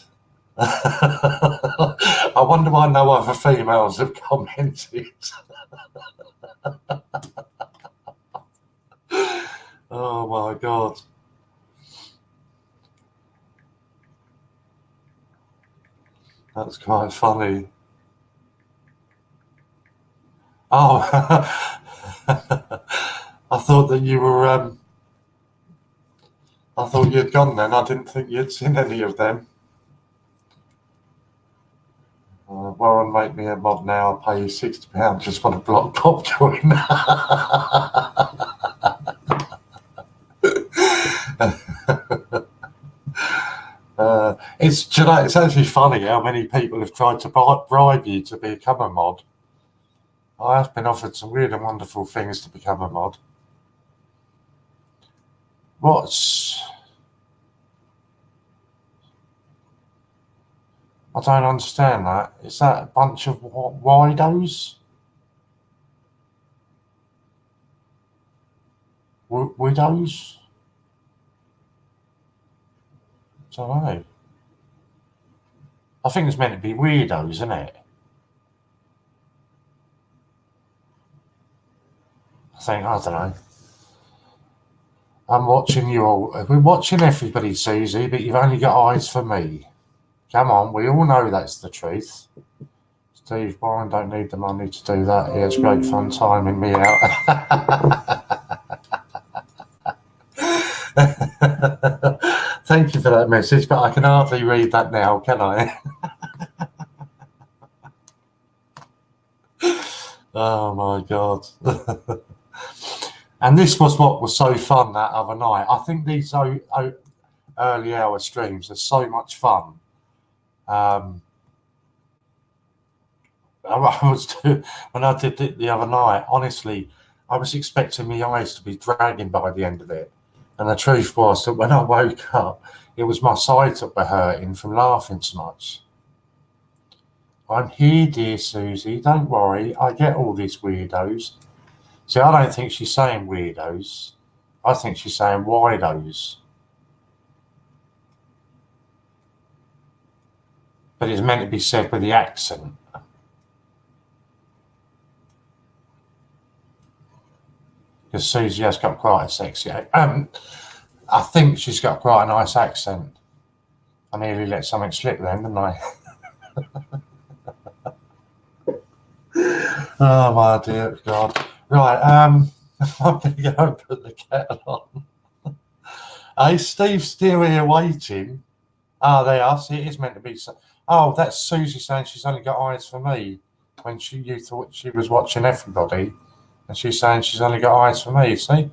I wonder why no other females have commented. Oh, my God. That's quite funny. Oh, I thought that you were, I thought you'd gone then. I didn't think you'd seen any of them. Warren, make me a mod now. I'll pay you £60 just for the block Popcorn. It's actually funny how many people have tried to bribe you to become a mod. I have been offered some weird and wonderful things to become a mod. I don't understand that. Is that a bunch of widos? Widows? I don't know. I think it's meant to be weirdos, isn't it? I don't know. I'm watching you all. We're watching everybody, Susie, but you've only got eyes for me. Come on, we all know that's the truth. Steve, Warren don't need the money to do that. He has great fun timing me out. Thank you for that message, but I can hardly read that now, can I? Oh my God. And this was what was so fun that other night. I think these early hour streams are so much fun. When I did it the other night, honestly, I was expecting my eyes to be dragging by the end of it. And the truth was that when I woke up, it was my sides that were hurting from laughing so much. I'm here, dear Susie. Don't worry. I get all these weirdos. See, I don't think she's saying weirdos. I think she's saying widos. But it's meant to be said with the accent. Because Susie has got quite a sexy accent. I think she's got quite a nice accent. I nearly let something slip then, didn't I? Oh my dear God. Right, I'm going to go and put the kettle on. Hey, Steve's still here waiting. Oh, they are. See, it is meant to be. Oh, that's Susie saying she's only got eyes for me. When you thought she was watching everybody, and she's saying she's only got eyes for me. See?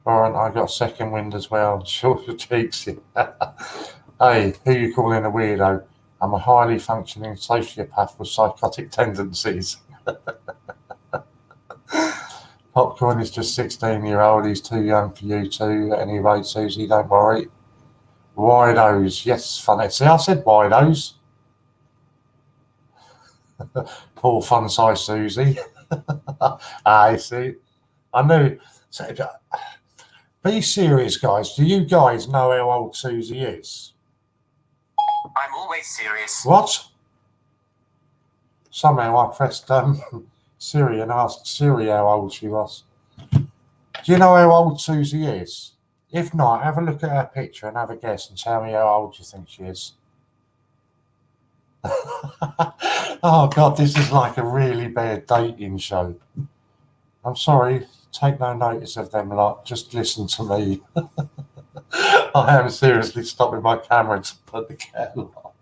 Alright, I got second wind as well. Short your cheeks. Hey, who you calling a weirdo? I'm a highly functioning sociopath with psychotic tendencies. Popcorn is just 16-year-old. He's too young for you too. Anyway, Susie, don't worry. Widos, yes, funny. See, I said widos. Poor fun size Susie. I see. I knew. So, be serious, guys. Do you guys know how old Susie is? I'm always serious. What? Somehow I pressed Siri and asked Siri how old she was. Do you know how old Susie is? If not, have a look at her picture and have a guess and tell me how old you think she is. Oh God, this is like a really bad dating show. I'm sorry, take no notice of them lot, just listen to me. I am seriously stopping my camera to put the kettle on.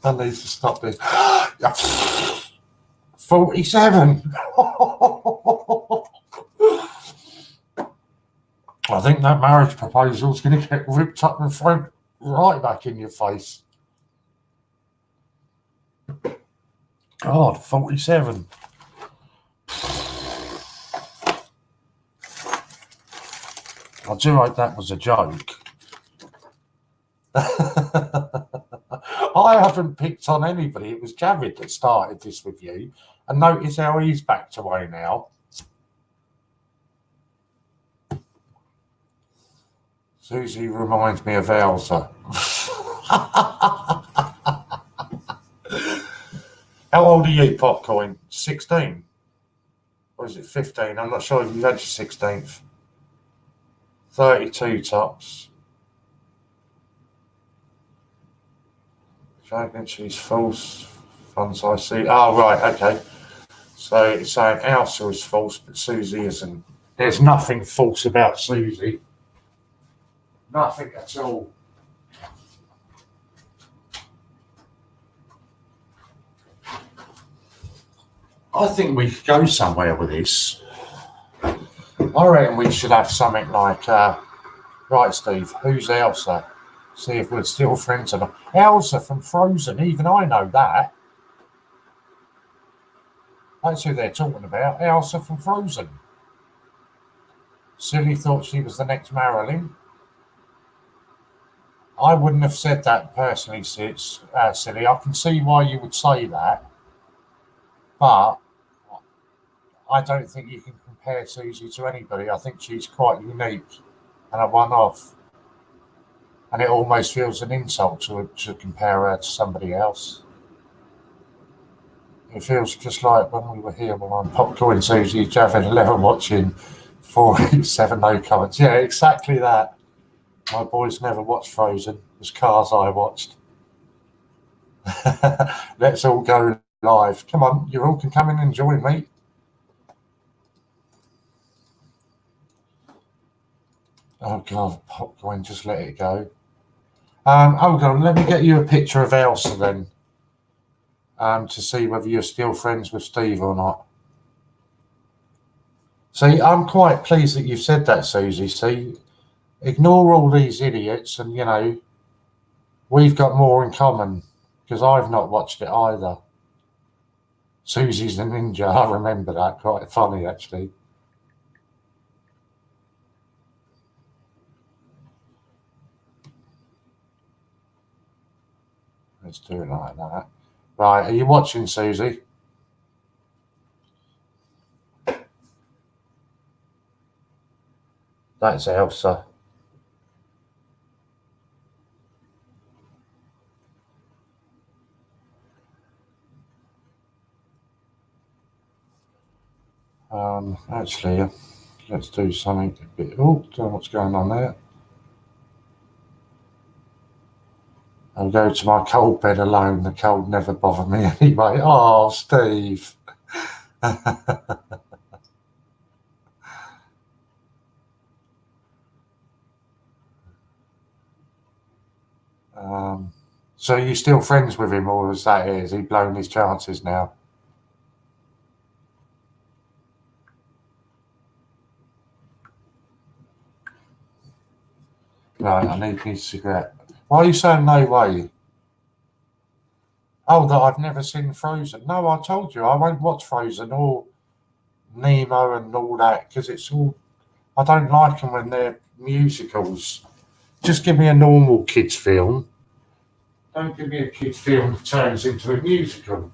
I need to stop this. 47. I think that marriage proposal is going to get ripped up and thrown right back in your face. God, 47. I do hope that was a joke. I haven't picked on anybody. It was Javid that started this with you. And notice how he's backed away now. Susie reminds me of Elsa. How old are you, Popcorn? 16? Or is it 15? I'm not sure if you've had your 16th. 32 tops. Dragon, she's false. Fun size C. Oh, right, okay. So it's saying Elsa is false, but Susie isn't. There's nothing false about Susie. Nothing at all. I think we could go somewhere with this. I reckon we should have something like, right, Steve, who's Elsa? See if we're still friends or not. Elsa from Frozen, even I know that. That's who they're talking about, Elsa from Frozen. Silly thought she was the next Marilyn. I wouldn't have said that personally, Silly. I can see why you would say that, but I don't think you can compare Susie to anybody. I think she's quite unique and a one-off. And it almost feels an insult to compare her to somebody else. It feels just like when we were here when I'm Popcorn Susie, Javid 11 watching 487 no comments. Yeah, exactly that. My boys never watched Frozen. It was Cars I watched. Let's all go live. Come on, you all can come in and join me. Oh God, Popcorn, just let it go. Hold on, let me get you a picture of Elsa then, to see whether you're still friends with Steve or not. See, I'm quite pleased that you've said that, Susie. See, ignore all these idiots and, you know, we've got more in common because I've not watched it either. Susie's a ninja, I remember that, quite funny actually. Let's do it like that. Right, are you watching, Susie? That's Elsa. Actually, let's do something a bit. Oh, don't know what's going on there. I'll go to my cold bed alone. The cold never bothered me anyway. Oh, Steve. So are you still friends with him, or is that it? Has he blown his chances now? Right, I need me a cigarette. Why are you saying no way? Oh, that I've never seen Frozen. No, I told you I won't watch Frozen or Nemo and all that because it's all. I don't like them when they're musicals. Just give me a normal kids film. Don't give me a kids film that turns into a musical.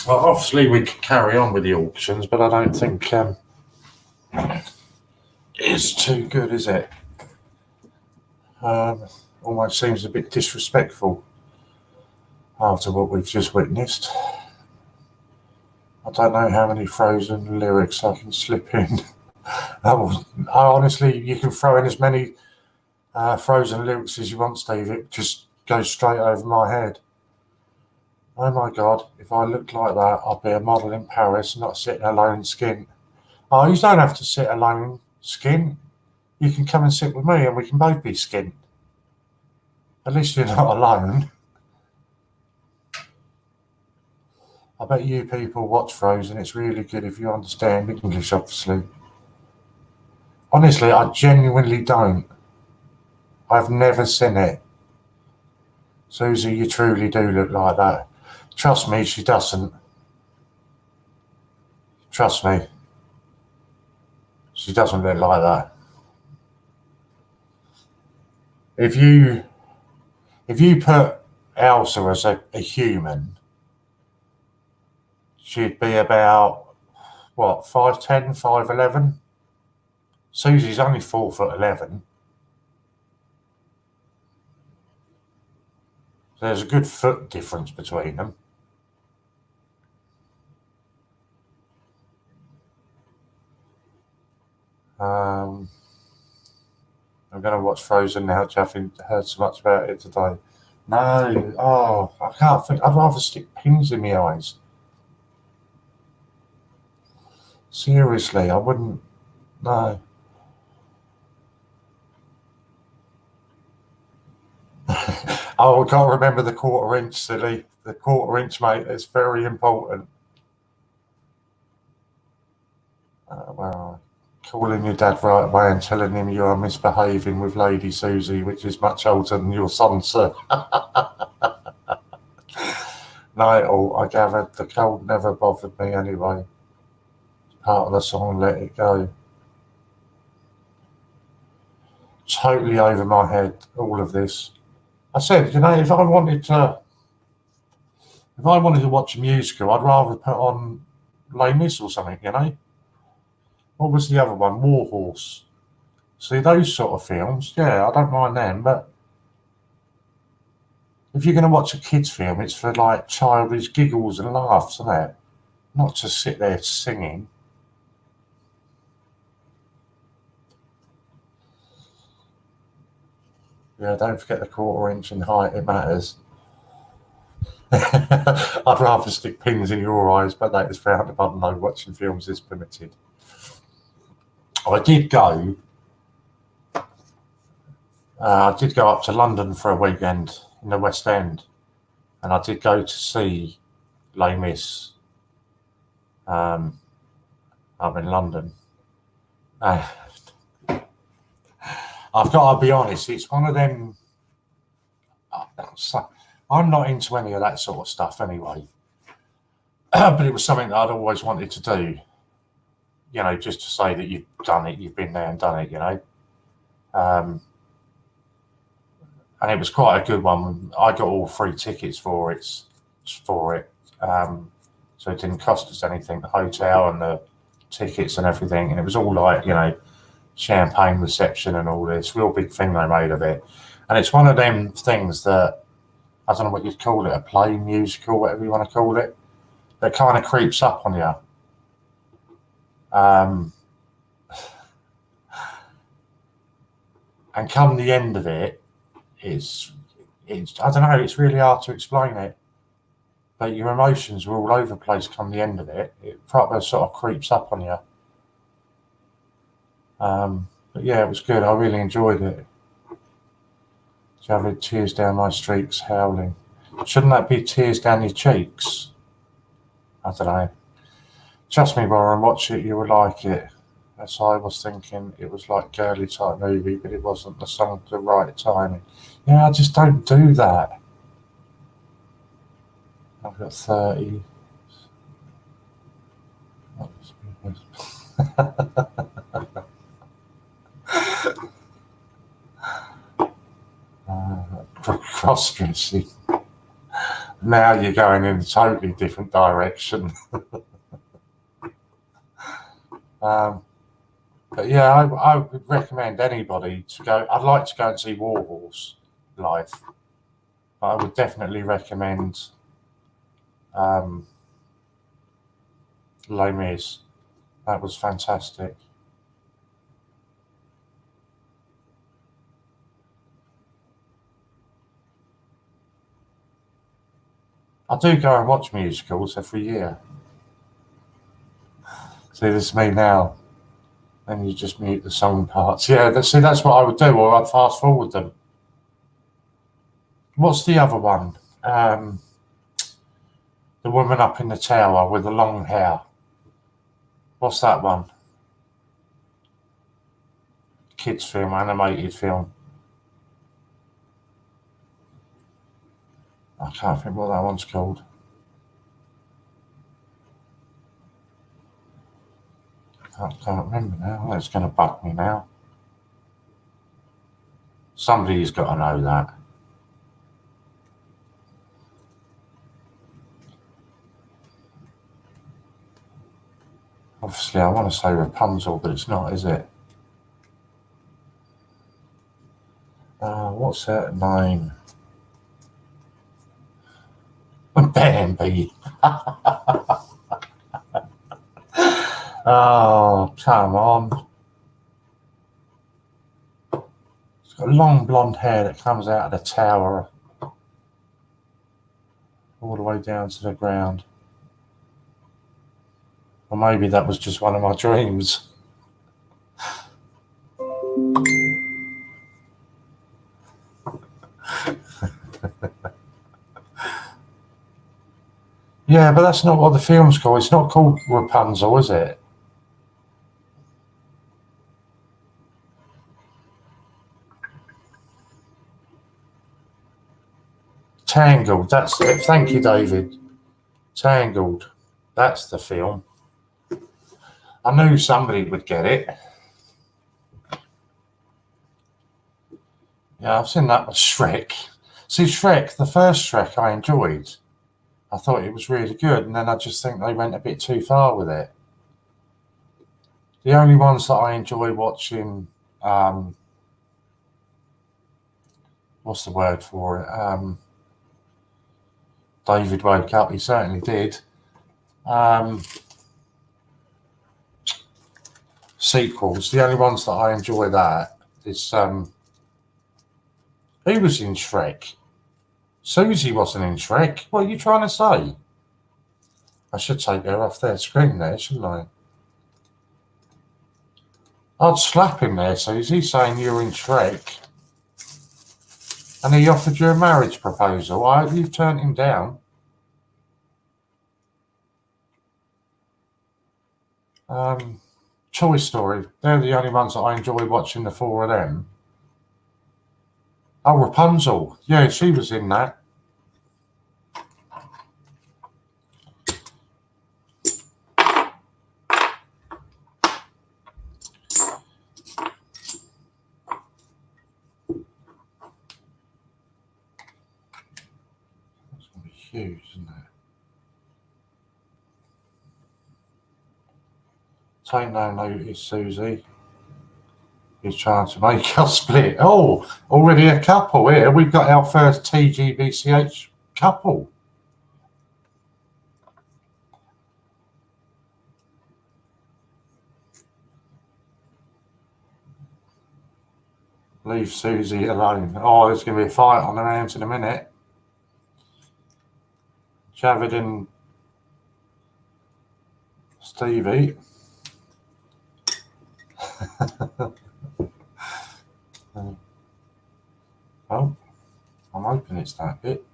Well, obviously we could carry on with the auctions, but I don't think it's too good, is it? Almost seems a bit disrespectful after what we've just witnessed. I don't know how many Frozen lyrics I can slip in. Honestly, you can throw in as many Frozen lyrics as you want, Steve. It just goes straight over my head. Oh my God, if I looked like that, I'd be a model in Paris, not sitting alone skint. Oh, you don't have to sit alone skint. You can come and sit with me and we can both be skint. At least you're not alone. I bet you people watch Frozen. It's really good if you understand English, obviously. Honestly, I genuinely don't. I've never seen it. Susie, you truly do look like that. Trust me, she doesn't. Trust me. She doesn't look like that. If you put Elsa as a human, she'd be about, what, 5'10", 5'11"? Susie's only 4'11". There's a good foot difference between them. I'm going to watch Frozen now. Having heard so much about it today. No, I can't think. I'd rather stick pins in my eyes. Seriously, I wouldn't. No. Oh, I can't remember the 1/4 inch, silly. The 1/4 inch, mate. It's very important. Well, calling your dad right away and telling him you are misbehaving with Lady Susie, which is much older than your son, sir. No, I gathered the cold never bothered me anyway. Part of the song, Let It Go. Totally over my head, all of this. I said, if I wanted to watch a musical, I'd rather put on Les Mis or something, What was the other one? War Horse. See, those sort of films, yeah, I don't mind them, but if you're going to watch a kids' film, it's for like childish giggles and laughs, isn't it? Not to sit there singing. Yeah, don't forget the 1/4 inch in height, it matters. I'd rather stick pins in your eyes, but that is frowned upon. No, watching films is permitted. I did go up to London for a weekend in the West End, and I did go to see Les Mis up in London. I've got to be honest, it's one of them So I'm not into any of that sort of stuff anyway. But it was something that I'd always wanted to do. You know, just to say that you've done it, you've been there and done it, you know. And it was quite a good one. I got all 3 tickets for it. So it didn't cost us anything, the hotel and the tickets and everything. And it was all like, you know, champagne reception and all this real big thing they made of it. And it's one of them things that, I don't know what you'd call it, a play, musical, whatever you want to call it, that kind of creeps up on you. And come the end of it, it's I don't know, it's really hard to explain it. But your emotions were all over the place come the end of it. It proper sort of creeps up on you. But yeah, it was good. I really enjoyed it. Javelin, tears down my streaks, howling. Shouldn't that be tears down your cheeks? I don't know. Trust me, Warren, watch it, you will like it. As I was thinking, it was like girly type movie, but it wasn't the song at the right timing. Yeah, I just don't do that. I've got 30. Cross-dressing. Now you're going in a totally different direction. But yeah, I would recommend anybody to go. I'd like to go and see Warhorse live. But I would definitely recommend Les Mis. That was fantastic. I do go and watch musicals every year. See, this is me now. Then you just mute the song parts. Yeah, that's what I would do, or I'd fast forward them. What's the other one? The woman up in the tower with the long hair. What's that one? Kids film, animated film. I can't think what that one's called. I can't remember now. That's going to bug me now. Somebody's got to know that. Obviously, I want to say Rapunzel, but it's not, is it? What's her name? Bambi. Oh, come on. It's got long blonde hair that comes out of the tower all the way down to the ground. Or maybe that was just one of my dreams. Yeah, but that's not what the film's called. It's not called Rapunzel, is it? Tangled, that's it. Thank you, David. Tangled, that's the film. I knew somebody would get it. Yeah, I've seen that with Shrek. See, Shrek, the first Shrek I enjoyed. I thought it was really good, and then I just think they went a bit too far with it. The only ones that I enjoy watching, what's the word for it? David woke up, he certainly did. Sequels, the only ones that I enjoy that is, who was in Shrek? Susie wasn't in Shrek. What are you trying to say? I should take her off their screen there, shouldn't I? I'd slap him there, Susie, saying you're in Shrek. And he offered you a marriage proposal. I hope you've turned him down. Toy Story. They're the only ones that I enjoy watching, the 4 of them. Oh, Rapunzel. Yeah, she was in that. That's going to be huge, isn't it? Take no notice, Susie. He's trying to make us split. Oh, already a couple here. We've got our first TGBCH couple. Leave Susie alone. Oh, there's going to be a fight on their hands in a minute. Javid and Stevie. Oh, I'm hoping it's that bit.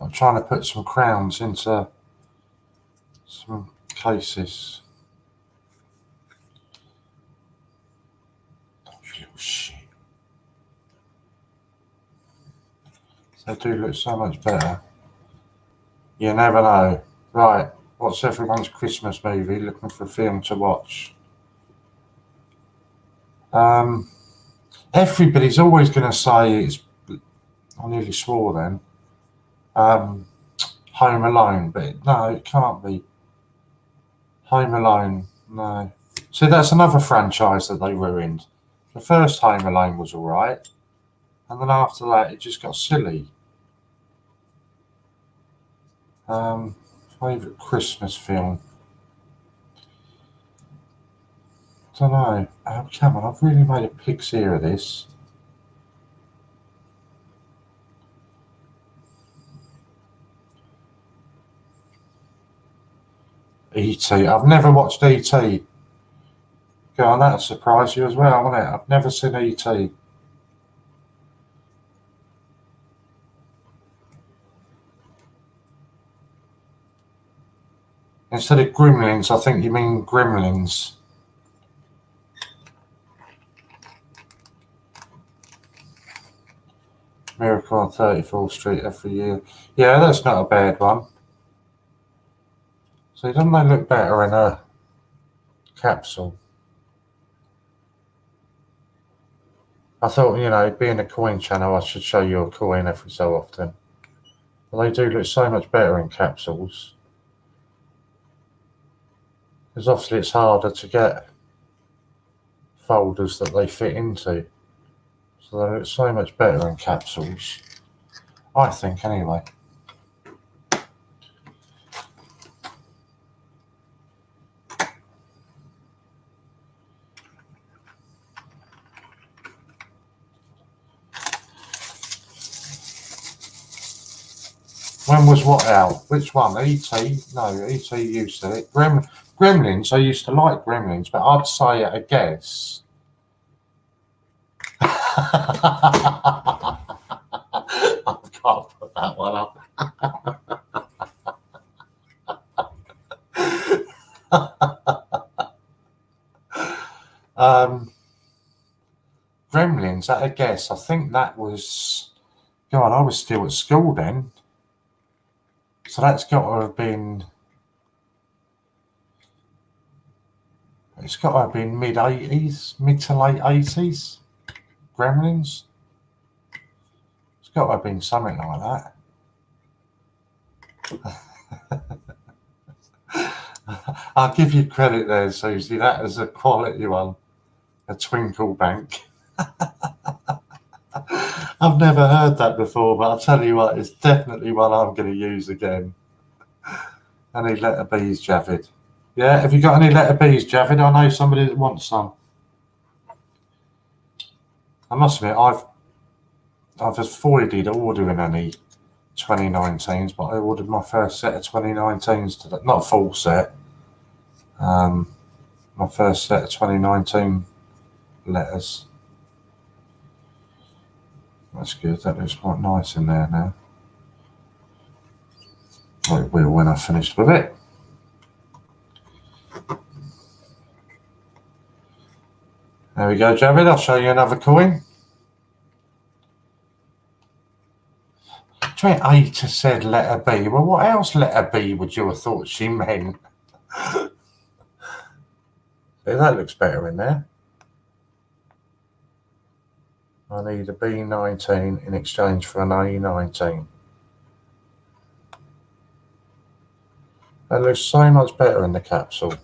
I'm trying to put some crowns into some cases. Oh, you little shit. They do look so much better. You never know. Right, what's everyone's Christmas movie? Looking for a film to watch. Everybody's always going to say it's. I nearly swore then. Home Alone, but no, it can't be. Home Alone, no. See, that's another franchise that they ruined. The first Home Alone was all right, and then after that, it just got silly. Favourite Christmas film? Don't know. Oh, come on, I've really made a pig's ear of this. E.T. I've never watched E.T. Go on, that'll surprise you as well, won't it? I've never seen E.T. Instead of Gremlins, I think you mean Gremlins. Miracle on 34th Street every year. Yeah, that's not a bad one. So doesn't they look better in a capsule? I thought, you know, being a coin channel, I should show you a coin every so often. But they do look so much better in capsules. Because obviously it's harder to get folders that they fit into. So they look so much better in capsules. I think, anyway. When was what out? Which one? E.T.? No, E.T. used to it. Gremlins, I used to like Gremlins, but I'd say at a guess. I can't put that one up. Gremlins, at a guess. I think that was. God, I was still at school then. So that's got to have been. It's got to have been mid-80s, mid to late 80s. Gremlins. It's got to have been something like that. I'll give you credit there, Susie. That is a quality one. A Twinkle Bank. I've never heard that before, but I'll tell you what, it's definitely one I'm going to use again. Any letter B's, Javid? Yeah, have you got any letter B's, Javid? I know somebody that wants some. I must admit, I've avoided ordering any 2019s, but I ordered my first set of 2019s today. Not a full set. My first set of 2019 letters. That's good. That looks quite nice in there now. Well, it will when I've finished with it. There we go, Javid. I'll show you another coin. Between A to Z letter B. Well, what else letter B would you have thought she meant? See, that looks better in there. I need a B19 in exchange for an A19. That looks so much better in the capsule.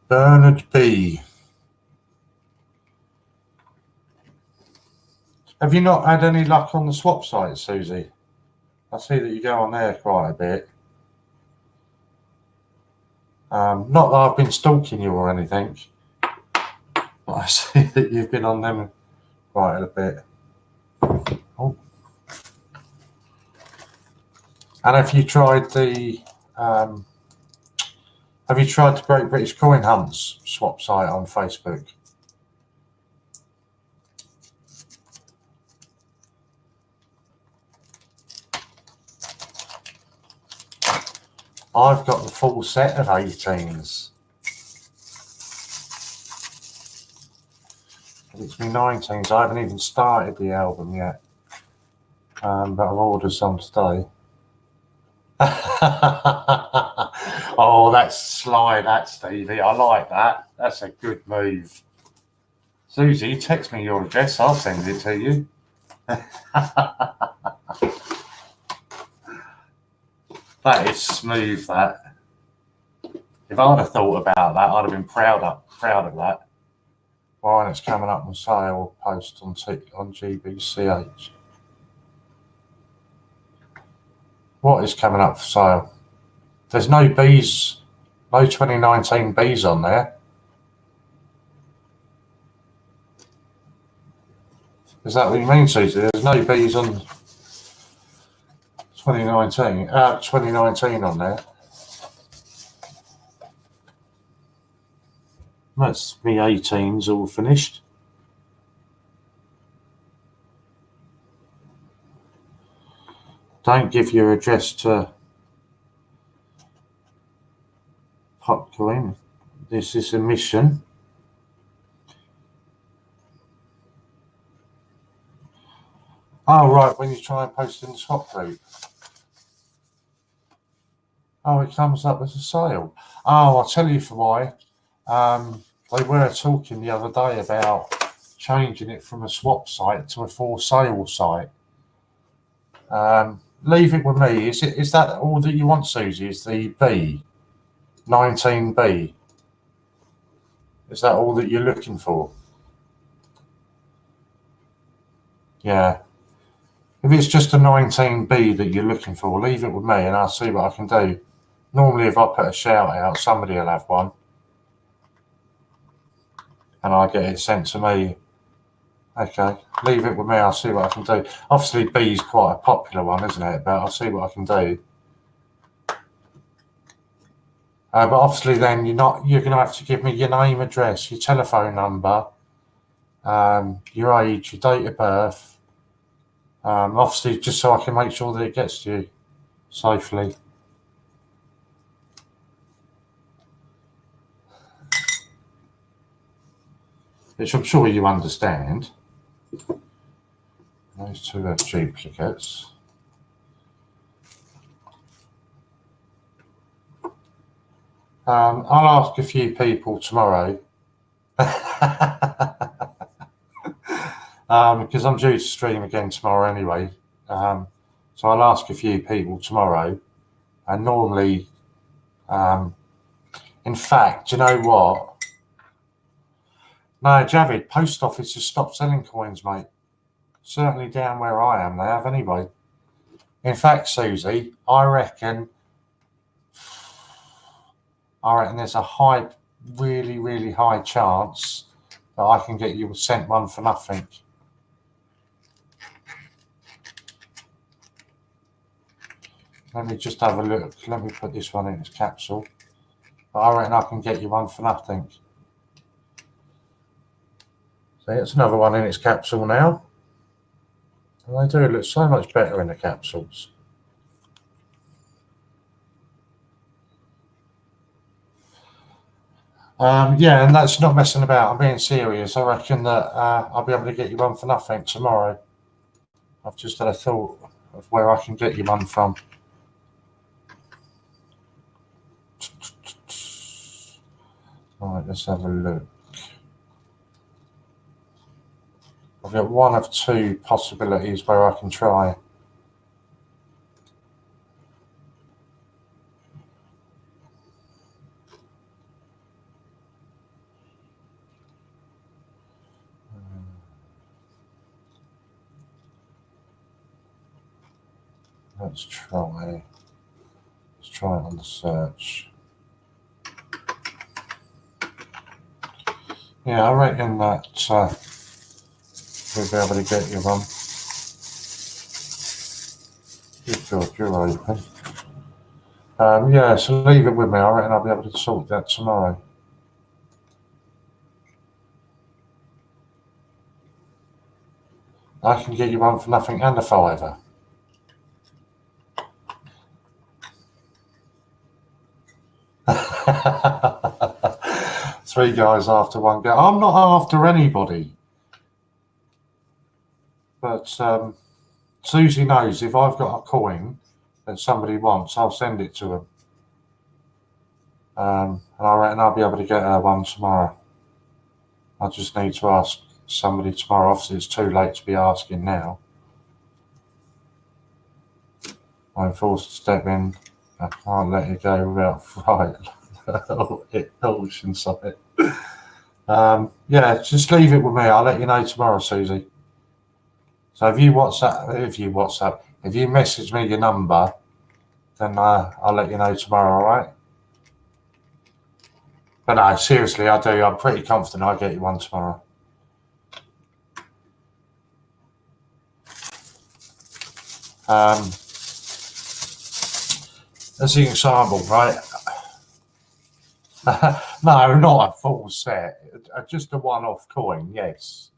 Bernard B. Have you not had any luck on the swap site, Susie? I see that you go on there quite a bit. Not that I've been stalking you or anything, but I see that you've been on them quite a bit. Oh. And have you tried the Great British Coin Hunts swap site on Facebook? I've got the full set of 18s. It's me 19s. I haven't even started the album yet, but I've ordered some today. Oh, that's sly, that, Stevie. I like that. That's a good move. Susie, text me your address. I'll send it to you. That is smooth, that. If I'd have thought about that, I'd have been proud of that. Well, and it's coming up on sale, post on TGBCH. What is coming up for sale? There's no Bs, no 2019 Bs on there. Is that what you mean, Susie? There's no Bs on 2019 on there. That's me 18s all finished. Don't give your address to Popcoin. This is a mission. Oh, right, when you try and post in the swap group. Oh, it comes up as a sale. Oh, I'll tell you for why. They were talking the other day about changing it from a swap site to a for sale site. Leave it with me. Is that all that you want, Susie? Is the B, 19B? Is that all that you're looking for? Yeah. If it's just a 19B that you're looking for, leave it with me and I'll see what I can do. Normally, if I put a shout out, somebody will have one. And I get it sent to me. Okay, leave it with me. I'll see what I can do. Obviously, B is quite a popular one, isn't it? But I'll see what I can do. But obviously, then you're going to have to give me your name, address, your telephone number, your age, your date of birth. Obviously, just so I can make sure that it gets to you safely. Which I'm sure you understand. Those two are duplicates. I'll ask a few people tomorrow. Because I'm due to stream again tomorrow anyway. So I'll ask a few people tomorrow. And normally, in fact, you know what? No, Javid, post office has stopped selling coins, mate. Certainly down where I am, they have anyway. In fact, Susie, I reckon there's a high, really, really high chance that I can get you sent one for nothing. Let me just have a look. Let me put this one in its capsule. But I reckon I can get you one for nothing. See, it's another one in its capsule now. And they do look so much better in the capsules. Yeah, and that's not messing about. I'm being serious. I reckon that I'll be able to get you one for nothing tomorrow. I've just had a thought of where I can get you one from. Right, let's have a look. I've got one of two possibilities where I can try. Let's try it on the search. Yeah, I reckon that we'll be able to get you one. Good God, you're open. Yeah, so leave it with me. I reckon I'll be able to sort that tomorrow. I can get you one for nothing and a £5. Three guys after one girl. I'm not after anybody. But Susie knows if I've got a coin that somebody wants, I'll send it to them. And I reckon I'll be able to get her one tomorrow. I just need to ask somebody tomorrow. Obviously, it's too late to be asking now. I'm forced to step in. I can't let it go without fright. Inside. Yeah, just leave it with me. I'll let you know tomorrow, Susie. So if you message me your number, then I'll let you know tomorrow, all right? But no, seriously, I do. I'm pretty confident I'll get you one tomorrow. As an example, right? No, not a full set. Just a one-off coin, yes.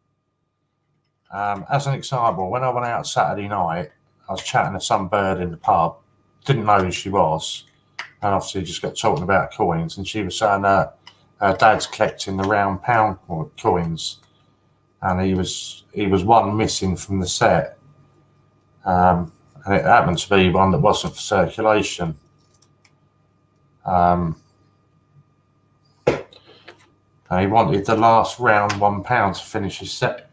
As an example, when I went out Saturday night, I was chatting to some bird in the pub. Didn't know who she was. And obviously just got talking about coins. And she was saying that her dad's collecting the round pound coins. And he was one missing from the set. And it happened to be one that wasn't for circulation. And he wanted the last round £1 to finish his set.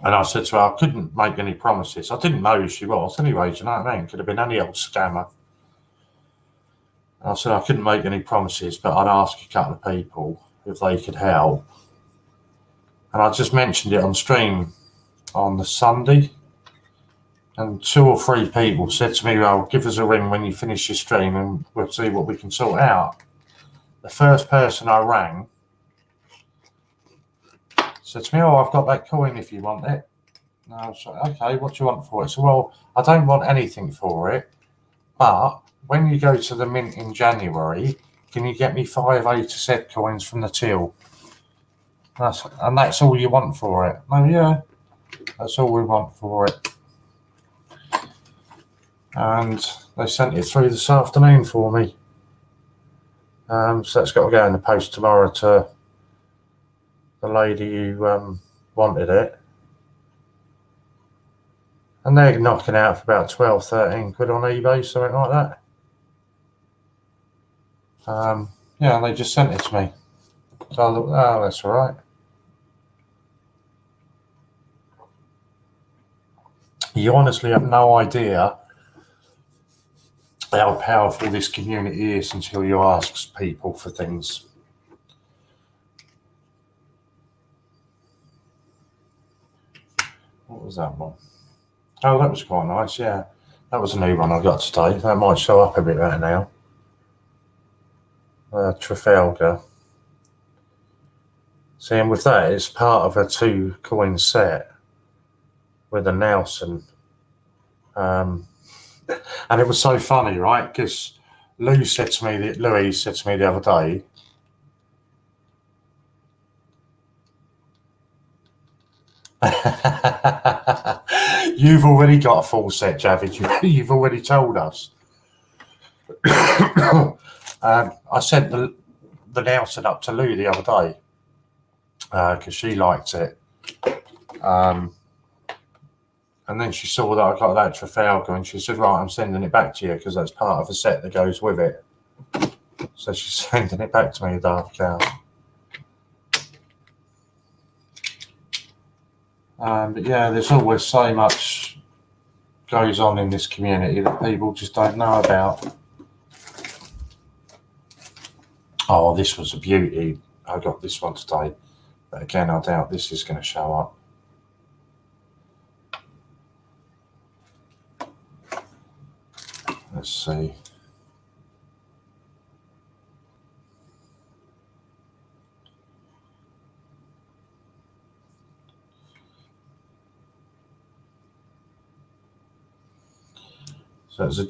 And I said to her, I couldn't make any promises. I didn't know who she was anyway, do you know what I mean? Could have been any old scammer. And I said I couldn't make any promises, but I'd ask a couple of people if they could help. And I just mentioned it on stream on the Sunday. And 2 or 3 people said to me, well, give us a ring when you finish your stream and we'll see what we can sort out. The first person I rang said to me, oh, I've got that coin if you want it. And I was like, okay, what do you want for it? So, well, I don't want anything for it, but when you go to the mint in January, can you get me 5 A-to-Z coins from the till? And that's all you want for it? Oh, yeah, that's all we want for it. And they sent it through this afternoon for me. So that's got to go in the post tomorrow to the lady who wanted it. And they're knocking out for about 12, 13 quid on eBay, something like that. Yeah, they just sent it to me. So I thought, oh, that's all right. You honestly have no idea how powerful this community is until you ask people for things. What was that one? Oh, that was quite nice, yeah. That was a new one I got today. That might show up a bit better now. Trafalgar. See, and with that, it's part of a 2-coin set with a Nelson. And it was so funny, right? Because Louis said to me the other day, you've already got a full set, Javid. You've already told us. I sent the Nelson up to Lou the other day because she liked it. And then she saw that I got that Trafalgar and she said, right, I'm sending it back to you because that's part of the set that goes with it. So she's sending it back to me, the Darth Cow. But yeah, there's always so much goes on in this community that people just don't know about. Oh, this was a beauty. I got this one today. But again, I doubt this is going to show up. Let's see. So it's a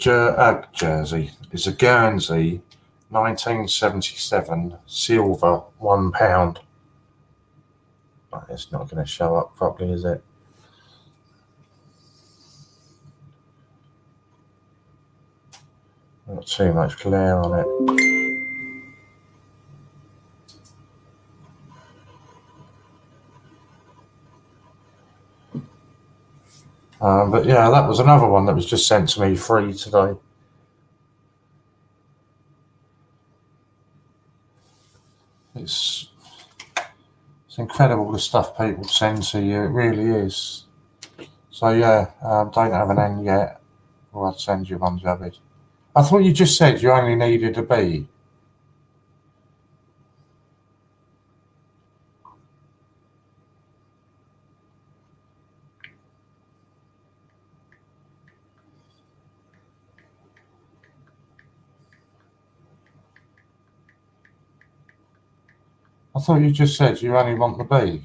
jersey. It's a Guernsey, 1977, silver, £1. But it's not going to show up properly, is it? Not too much glare on it. But yeah, that was another one that was just sent to me free today. It's incredible the stuff people send to you. It really is. So yeah, don't have an N yet, or I'd send you one, Javid. I thought you just said you only needed a B. I thought you just said you only want the B.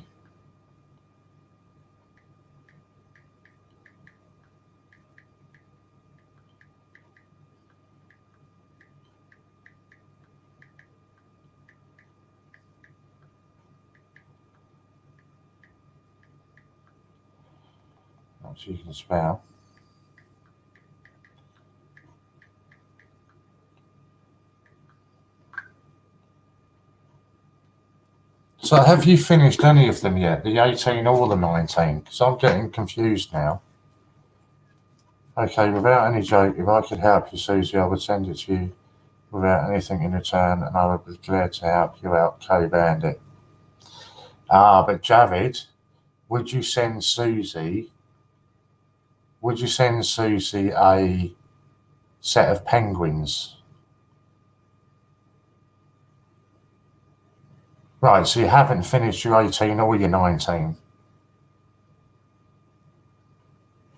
That's you can spell. So have you finished any of them yet? The 18 or the 19? Because I'm getting confused now. Okay, without any joke, if I could help you, Susie, I would send it to you without anything in return, and I would be glad to help you out, Co-Bandit. But Javid, would you send Susie a set of penguins? Right, so you haven't finished your 18 or your 19.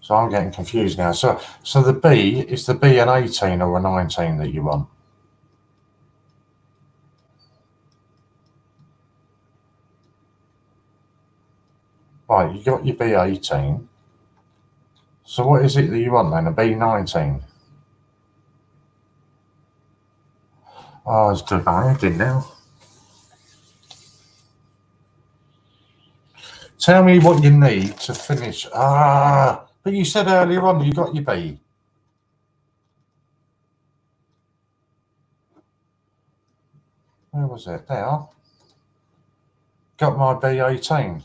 So I'm getting confused now. So the B, is the B an 18 or a 19 that you want? Right, you got your B18. So what is it that you want then? A B19? Oh, it's divided now. Tell me what you need to finish. But you said earlier on you got your B. Where was it? There. Got my B18.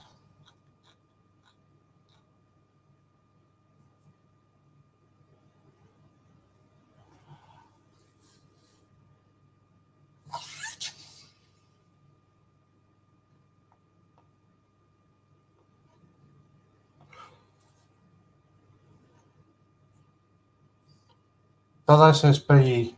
So that says B18.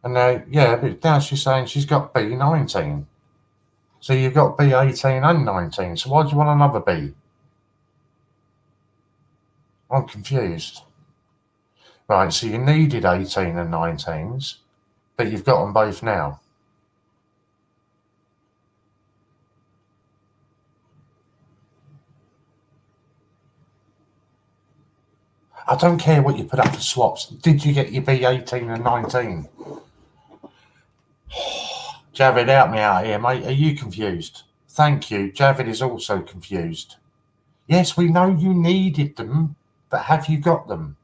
And now, yeah, but now she's saying she's got B19. So you've got B18 and 19. So why do you want another B? I'm confused. Right, so you needed 18 and 19s, but you've got them both now. I don't care what you put up for swaps. Did you get your B18 and 19? Javid, help me out here, mate. Are you confused? Thank you. Javid is also confused. Yes, we know you needed them, but have you got them?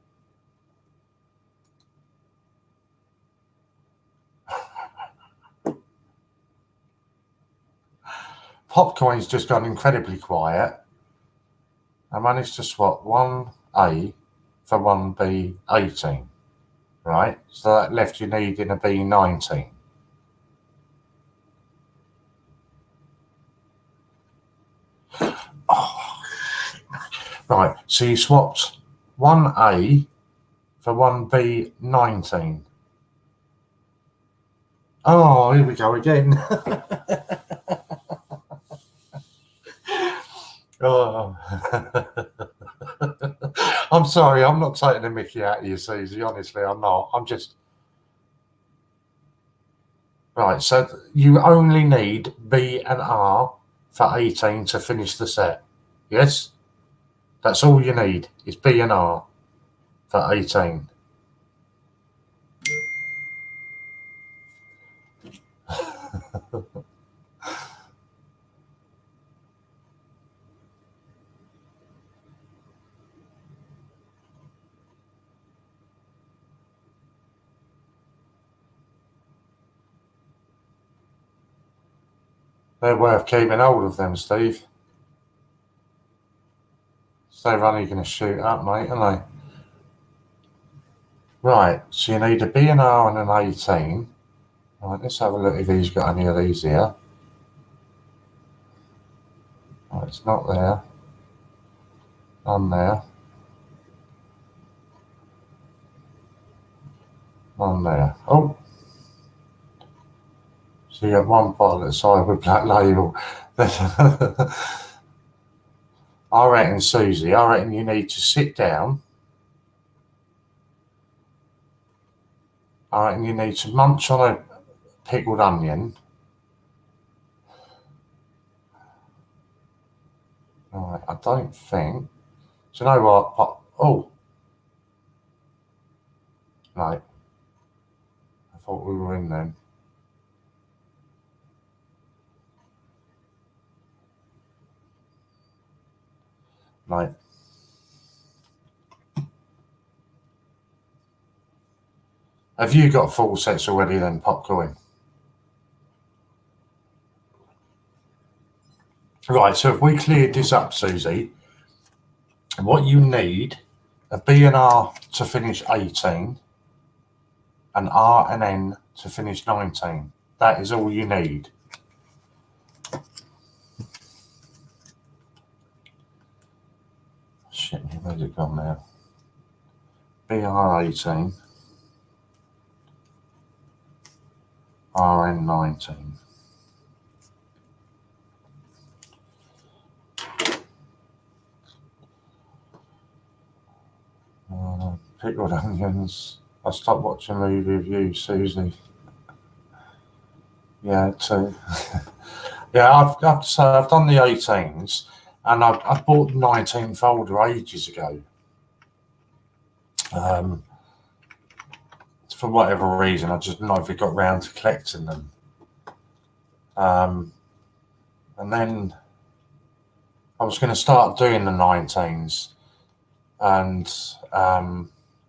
Popcoin's just gone incredibly quiet. I managed to swap 1A for 1B18, right? So that left you needing a B19. Oh, right, so you swapped 1A for 1B19. Oh, here we go again. Oh. I'm sorry, I'm not taking the mickey out of you, Susie. Honestly, I'm not. I'm just... Right, so you only need B and R for 18 to finish the set. Yes? That's all you need, is B and R for 18. They're worth keeping hold of them, Steve. So they're only going to shoot up, mate, aren't they? Right, so you need a B and R and an 18. Right, let's have a look if he's got any of these here. Right, it's not there. None there. None there. Oh! So you got one bottle at the side with black label. I reckon, Susie, I reckon you need to sit down. I reckon you need to munch on a pickled onion. Right, I don't think. Do you know what? Oh. No. I thought we were in then. No. Have you got full sets already then, Popcorn? Right, so if we cleared this up, Susie, what you need, a B and R to finish 18, an R and N to finish 19. That is all you need. Shit, where's it gone now? BR18, RN19. Pickled onions. I stopped watching a movie with you, Susie. Yeah, too. Yeah, I've done the 18s, and I bought the 19 folder ages ago. For whatever reason, I just never got round to collecting them. And then I was going to start doing the 19s, and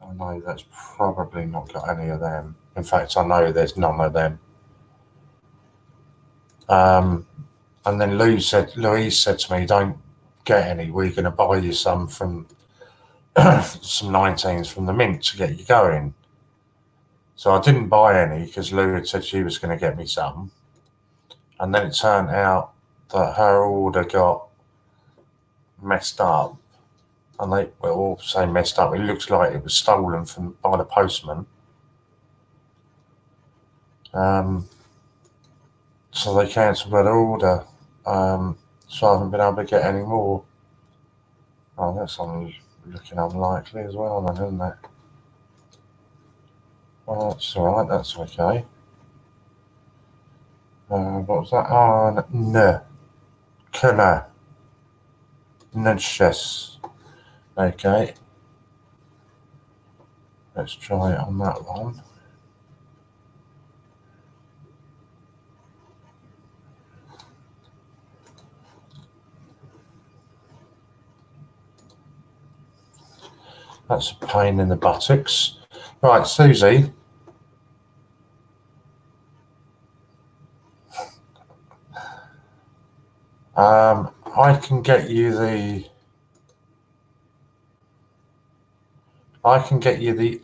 I know that's probably not got any of them. In fact, I know there's none of them. And then Louise said to me, "Don't get any. We're going to buy you some from some 19s from the mint to get you going." So I didn't buy any because Lou had said she was going to get me some. And then it turned out that her order got messed up. And they were all saying messed up. It looks like it was stolen by the postman. So they cancelled her order. So I haven't been able to get any more. Oh, that's looking unlikely as well, then, isn't it? Well, that's alright, that's okay. What was that? Oh, no. Kana. Nudges. Okay. Let's try it on that one. That's a pain in the buttocks. Right, Susie. I can get you the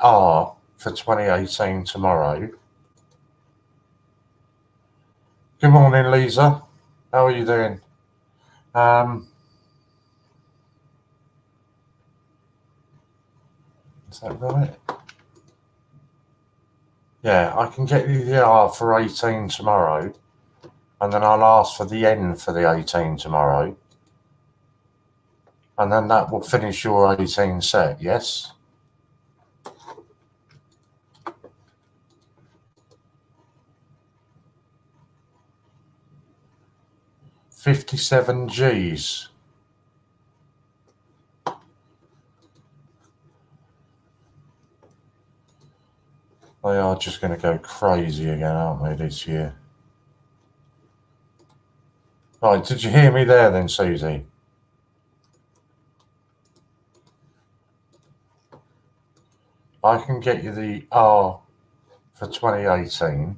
R for 2018 tomorrow. Good morning, Lisa. How are you doing? Is that right? Yeah, I can get you the R for 18 tomorrow, and then I'll ask for the N for the 18 tomorrow, and then that will finish your 18 set, yes? $57 Gs. They are just going to go crazy again, aren't they, this year? Right, did you hear me there then, Susie? I can get you the R for 2018,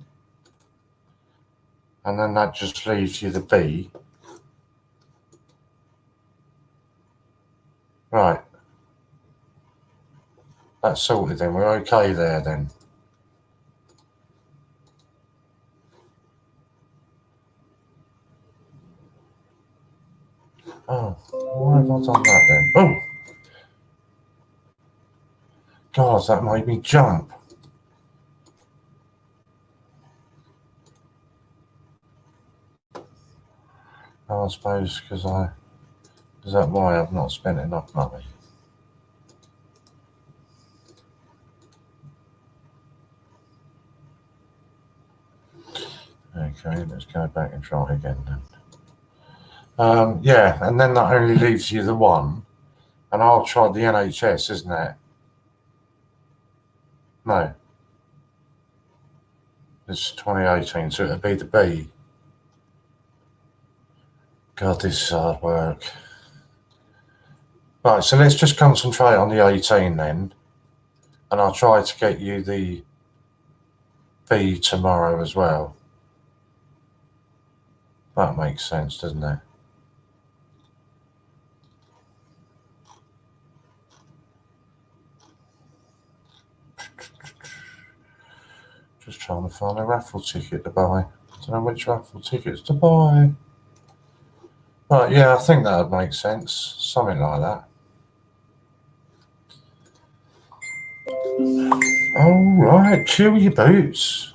and then that just leaves you the B. Right. That's sorted then. We're okay there then. Oh, why have I done that then? Oh! God, that made me jump. Oh, I suppose is that why I've not spent enough money? Okay, let's go back and try again then. Yeah, and then that only leaves you the one, and I'll try the NHS, isn't it? No. It's 2018, so it'll be the B. God, this is hard work. Right, so let's just concentrate on the 18 then, and I'll try to get you the B tomorrow as well. That makes sense, doesn't it? Just trying to find a raffle ticket to buy. I don't know which raffle tickets to buy. Right, yeah, I think that would make sense. Something like that. All right, chill your boots.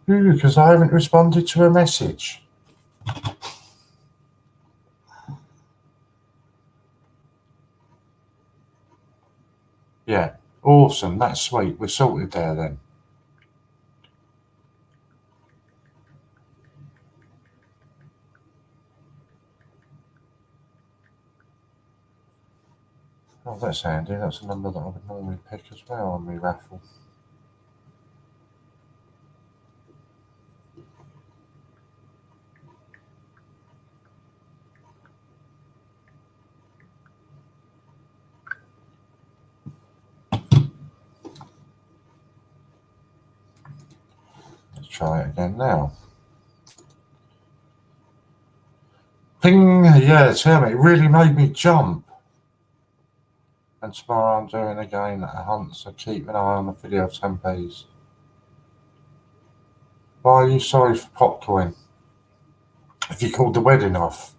Ooh, because I haven't responded to a message. Yeah, awesome. That's sweet. We're sorted there then. Oh, that's handy. That's a number that I would normally pick as well on my raffle. Let's try it again now. Ping! Yeah, tell me. It really made me jump. And tomorrow I'm doing again a hunt, so keep an eye on the video of 10p's. Why are you sorry for Popcoin? If you called the wedding off?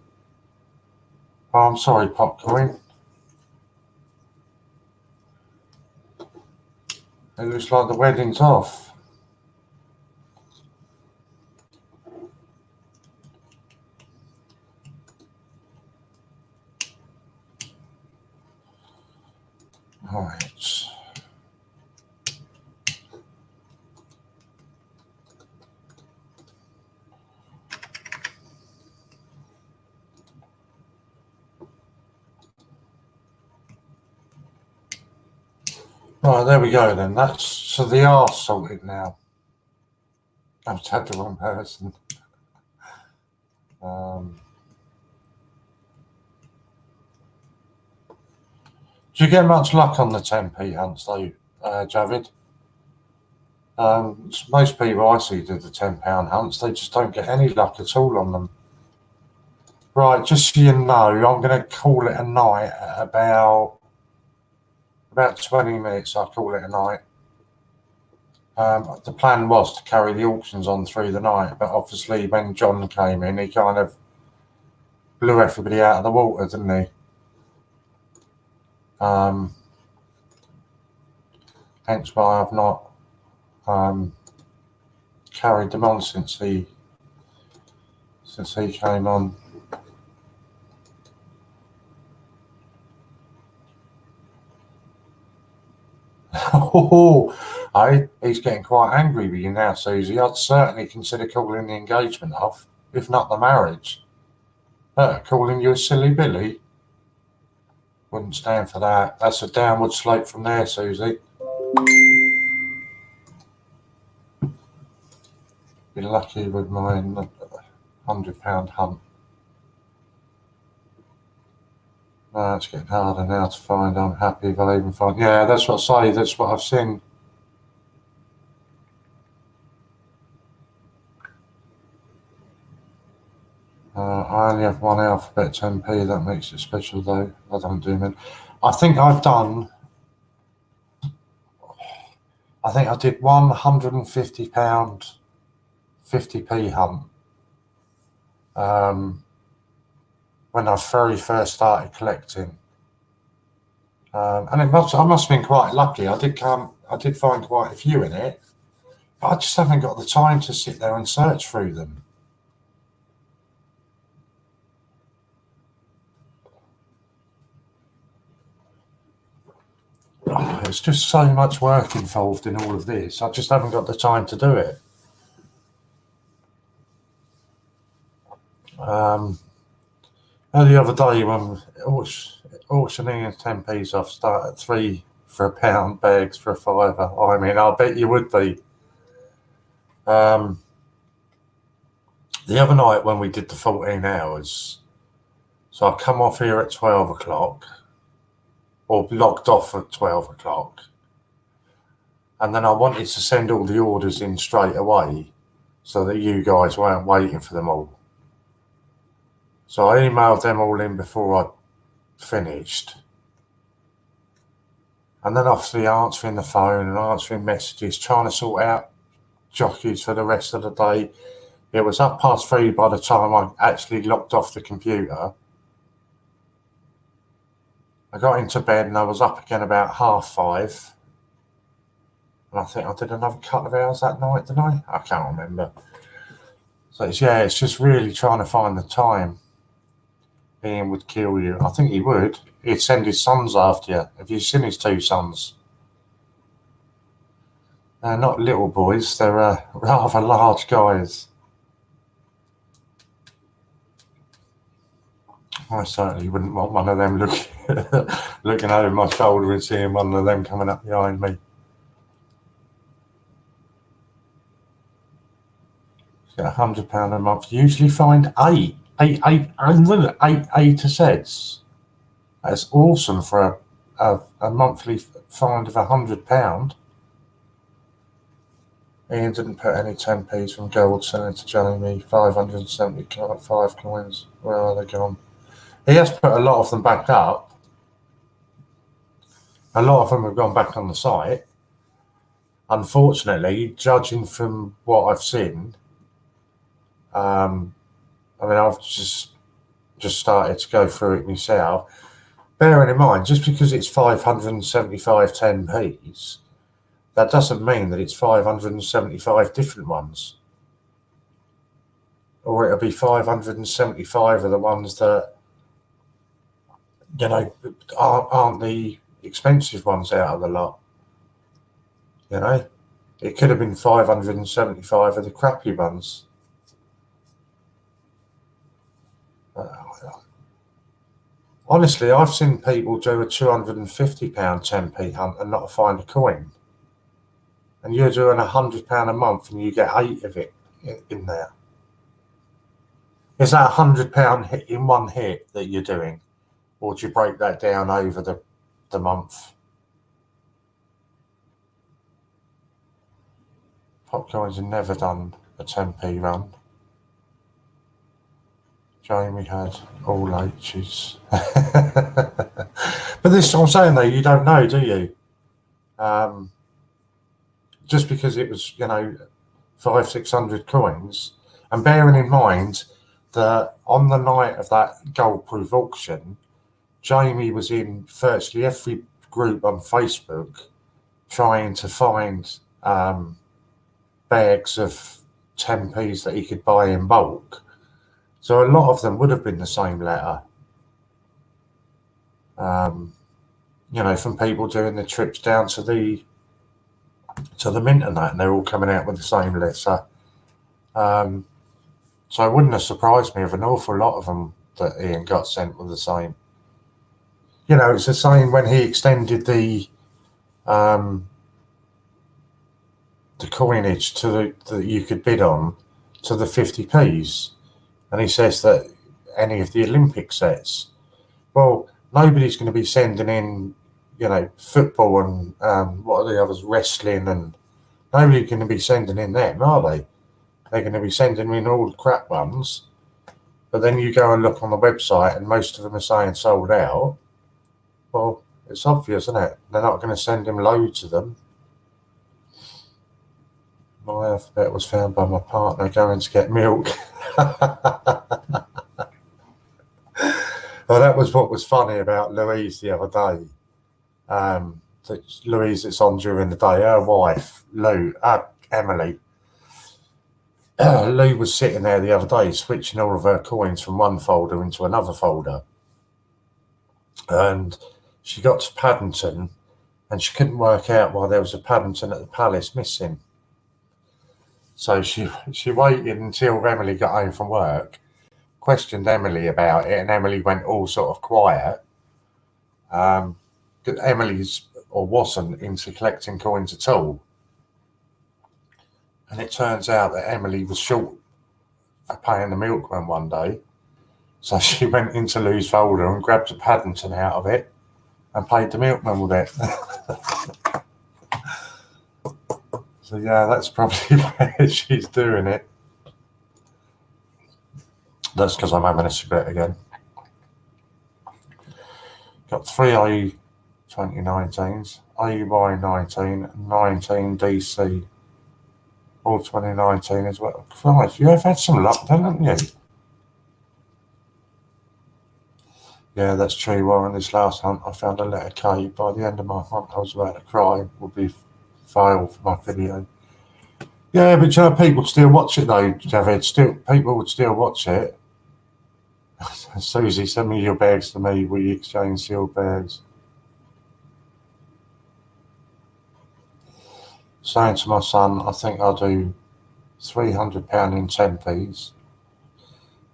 Oh, I'm sorry, Popcoin. It looks like the wedding's off. Right. Right, there we go then. That's so the R's sorted now. I've had the wrong person. Do you get much luck on the 10p hunts though, Javid? Most people I see do the £10 hunts, they just don't get any luck at all on them. Right, just so you know, I'm going to call it a night at about 20 minutes. I'll call it a night. The plan was to carry the auctions on through the night, but obviously when John came in, he kind of blew everybody out of the water, didn't he? Hence why I've not carried them on since he came on. He's getting quite angry with you now, Susie. I'd certainly consider calling the engagement off, if not the marriage. Calling you a silly Billy? Wouldn't stand for that. That's a downward slope from there, Susie. Be lucky with my £100 hunt. No, it's getting harder now to find. I'm happy if I even find. Yeah, that's what I say. That's what I've seen. I only have one alphabet 10p. That makes it special, though. I don't do it. I think I did £150 50p hunt when I very first started collecting, and I must have been quite lucky. I did find quite a few in it, but I just haven't got the time to sit there and search through them. There's just so much work involved in all of this. I just haven't got the time to do it. The other day when auctioning 10p's off, start at 3 for £1, bags for £5. I mean, I bet you would be. The other night when we did the 14 hours, so I come off here at 12 o'clock, or logged off at 12 o'clock, and then I wanted to send all the orders in straight away so that you guys weren't waiting for them all. So I emailed them all in before I finished. And then obviously answering the phone and answering messages, trying to sort out jockeys for the rest of the day. It was 3:30 by the time I actually locked off the computer. I got into bed and I was up again about 5:30. And I think I did another couple of hours that night, didn't I? I can't remember. So it's just really trying to find the time. Ian would kill you. I think he would. He'd send his sons after you. Have you seen his 2 sons? They're not little boys. They're rather large guys. I certainly wouldn't want one of them looking over my shoulder and seeing one of them coming up behind me. Get £100 a month. Usually find eight A to Zs. That's awesome for a monthly find of £100. Ian didn't put any 10p's from gold selling to Jamie. 575 coins. Where are they gone? He has put a lot of them back up. A lot of them have gone back on the site. Unfortunately, judging from what I've seen, I've just started to go through it myself. Bearing in mind, just because it's 575 10p's, that doesn't mean that it's 575 different ones. Or it'll be 575 of the ones that, aren't the expensive ones out of the lot. It could have been 575 of the crappy ones. Honestly, I've seen people do a £250 10p hunt and not find a coin. And you're doing £100 a month and you get 8 of it in there. Is that £100 hit in one hit that you're doing? Or do you break that down over the month? Popcoins have never done a 10p run. Jamie had all H's. But this, I'm saying though, you don't know, do you? Just because it was, 500-600 coins, and bearing in mind that on the night of that gold-proof auction, Jamie was in virtually every group on Facebook trying to find bags of 10p's that he could buy in bulk. So a lot of them would have been the same letter. From people doing the trips down to the mint and that, and they're all coming out with the same letter. So it wouldn't have surprised me if an awful lot of them that Ian got sent were the same. It's the same when he extended the coinage that you could bid on to the 50p's, and he says that any of the Olympic sets. Well, nobody's going to be sending in, football and what are the others, wrestling, and nobody's going to be sending in them, are they? They're going to be sending in all the crap ones. But then you go and look on the website and most of them are saying sold out. Well, it's obvious, isn't it? They're not going to send him loads of them. My alphabet was found by my partner going to get milk. Well, that was what was funny about Louise the other day. Louise, it's on during the day. Her wife, Emily. Lou was sitting there the other day switching all of her coins from one folder into another folder. And she got to Paddington and she couldn't work out why there was a Paddington at the Palace missing. So she waited until Emily got home from work, questioned Emily about it, and Emily went all sort of quiet. Emily's or wasn't into collecting coins at all. And it turns out that Emily was short for paying the milkman one day. So she went into Lou's folder and grabbed a Paddington out of it and paid the milkman with it. So yeah, that's probably where she's doing it. That's because I'm having a cigarette again. Got 3 IE 2019s, IY19, 19 DC. All 2019 as well. Christ, you have had some luck, haven't you? Yeah, that's true, Warren. This last hunt, I found a letter K. By the end of my hunt, I was about to cry. Would be failed for my video. Yeah, but people still watch it though, Javid. People would still watch it. Susie, send me your bags to me. Will you exchange sealed bags? Saying to my son, I think I'll do £300 in 10p's,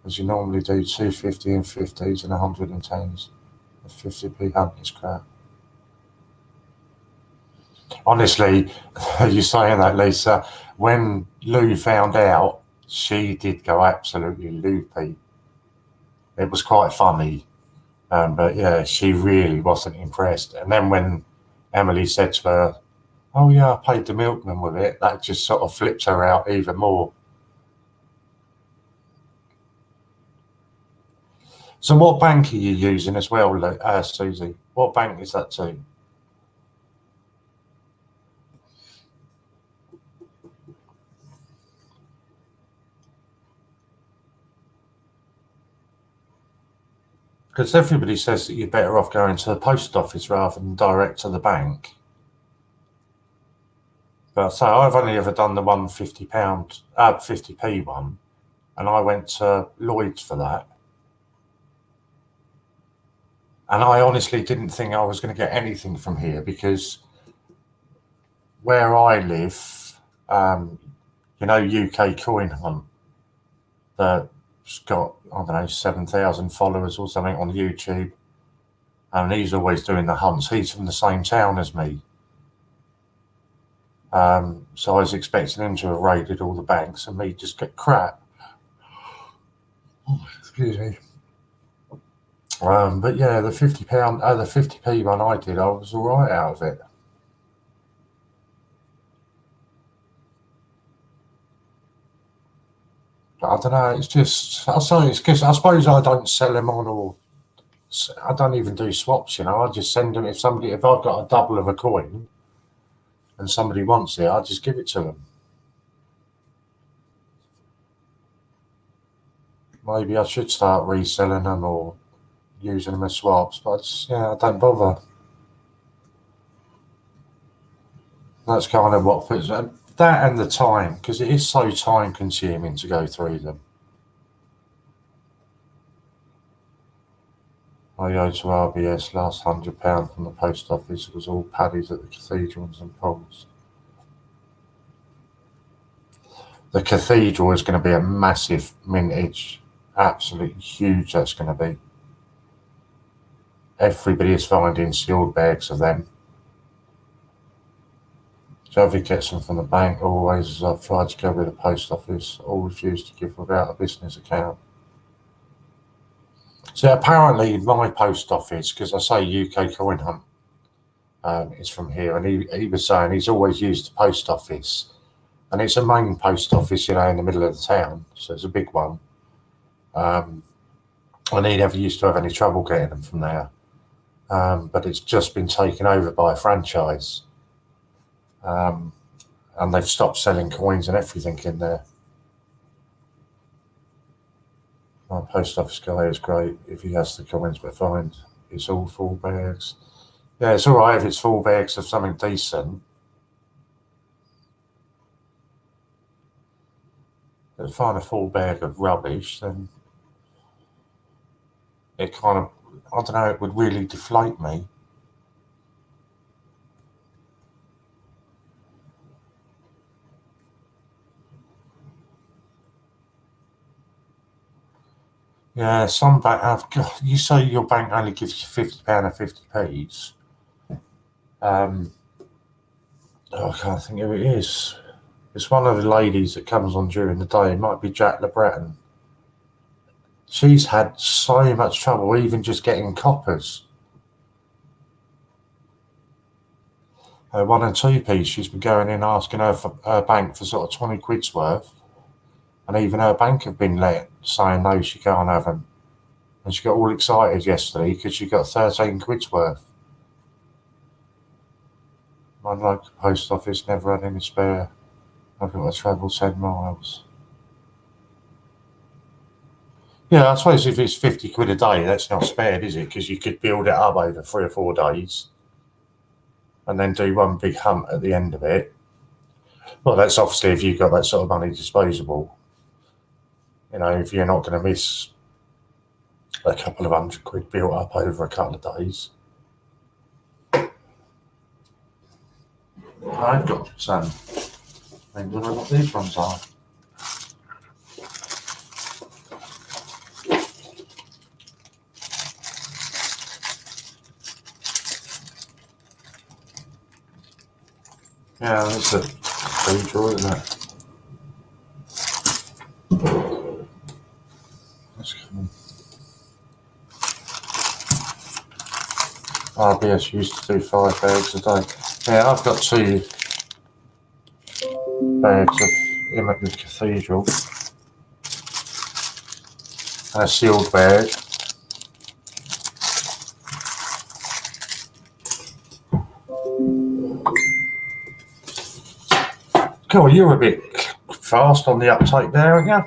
as you normally do 250 in 50s and 110s. The 50p hunt is crap. Honestly, you're saying that, Lisa, when Lou found out, she did go absolutely loopy. It was quite funny, but yeah, she really wasn't impressed. And then when Emily said to her, oh yeah, I paid the milkman with it, that just sort of flipped her out even more. So what bank are you using as well, Susie? What bank is that to? Because everybody says that you're better off going to the post office rather than direct to the bank. But so I've only ever done the £50p one, and I went to Lloyd's for that. And I honestly didn't think I was going to get anything from here because where I live, UK Coin Hunt, that's got, I don't know, 7,000 followers or something on YouTube. And he's always doing the hunts. He's from the same town as me. So I was expecting him to have raided all the banks and me just get crap. Oh, excuse me. But yeah, the the 50p one I did, I was all right out of it. But I don't know. It's just I say it's because I suppose I don't sell them on, or I don't even do swaps. You know, I just send them if I've got a double of a coin and somebody wants it, I just give it to them. Maybe I should start reselling them or using them as swaps, but I don't bother. That's kind of what puts that and the time, because it is so time consuming to go through them. I go to RBS, last £100 from the post office. It was all paddies at the cathedral and St Paul's. The cathedral is going to be a massive mintage, absolutely huge. That's going to be. Everybody is finding sealed bags of them. Jovi gets them from the bank always, as I've tried to go with the post office, all refused to give without a business account. So apparently my post office, because I say UK Coin Hunt, is from here, and he was saying he's always used the post office, and it's a main post office, you know, in the middle of the town, so it's a big one. And he never used to have any trouble getting them from there, but it's just been taken over by a franchise. And they've stopped selling coins and everything in there. My post office guy is great if he has the coins, but find it's all full bags. Yeah, it's all right if it's full bags of something decent. But find a full bag of rubbish, then it kind of, I don't know, it would really deflate me. Yeah, some bank have. You say your bank only gives you £50 and 50p's. I can't think who it is. It's one of the ladies that comes on during the day. It might be Jack LeBreton. She's had so much trouble even just getting coppers. 1 and 2p. She's been going in asking her bank for sort of 20 quid's worth. And even her bank have been saying no, she can't have them. And she got all excited yesterday because she got 13 quid's worth. My local post office never had any spare. I've got to travel 10 miles. Yeah, I suppose if it's 50 quid a day, that's not spared, is it? Because you could build it up over 3 or 4 days and then do one big hunt at the end of it. Well, that's obviously if you've got that sort of money disposable. You know, if you're not going to miss a couple of £100 built up over a couple of days. I've got some. I don't know what these ones are. Yeah, that's a cathedral, isn't it? That's cool. RBS used to do 5 bags a day. Yeah, I've got 2 bags of Immaculate Cathedral and a sealed bag. Cool, you're a bit fast on the uptake there, aren't you?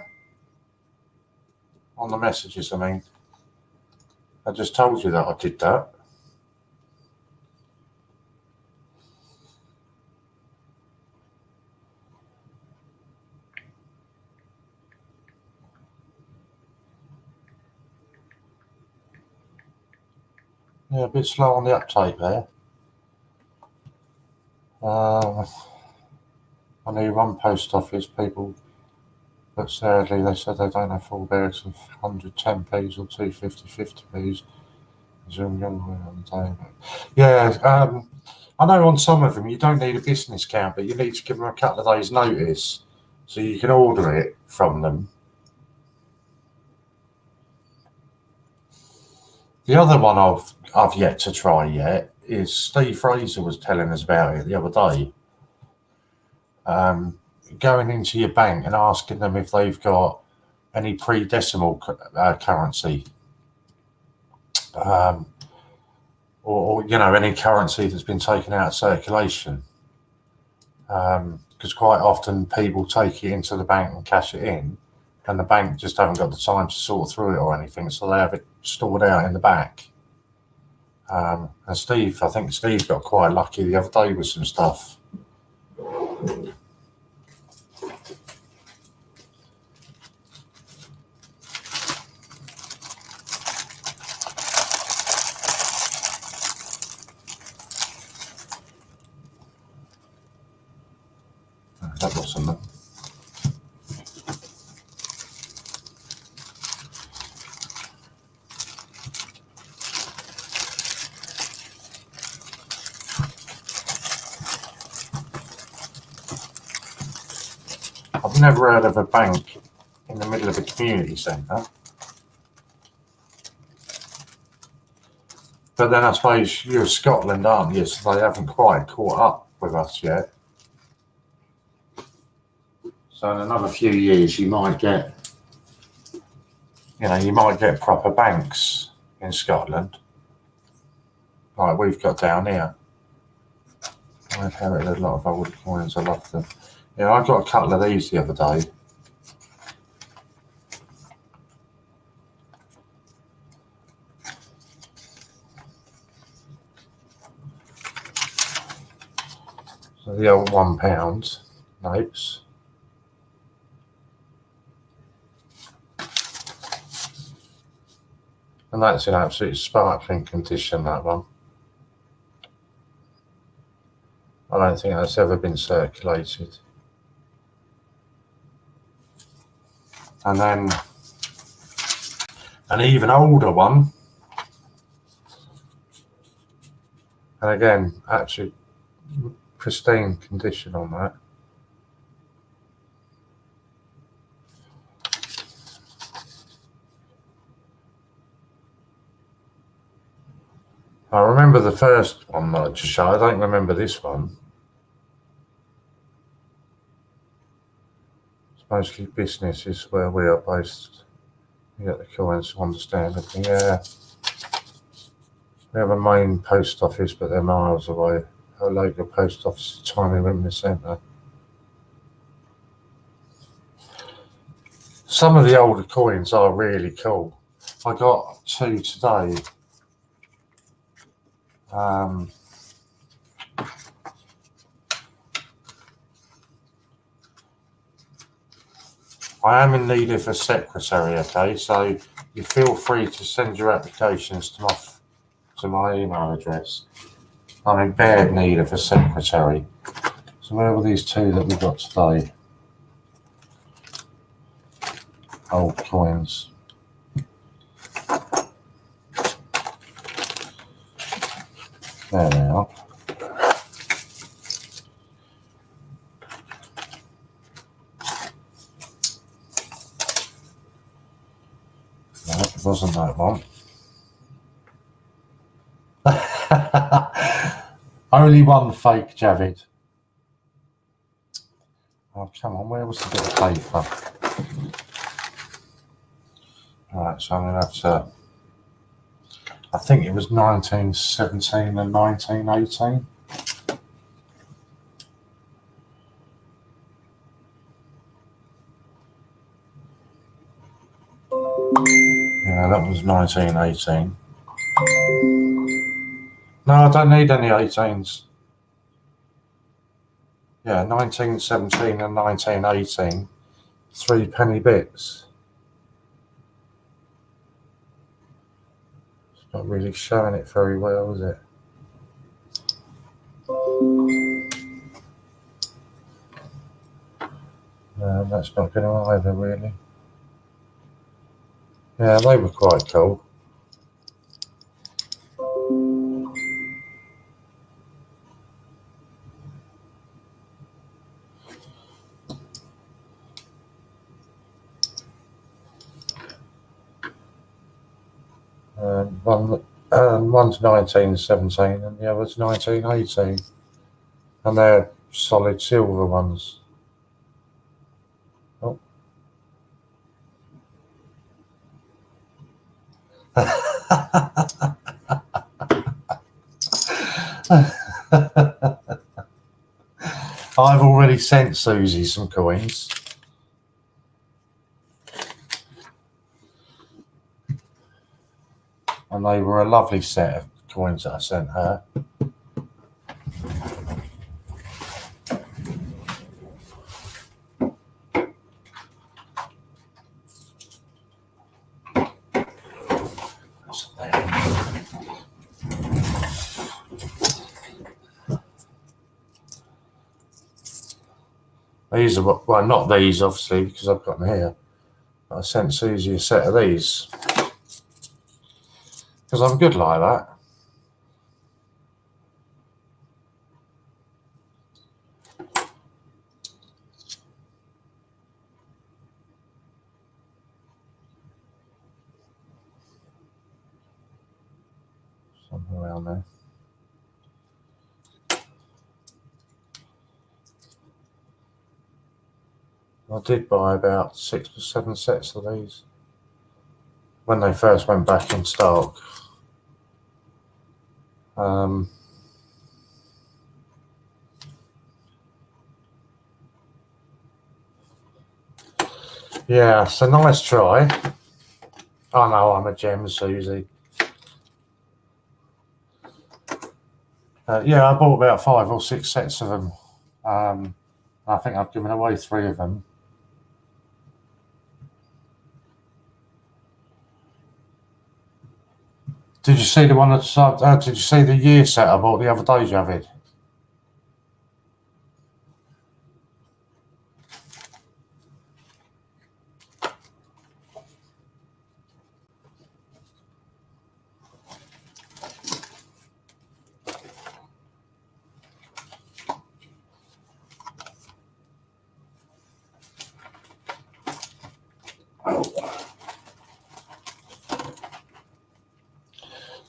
On the messages, I mean. I just told you that I did that. Yeah, a bit slow on the uptake there. I knew one post office people, but sadly they said they don't have full bags of 110p's or 250 50p's. Yeah, I know on some of them you don't need a business account, but you need to give them a couple of days' notice so you can order it from them. The other one I've yet to try yet is Steve Fraser was telling us about it the other day. Going into your bank and asking them if they've got any pre-decimal currency, or you know, any currency that's been taken out of circulation, because quite often people take it into the bank and cash it in, and the bank just haven't got the time to sort through it or anything, so they have it stored out in the back. And Steve, I think Steve got quite lucky the other day with some stuff. That wasn't them. I've never heard of a bank in the middle of a community centre. But then I suppose you're Scotland, aren't you? So they haven't quite caught up with us yet. So in another few years, you might get, you might get proper banks in Scotland, like we've got down here. I inherited a lot of old coins. I love them. Yeah, I got a couple of these the other day. So the old £1 notes. And that's in absolute sparkling condition, that one. I don't think that's ever been circulated. And then an even older one. And again, absolute pristine condition on that. I remember the first one that I just showed. I don't remember this one. It's mostly businesses where we are based. You get the coins to understand it. Yeah. We have a main post office, but they're miles away. Our local post office is tiny in the centre. Some of the older coins are really cool. I got 2 today. I am in need of a secretary, okay? So you feel free to send your applications to my email address. I'm in bad need of a secretary. So where were these 2 that we got today? Old coins. There they are. No, it wasn't that one. Only one fake, Javid. Oh, come on, where was the bit of paper? Right, so I'm going to have to... I think it was 1917 and 1918. Yeah, that was 1918. No, I don't need any 18s. Yeah, 1917 and 1918. 3 penny bits. It's not really showing it very well, is it? No, that's not going to either, really. Yeah, they were quite cool. One's 1917 and the other's 1918. And they're solid silver ones. Oh. I've already sent Susie some coins. And they were a lovely set of coins that I sent her. These are, well, not these, obviously, because I've got them here. But I sent Susie a set of these. Because I'm good like that. Something around there. I did buy about 6 or 7 sets of these when they first went back in stock. Yeah, it's a nice try. I know I'm a gem, Susie. Yeah, I bought about 5 or 6 sets of them. I think I've given away 3 of them. Did you see the one that? Did you see the year set I bought the other day, Javid?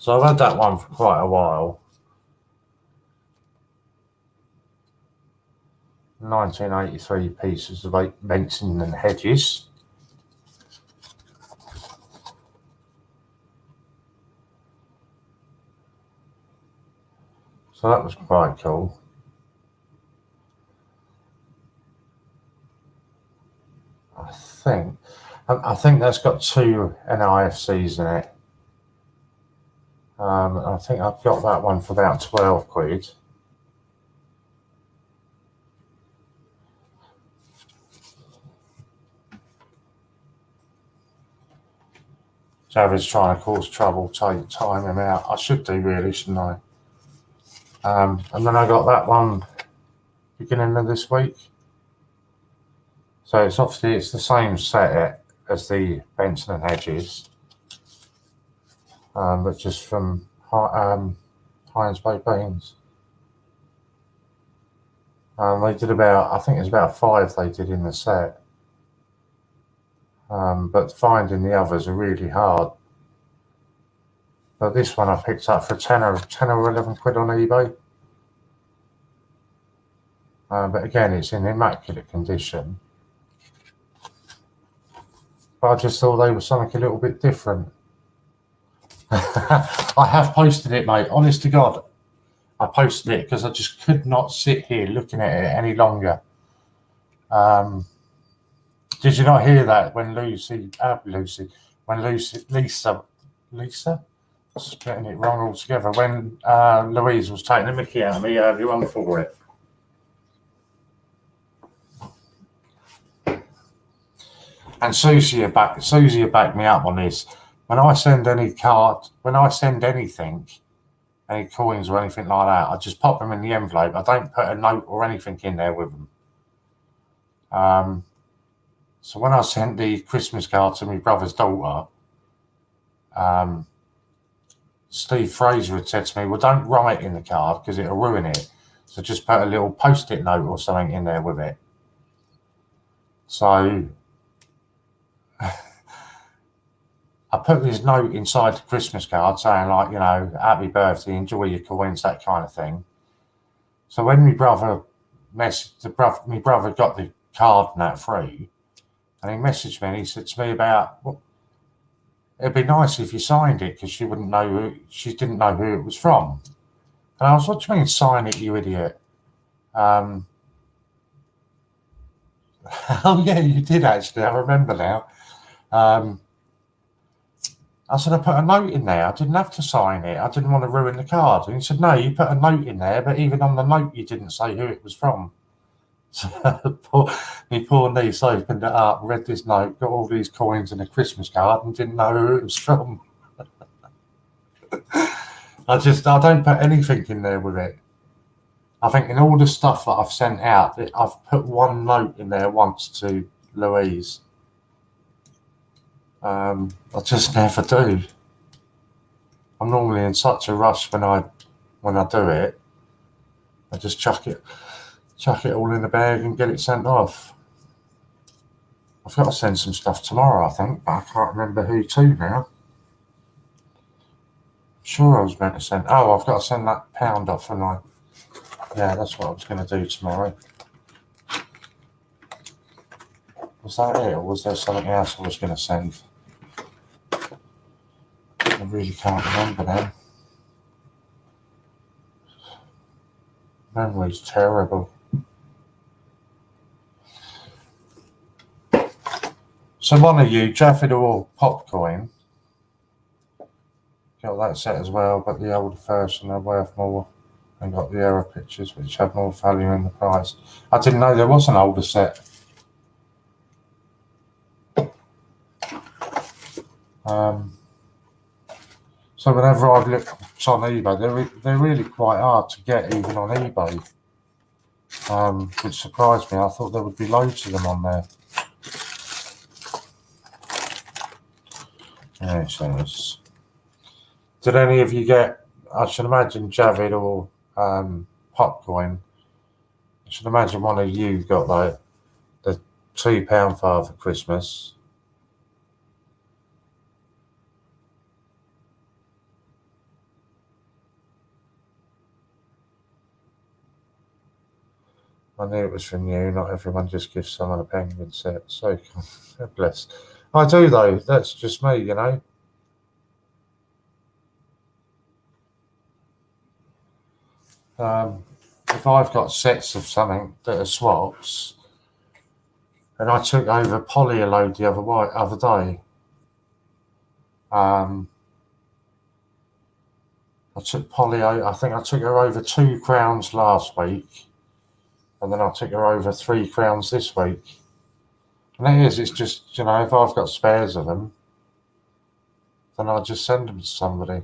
So I've had that one for quite a while. 1983 pieces of Benson and Hedges. So that was quite cool. I think that's got 2 NIFCs in it. I think I've got that one for about 12 quid. Javid's trying to cause trouble, time him out. I should do really, shouldn't I? And then I got that one beginning of this week. So it's obviously the same set as the Benson and Hedges, but just from Heinz Bay Beans. They did about, I think it was about 5 they did in the set. But finding the others are really hard. But this one I picked up for 10 or 11 quid on eBay. But again, it's in immaculate condition. But I just thought they were something a little bit different. I have posted it, mate. Honest to God, I posted it because I just could not sit here looking at it any longer. Did you not hear that when Lisa, just getting it wrong altogether, when Louise was taking the mickey out of me earlier on for it? And Susie will back me up on this. When I send any anything, any coins or anything like that, I just pop them in the envelope. I don't put a note or anything in there with them. So when I sent the Christmas card to my brother's daughter, Steve Fraser had said to me, well, don't write in the card because it'll ruin it. So just put a little post-it note or something in there with it. So I put this note inside the Christmas card saying, like, you know, happy birthday, enjoy your coins, that kind of thing. So when my brother got the card and that free, and he messaged me and he said to me about, it'd be nice if you signed it because she didn't know who it was from. And I was, what do you mean sign it, you idiot? Oh yeah, you did actually. I remember now. I said, I put a note in there. I didn't have to sign it. I didn't want to ruin the card. And he said, no, you put a note in there, but even on the note, you didn't say who it was from. So my poor niece opened it up, read this note, got all these coins and a Christmas card, and didn't know who it was from. I don't put anything in there with it. I think in all the stuff that I've sent out, I've put one note in there once to Louise. I just never do. I'm normally in such a rush when I do it. I just chuck it all in the bag and get it sent off. I've got to send some stuff tomorrow, I think, but I can't remember who to now. I'm sure I was meant to send. Oh, I've got to send that pound off, and yeah, that's what I was going to do tomorrow. Was that it, or was there something else I was going to send? I really can't remember now. Memory's terrible. So one of you, Jaffid or Popcoin, got that set as well, but the older version are worth more and got the error pictures which have more value in the price. I didn't know there was an older set. So whenever I've looked on eBay, they're really quite hard to get even on eBay, which surprised me. I thought there would be loads of them on there. Yeah, so did any of you get, I should imagine Javid or Popcoin, I should imagine one of you got like the £2 Father Christmas. I knew it was from you. Not everyone just gives someone a penguin set. So bless. I do though. That's just me, you know. If I've got sets of something that are swaps, and I took over Polly a load the other day. I took Polly. I think I took her over 2 crowns last week, and then I took her over 3 crowns this week. And it's just, you know, if I've got spares of them, then I'll just send them to somebody.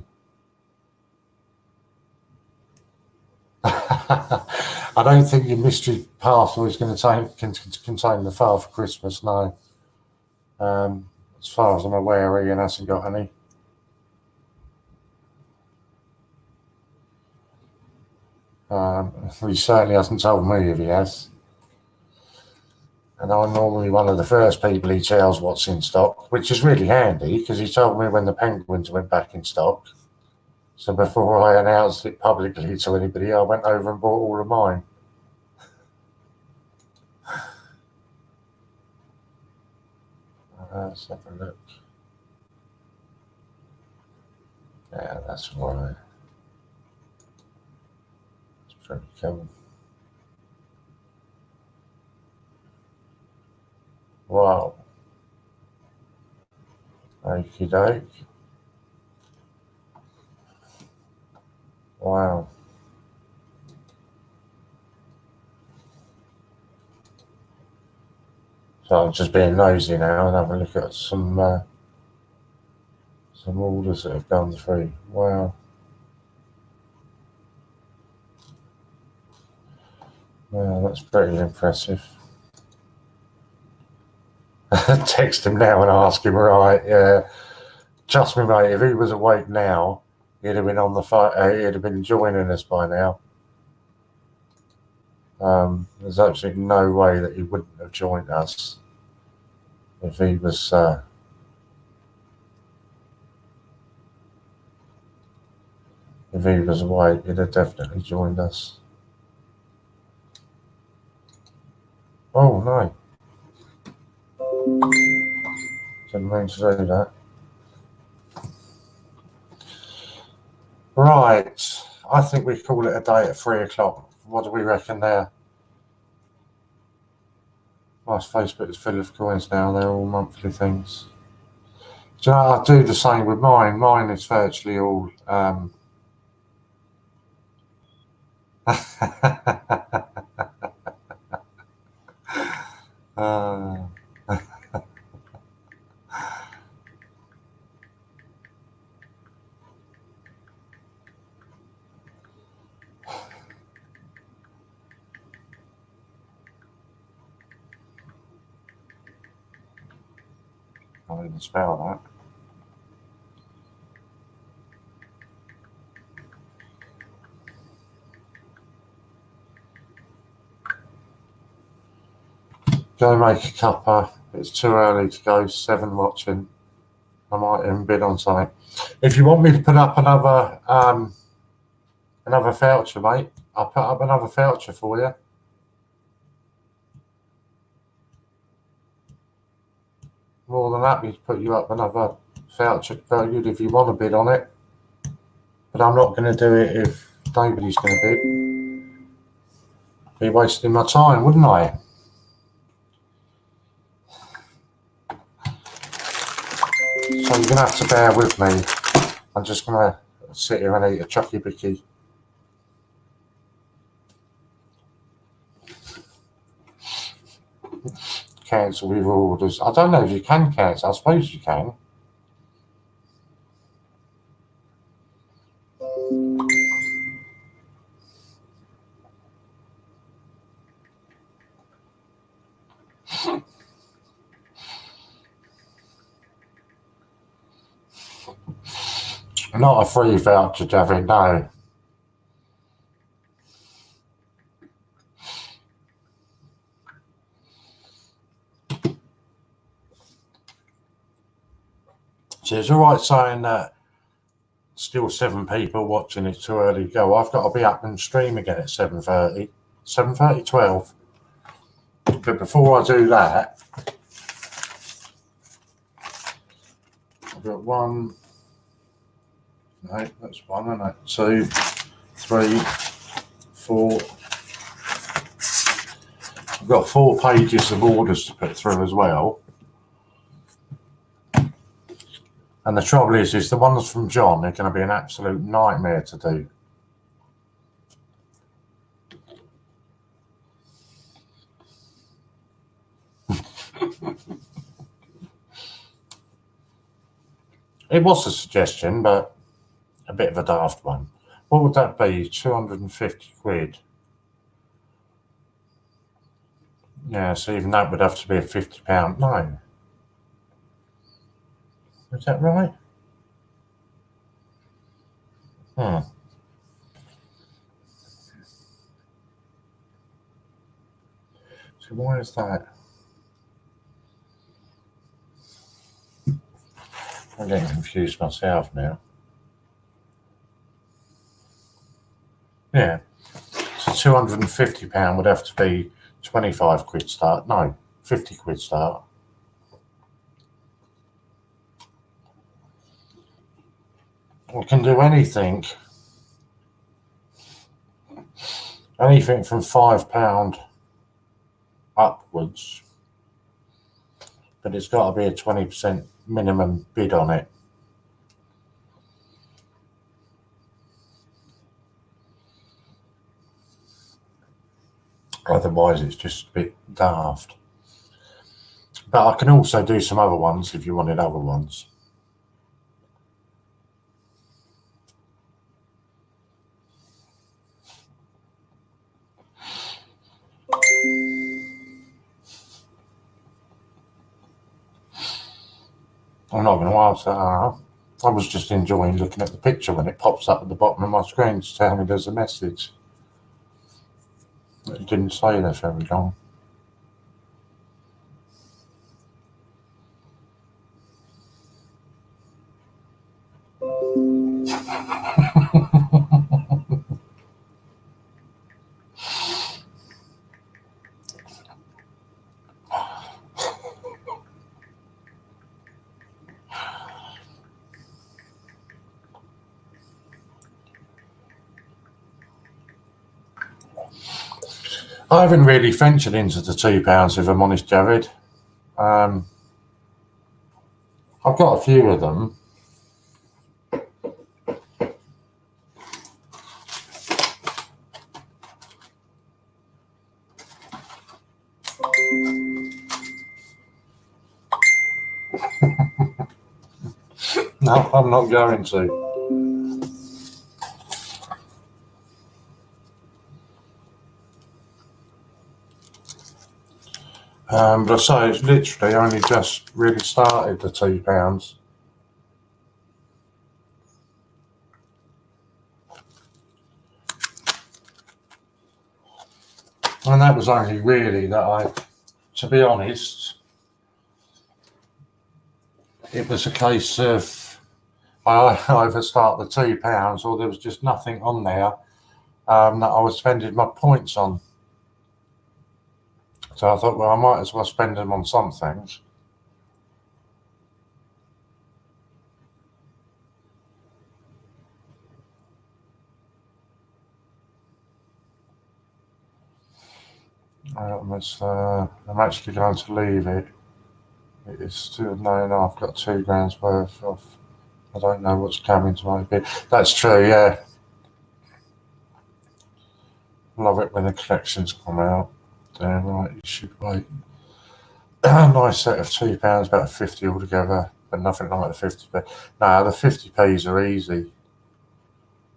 I don't think your mystery parcel is going to contain the file for Christmas, no. As far as I'm aware, Ian hasn't got any. He certainly hasn't told me if he has. And I'm normally one of the first people he tells what's in stock, which is really handy because he told me when the penguins went back in stock. So before I announced it publicly to anybody, I went over and bought all of mine. Let's have a look. Yeah, that's right. It's pretty cool. Wow. Okie doke. Wow. So I'm just being nosy now and having a look at some orders that have gone through. Wow. Wow, that's pretty impressive. Text him now and ask him, right, yeah. Trust me, mate, if he was awake now, he'd have been on the fight, he'd have been joining us by now. There's absolutely no way that he wouldn't have joined us if he was awake. He'd have definitely joined us. Oh no, didn't mean to do that. Right. I think we call it a day at 3 o'clock. What do we reckon there? My Facebook is full of coins now. They're all monthly things. Do you know, I do the same with mine. Mine is virtually all. I didn't spell that. Go make a cuppa. It's too early to go. 7 watching. I might even bid on something. If you want me to put up another voucher, mate, I'll put up another voucher for you. More than happy to put you up another voucher valued if you want to bid on it. But I'm not going to do it if nobody's going to bid. Be wasting my time, wouldn't I? So you're going to have to bear with me. I'm just going to sit here and eat a chucky bicky. Cancel with orders. I don't know if you can cancel. I suppose you can. Not a free voucher, Javin, no. So it's all right saying that still 7 people watching, it's too early to go. I've got to be up and stream again at 7:30. 7:30, 12. But before I do that, I've got 1. No, that's 1, isn't it? 2, 3, 4. I've got 4 pages of orders to put through as well. And the trouble is the ones from John are going to be an absolute nightmare to do. It was a suggestion, but a bit of a daft one. What would that be? 250 quid. Yeah, so even that would have to be a £50. No. Is that right? So why is that? I'm getting confused myself now. Yeah. So £250 would have to be 25 quid start. No, 50 quid start. We can do anything from £5 upwards, but it's got to be a 20% minimum bid on it. Otherwise, it's just a bit daft. But I can also do some other ones if you wanted other ones. I'm not going to answer. I was just enjoying looking at the picture when it pops up at the bottom of my screen to tell me there's a message. It didn't stay there very long. I haven't really ventured into the £2, if I'm honest, Jared. I've got a few of them. No, I'm not going to. But I say it's literally only just really started, the £2. And that was only really that to be honest, it was a case of I either start the £2 or there was just nothing on there that I was spending my points on. So I thought, well, I might as well spend them on some things. I'm actually going to leave it. It's still no, I've got £2 worth of. I don't know what's coming to my bit. That's true, yeah. Love it when the collections come out. Damn right, you should wait. Nice set of £2, about 50 altogether, but nothing like the 50p. No, the 50p's are easy.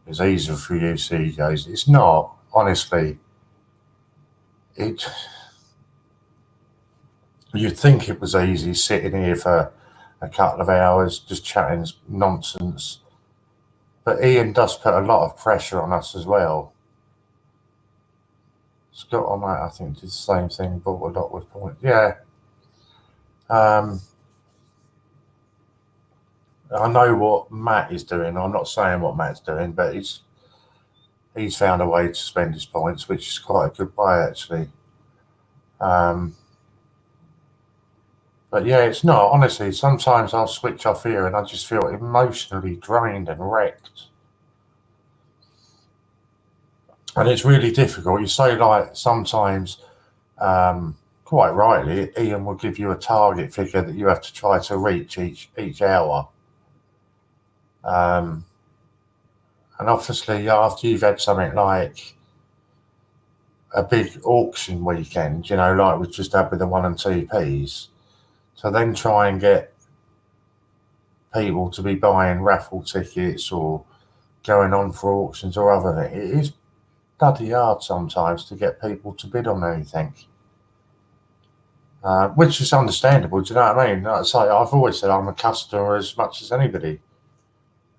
It's easy for you see, guys. It's not, honestly. You'd think it was easy sitting here for a couple of hours just chatting nonsense. But Ian does put a lot of pressure on us as well. Scott on that, I think, did the same thing, bought a lot with points. Yeah. I know what Matt is doing. I'm not saying what Matt's doing, but he's found a way to spend his points, which is quite a good way, actually. But yeah, it's not. Honestly, sometimes I'll switch off here and I just feel emotionally drained and wrecked. And it's really difficult. You say, like, sometimes, quite rightly, Ian will give you a target figure that you have to try to reach each hour. And obviously, after you've had something like a big auction weekend, like we just had with the 1 and 2p's, to then try and get people to be buying raffle tickets or going on for auctions or other things, it is bloody hard sometimes to get people to bid on anything. Which is understandable, do you know what I mean? Like I say, I've always said I'm a customer as much as anybody.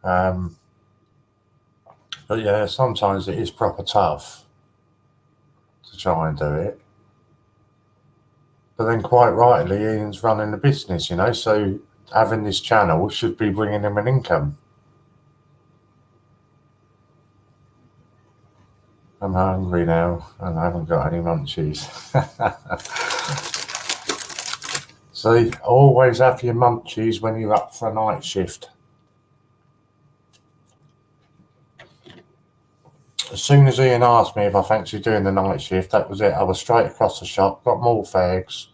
But yeah, sometimes it is proper tough to try and do it. But then quite rightly, Ian's running the business, so having this channel should be bringing him an income. I'm hungry now and I haven't got any munchies. See, always have your munchies when you're up for a night shift. As soon as Ian asked me if I fancied doing the night shift, that was it. I was straight across the shop, got more fags.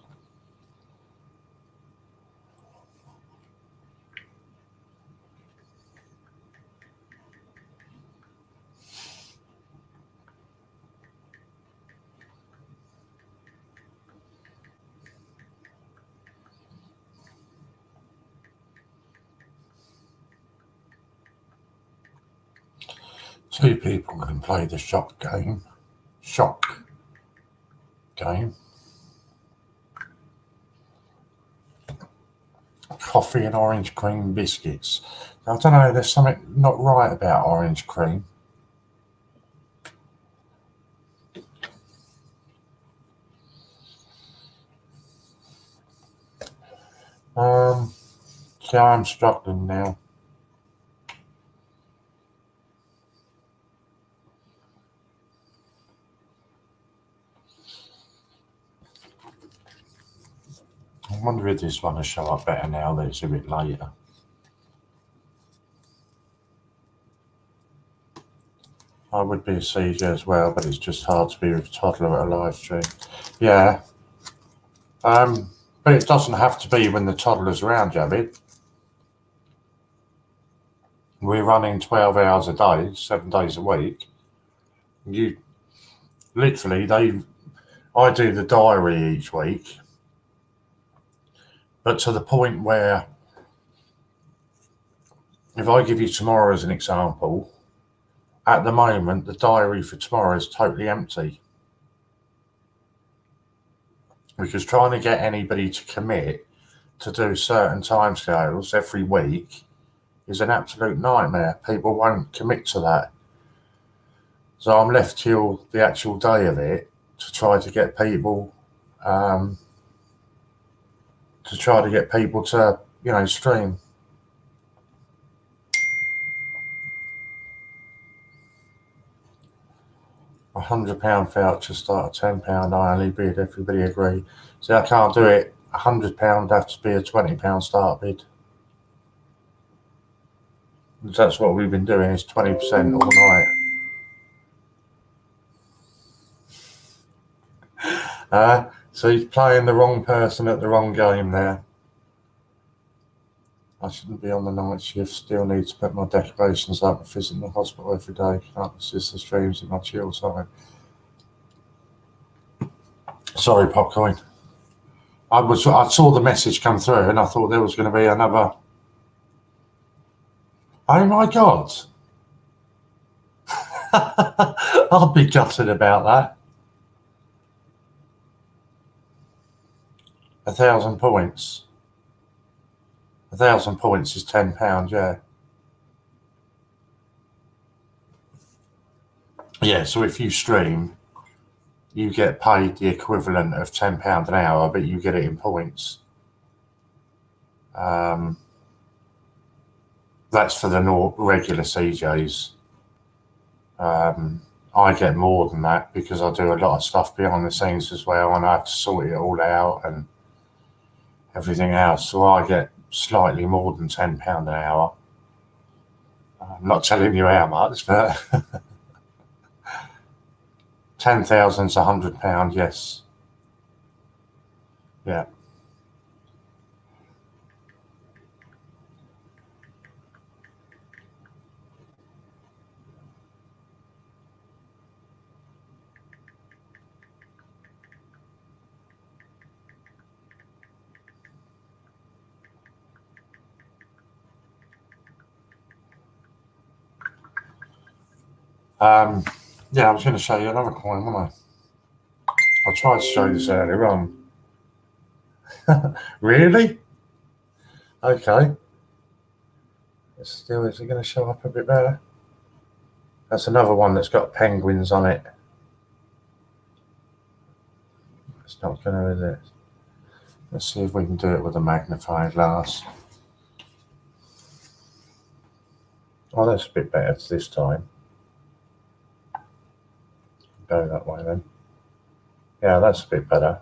Two people can play the shock game. Coffee and orange cream biscuits. I don't know, there's something not right about orange cream. See, I'm struggling now. I wonder if this one will show up better now that it's a bit later. I would be a CJ as well, but it's just hard to be with a toddler at a live stream. Yeah. But it doesn't have to be when the toddler's around, Javid. We're running 12 hours a day, 7 days a week. You literally, I do the diary each week, but to the point where if I give you tomorrow as an example, at the moment, the diary for tomorrow is totally empty. Because trying to get anybody to commit to do certain timescales every week is an absolute nightmare. People won't commit to that. So I'm left till the actual day of it to try to get people to stream. £100 voucher start at £10. I only bid. Everybody agree. See, I can't do it. £100 would have to be a £20 start bid. That's what we've been doing. Is 20% all night. So he's playing the wrong person at the wrong game there. I shouldn't be on the night shift. Still need to put my decorations up and visit the hospital every day. Can't assist the streams in my chill time. Sorry, Popcoin. I saw the message come through and I thought there was going to be another. Oh my God. I'll be gutted about that. 1,000 points. 1,000 points is £10, yeah. Yeah, so if you stream, you get paid the equivalent of £10 an hour, but you get it in points. That's for the regular CJs. I get more than that because I do a lot of stuff behind the scenes as well, and I have to sort it all out and everything else. So I get slightly more than £10 an hour. I'm not telling you how much, but 10,000's £100, yes. Yeah. Yeah, I was going to show you another coin, wasn't I? I tried to show you this earlier on. Really? Okay. Is it going to show up a bit better? That's another one that's got penguins on it. It's not going to, is it? Let's see if we can do it with a magnifying glass. Oh, that's a bit better this time. Go that way then. Yeah, that's a bit better.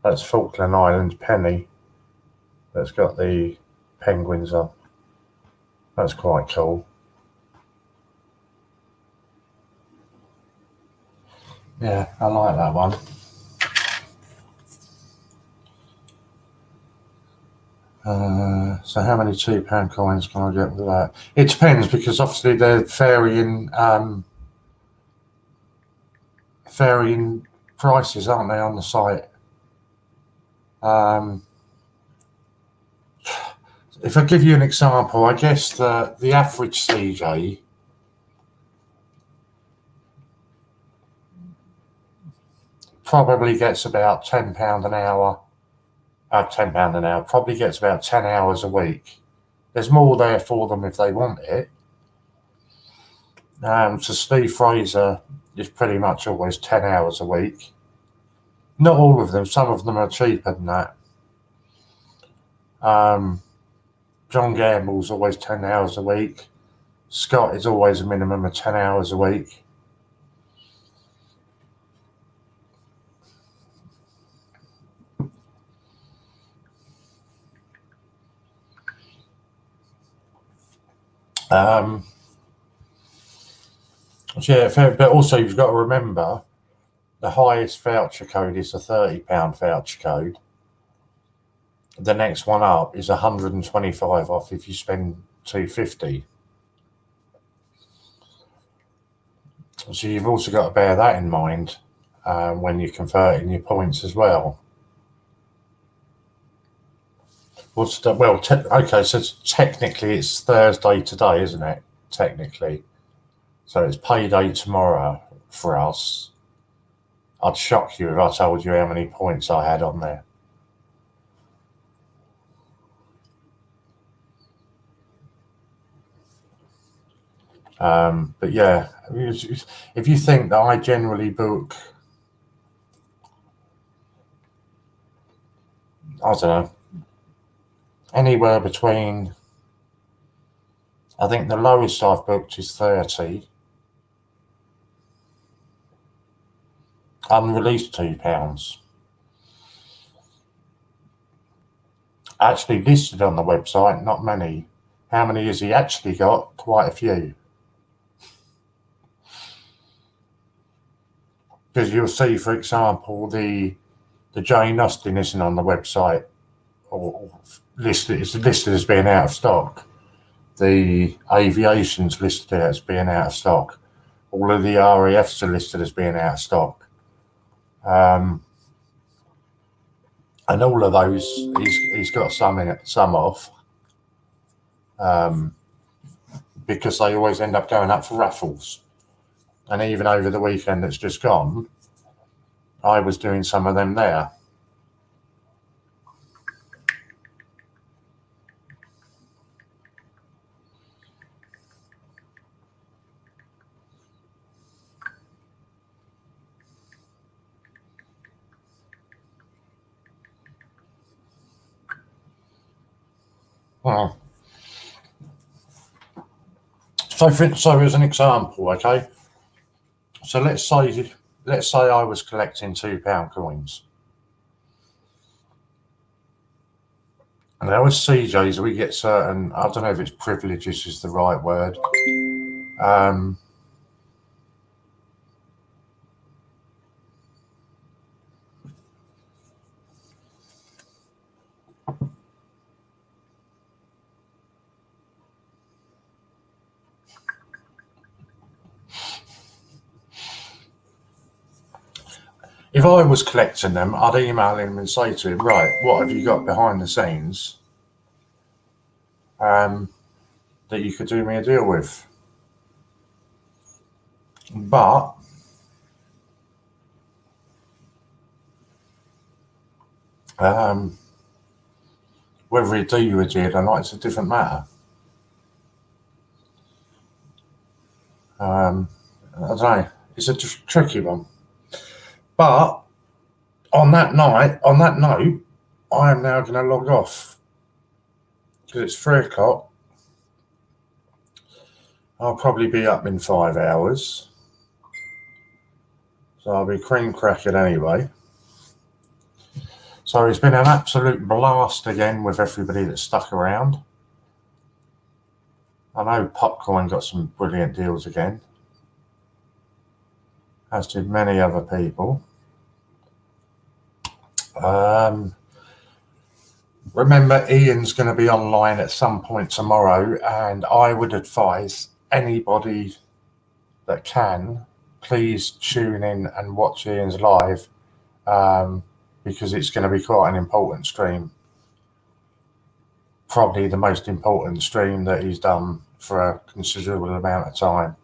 That's Falkland Islands penny that's got the penguins on. That's quite cool. Yeah, I like that one. So how many £2 coins can I get with that? It depends because obviously they're varying prices, aren't they, on the site? If I give you an example, I guess the average CJ probably gets about £10 an hour. £10 an hour, probably gets about 10 hours a week. There's more there for them if they want it. So Steve Fraser is pretty much always 10 hours a week. Not all of them, some of them are cheaper than that. John Gamble's always 10 hours a week. Scott is always a minimum of 10 hours a week. So yeah, but also you've got to remember the highest voucher code is a £30 voucher code. The next one up is 125 off if you spend 250. So you've also got to bear that in mind when you're converting your points as well. What's the, well, okay, so technically it's Thursday today, isn't it? Technically. So it's payday tomorrow for us. I'd shock you if I told you how many points I had on there. But yeah, if you think that I generally book, I don't know, anywhere between, I think the lowest I've booked is 30. Unreleased £2. Actually listed on the website, not many. How many has he actually got? Quite a few. Because you'll see, for example, the Jane Austen isn't on the website, or listed. It's listed as being out of stock. The Aviation's listed as being out of stock. All of the RAFs are listed as being out of stock. And all of those, he's got some off, because they always end up going up for raffles. And even over the weekend that's just gone, I was doing some of them there. Well, so as an example, okay. So let's say I was collecting £2 coins. And now with CJs, we get certain, I don't know if it's privileges is the right word. If I was collecting them, I'd email him and say to him, right, what have you got behind the scenes that you could do me a deal with? But whether he'd do you a deal or not, it's a different matter. I don't know. It's a tricky one. But on that note, I am now going to log off because it's 3 o'clock. I'll probably be up in 5 hours. So I'll be cream cracking anyway. So it's been an absolute blast again with everybody that stuck around. I know Popcorn got some brilliant deals again, as did many other people. Remember, Ian's going to be online at some point tomorrow, and I would advise anybody that can, please tune in and watch Ian's live, because it's going to be quite an important stream. Probably the most important stream that he's done for a considerable amount of time.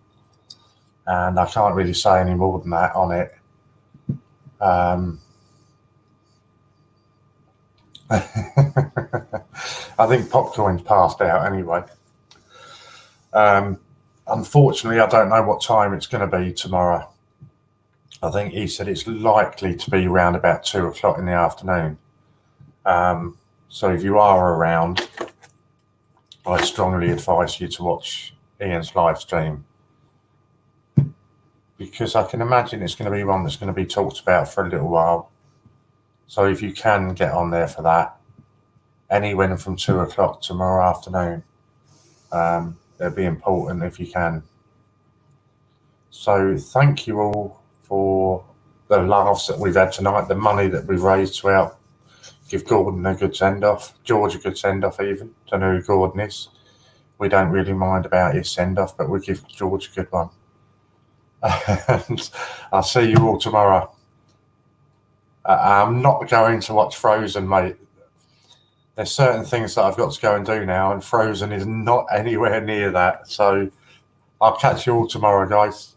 And I can't really say any more than that on it. I think Popcorn's passed out anyway. Unfortunately, I don't know what time it's going to be tomorrow. I think he said it's likely to be around about 2 o'clock in the afternoon. So if you are around, I strongly advise you to watch Ian's live stream, because I can imagine it's going to be one that's going to be talked about for a little while. So if you can get on there for that, anywhere from 2 o'clock tomorrow afternoon, it'd be important if you can. So thank you all for the laughs that we've had tonight, the money that we've raised to help give Gordon a good send-off, George a good send-off even. Don't know who Gordon is. We don't really mind about his send-off, but we give George a good one. And I'll see you all tomorrow. I'm not going to watch Frozen, mate. There's certain things that I've got to go and do now, and Frozen is not anywhere near that. So I'll catch you all tomorrow, guys.